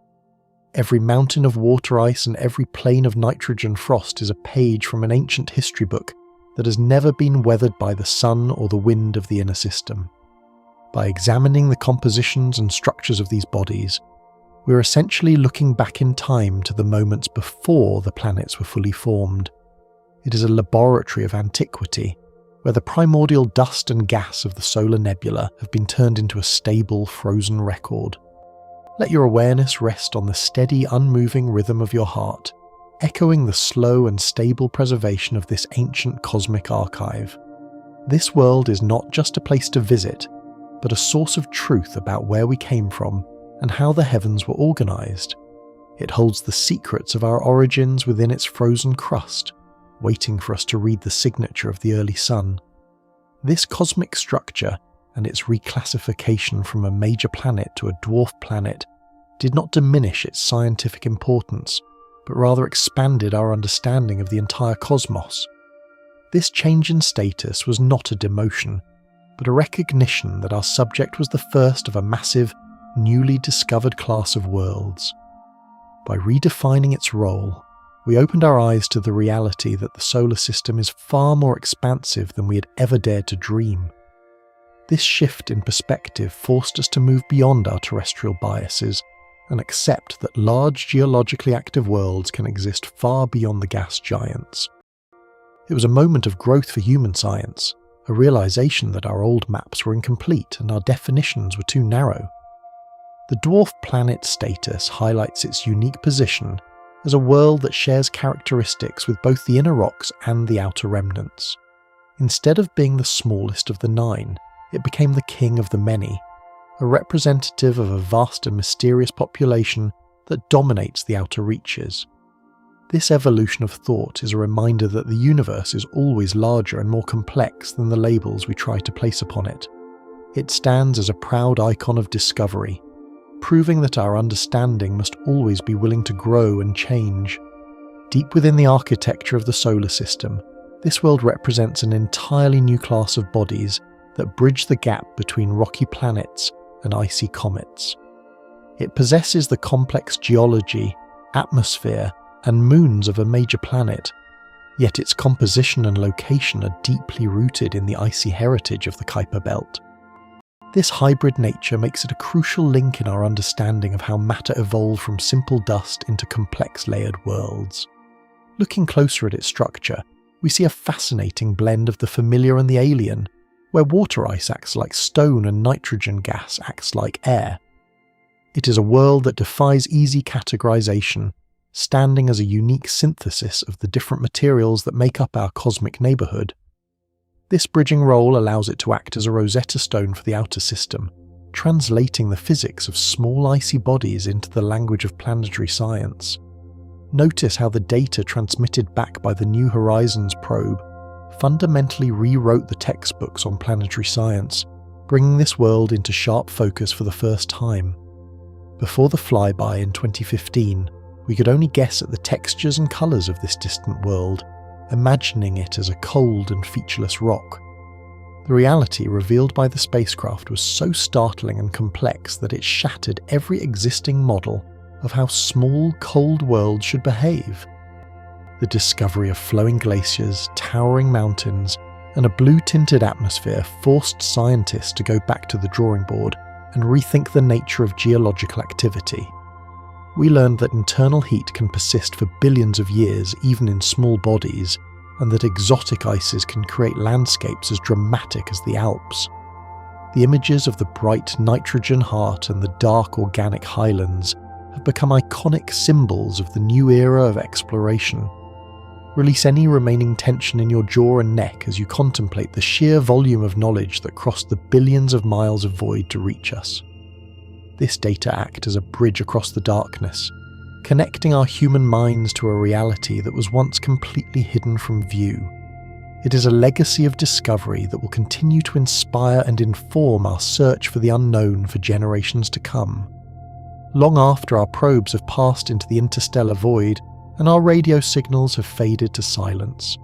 Every mountain of water ice and every plain of nitrogen frost is a page from an ancient history book that has never been weathered by the sun or the wind of the inner system. By examining the compositions and structures of these bodies, we're essentially looking back in time to the moments before the planets were fully formed. It is a laboratory of antiquity, where the primordial dust and gas of the solar nebula have been turned into a stable, frozen record. Let your awareness rest on the steady, unmoving rhythm of your heart, echoing the slow and stable preservation of this ancient cosmic archive. This world is not just a place to visit, but a source of truth about where we came from and how the heavens were organized. It holds the secrets of our origins within its frozen crust, waiting for us to read the signature of the early sun. This cosmic structure and its reclassification from a major planet to a dwarf planet did not diminish its scientific importance, but rather expanded our understanding of the entire cosmos. This change in status was not a demotion, but a recognition that our subject was the first of a massive, newly discovered class of worlds. By redefining its role, we opened our eyes to the reality that the solar system is far more expansive than we had ever dared to dream. This shift in perspective forced us to move beyond our terrestrial biases and accept that large geologically active worlds can exist far beyond the gas giants. It was a moment of growth for human science, a realization that our old maps were incomplete and our definitions were too narrow. The dwarf planet status highlights its unique position as a world that shares characteristics with both the inner rocks and the outer remnants. Instead of being the smallest of the nine, it became the king of the many, a representative of a vast and mysterious population that dominates the outer reaches. This evolution of thought is a reminder that the universe is always larger and more complex than the labels we try to place upon it. It stands as a proud icon of discovery, proving that our understanding must always be willing to grow and change. Deep within the architecture of the solar system, this world represents an entirely new class of bodies that bridge the gap between rocky planets and icy comets. It possesses the complex geology, atmosphere, and moons of a major planet, yet its composition and location are deeply rooted in the icy heritage of the Kuiper Belt. This hybrid nature makes it a crucial link in our understanding of how matter evolved from simple dust into complex layered worlds. Looking closer at its structure, we see a fascinating blend of the familiar and the alien, where water ice acts like stone and nitrogen gas acts like air. It is a world that defies easy categorization, standing as a unique synthesis of the different materials that make up our cosmic neighborhood. This bridging role allows it to act as a Rosetta Stone for the outer system, translating the physics of small icy bodies into the language of planetary science. Notice how the data transmitted back by the New Horizons probe fundamentally rewrote the textbooks on planetary science, bringing this world into sharp focus for the first time. Before the flyby in 2015, we could only guess at the textures and colours of this distant world, imagining it as a cold and featureless rock. The reality revealed by the spacecraft was so startling and complex that it shattered every existing model of how small, cold worlds should behave. The discovery of flowing glaciers, towering mountains, and a blue-tinted atmosphere forced scientists to go back to the drawing board and rethink the nature of geological activity. We learned that internal heat can persist for billions of years even in small bodies, and that exotic ices can create landscapes as dramatic as the Alps. The images of the bright nitrogen heart and the dark organic highlands have become iconic symbols of the new era of exploration. Release any remaining tension in your jaw and neck as you contemplate the sheer volume of knowledge that crossed the billions of miles of void to reach us. This data acts as a bridge across the darkness, connecting our human minds to a reality that was once completely hidden from view. It is a legacy of discovery that will continue to inspire and inform our search for the unknown for generations to come. Long after our probes have passed into the interstellar void and our radio signals have faded to silence,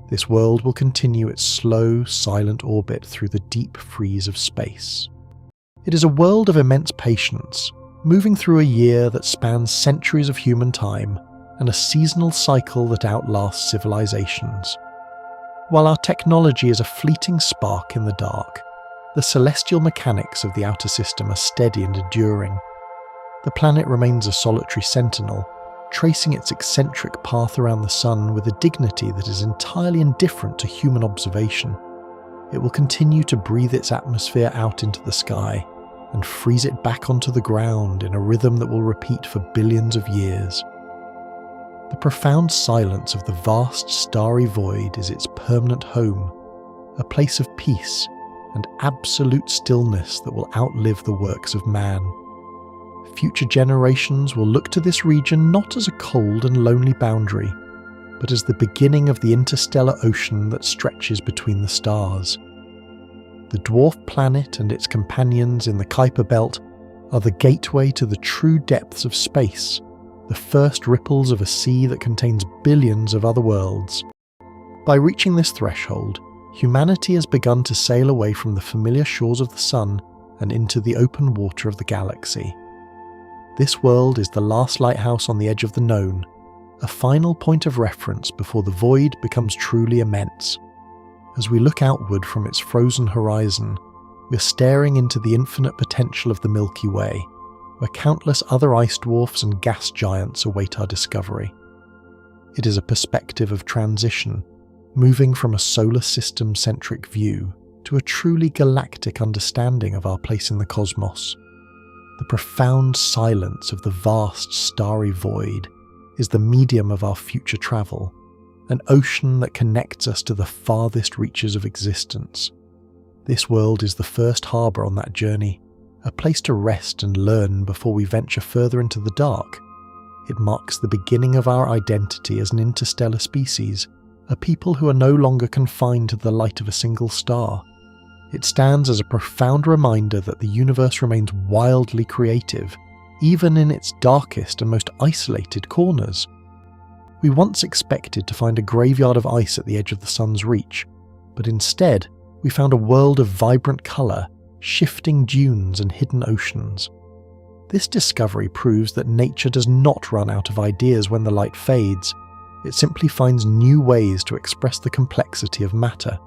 this world will continue its slow, silent orbit through the deep freeze of space. It is a world of immense patience, moving through a year that spans centuries of human time and a seasonal cycle that outlasts civilizations. While our technology is a fleeting spark in the dark, the celestial mechanics of the outer system are steady and enduring. The planet remains a solitary sentinel, tracing its eccentric path around the sun with a dignity that is entirely indifferent to human observation. It will continue to breathe its atmosphere out into the sky and freeze it back onto the ground in a rhythm that will repeat for billions of years. The profound silence of the vast starry void is its permanent home, a place of peace and absolute stillness that will outlive the works of man. Future generations will look to this region not as a cold and lonely boundary, but as the beginning of the interstellar ocean that stretches between the stars. The dwarf planet and its companions in the Kuiper Belt are the gateway to the true depths of space, the first ripples of a sea that contains billions of other worlds. By reaching this threshold, humanity has begun to sail away from the familiar shores of the sun and into the open water of the galaxy. This world is the last lighthouse on the edge of the known, a final point of reference before the void becomes truly immense. As we look outward from its frozen horizon, we're staring into the infinite potential of the Milky Way, where countless other ice dwarfs and gas giants await our discovery. It is a perspective of transition, moving from a solar system-centric view to a truly galactic understanding of our place in the cosmos. The profound silence of the vast starry void is the medium of our future travel, an ocean that connects us to the farthest reaches of existence. This world is the first harbour on that journey, a place to rest and learn before we venture further into the dark. It marks the beginning of our identity as an interstellar species, a people who are no longer confined to the light of a single star. It stands as a profound reminder that the universe remains wildly creative, even in its darkest and most isolated corners. We once expected to find a graveyard of ice at the edge of the sun's reach, but instead we found a world of vibrant colour, shifting dunes and hidden oceans. This discovery proves that nature does not run out of ideas when the light fades. It simply finds new ways to express the complexity of matter.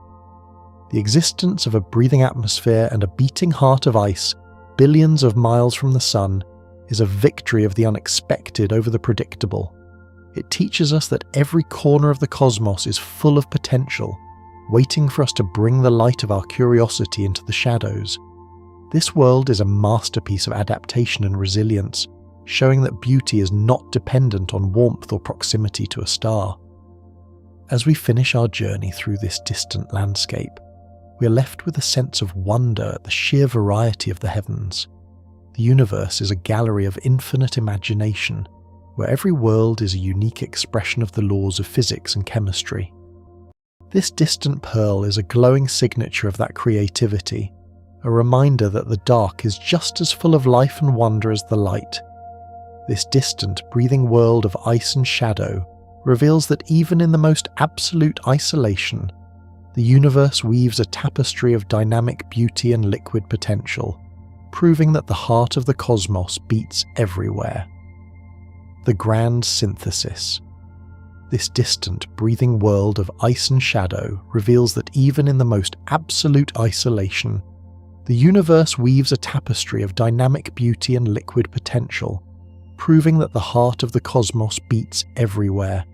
The existence of a breathing atmosphere and a beating heart of ice, billions of miles from the sun, is a victory of the unexpected over the predictable. It teaches us that every corner of the cosmos is full of potential, waiting for us to bring the light of our curiosity into the shadows. This world is a masterpiece of adaptation and resilience, showing that beauty is not dependent on warmth or proximity to a star. As we finish our journey through this distant landscape, we are left with a sense of wonder at the sheer variety of the heavens. The universe is a gallery of infinite imagination, where every world is a unique expression of the laws of physics and chemistry. This distant pearl is a glowing signature of that creativity, a reminder that the dark is just as full of life and wonder as the light. This distant, breathing world of ice and shadow reveals that even in the most absolute isolation, the universe weaves a tapestry of dynamic beauty and liquid potential, proving that the heart of the cosmos beats everywhere. The grand synthesis. This distant, breathing world of ice and shadow reveals that even in the most absolute isolation, the universe weaves a tapestry of dynamic beauty and liquid potential, proving that the heart of the cosmos beats everywhere.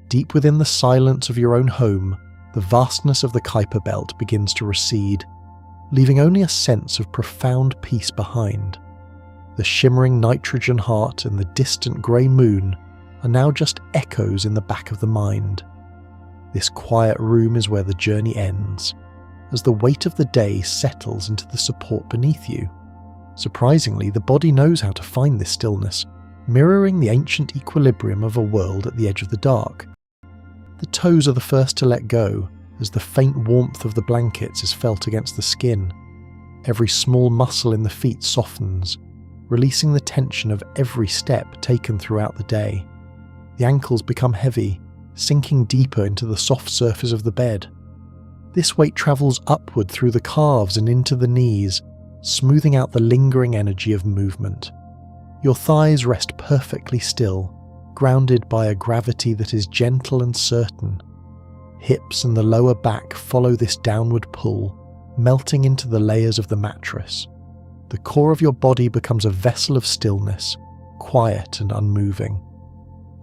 Deep within the silence of your own home, the vastness of the Kuiper Belt begins to recede, leaving only a sense of profound peace behind. The shimmering nitrogen heart and the distant grey moon are now just echoes in the back of the mind. This quiet room is where the journey ends, as the weight of the day settles into the support beneath you. Surprisingly, the body knows how to find this stillness, mirroring the ancient equilibrium of a world at the edge of the dark. The toes are the first to let go, as the faint warmth of the blankets is felt against the skin. Every small muscle in the feet softens, releasing the tension of every step taken throughout the day. The ankles become heavy, sinking deeper into the soft surface of the bed. This weight travels upward through the calves and into the knees, smoothing out the lingering energy of movement. Your thighs rest perfectly still, grounded by a gravity that is gentle and certain. Hips and the lower back follow this downward pull, melting into the layers of the mattress. The core of your body becomes a vessel of stillness, quiet and unmoving.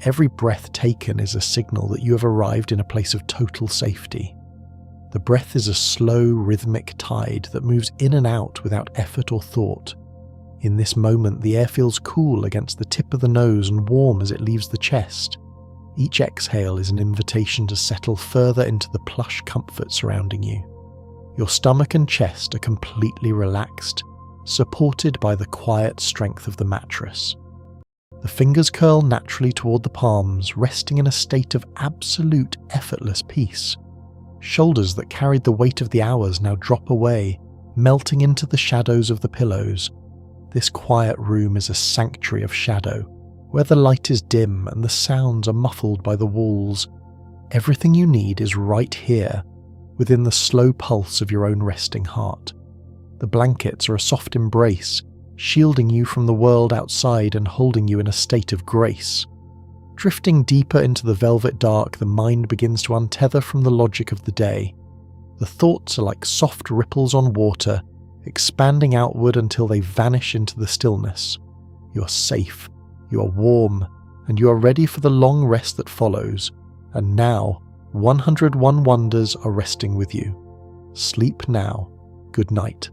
Every breath taken is a signal that you have arrived in a place of total safety. The breath is a slow, rhythmic tide that moves in and out without effort or thought. In this moment, the air feels cool against the tip of the nose and warm as it leaves the chest. Each exhale is an invitation to settle further into the plush comfort surrounding you. Your stomach and chest are completely relaxed, supported by the quiet strength of the mattress. The fingers curl naturally toward the palms, resting in a state of absolute effortless peace. Shoulders that carried the weight of the hours now drop away, melting into the shadows of the pillows. This quiet room is a sanctuary of shadow, where the light is dim and the sounds are muffled by the walls. Everything you need is right here, within the slow pulse of your own resting heart. The blankets are a soft embrace, shielding you from the world outside and holding you in a state of grace. Drifting deeper into the velvet dark, the mind begins to untether from the logic of the day. The thoughts are like soft ripples on water, expanding outward until they vanish into the stillness. You are safe, you are warm, and you are ready for the long rest that follows. And now, 101 wonders are resting with you. Sleep now. Good night.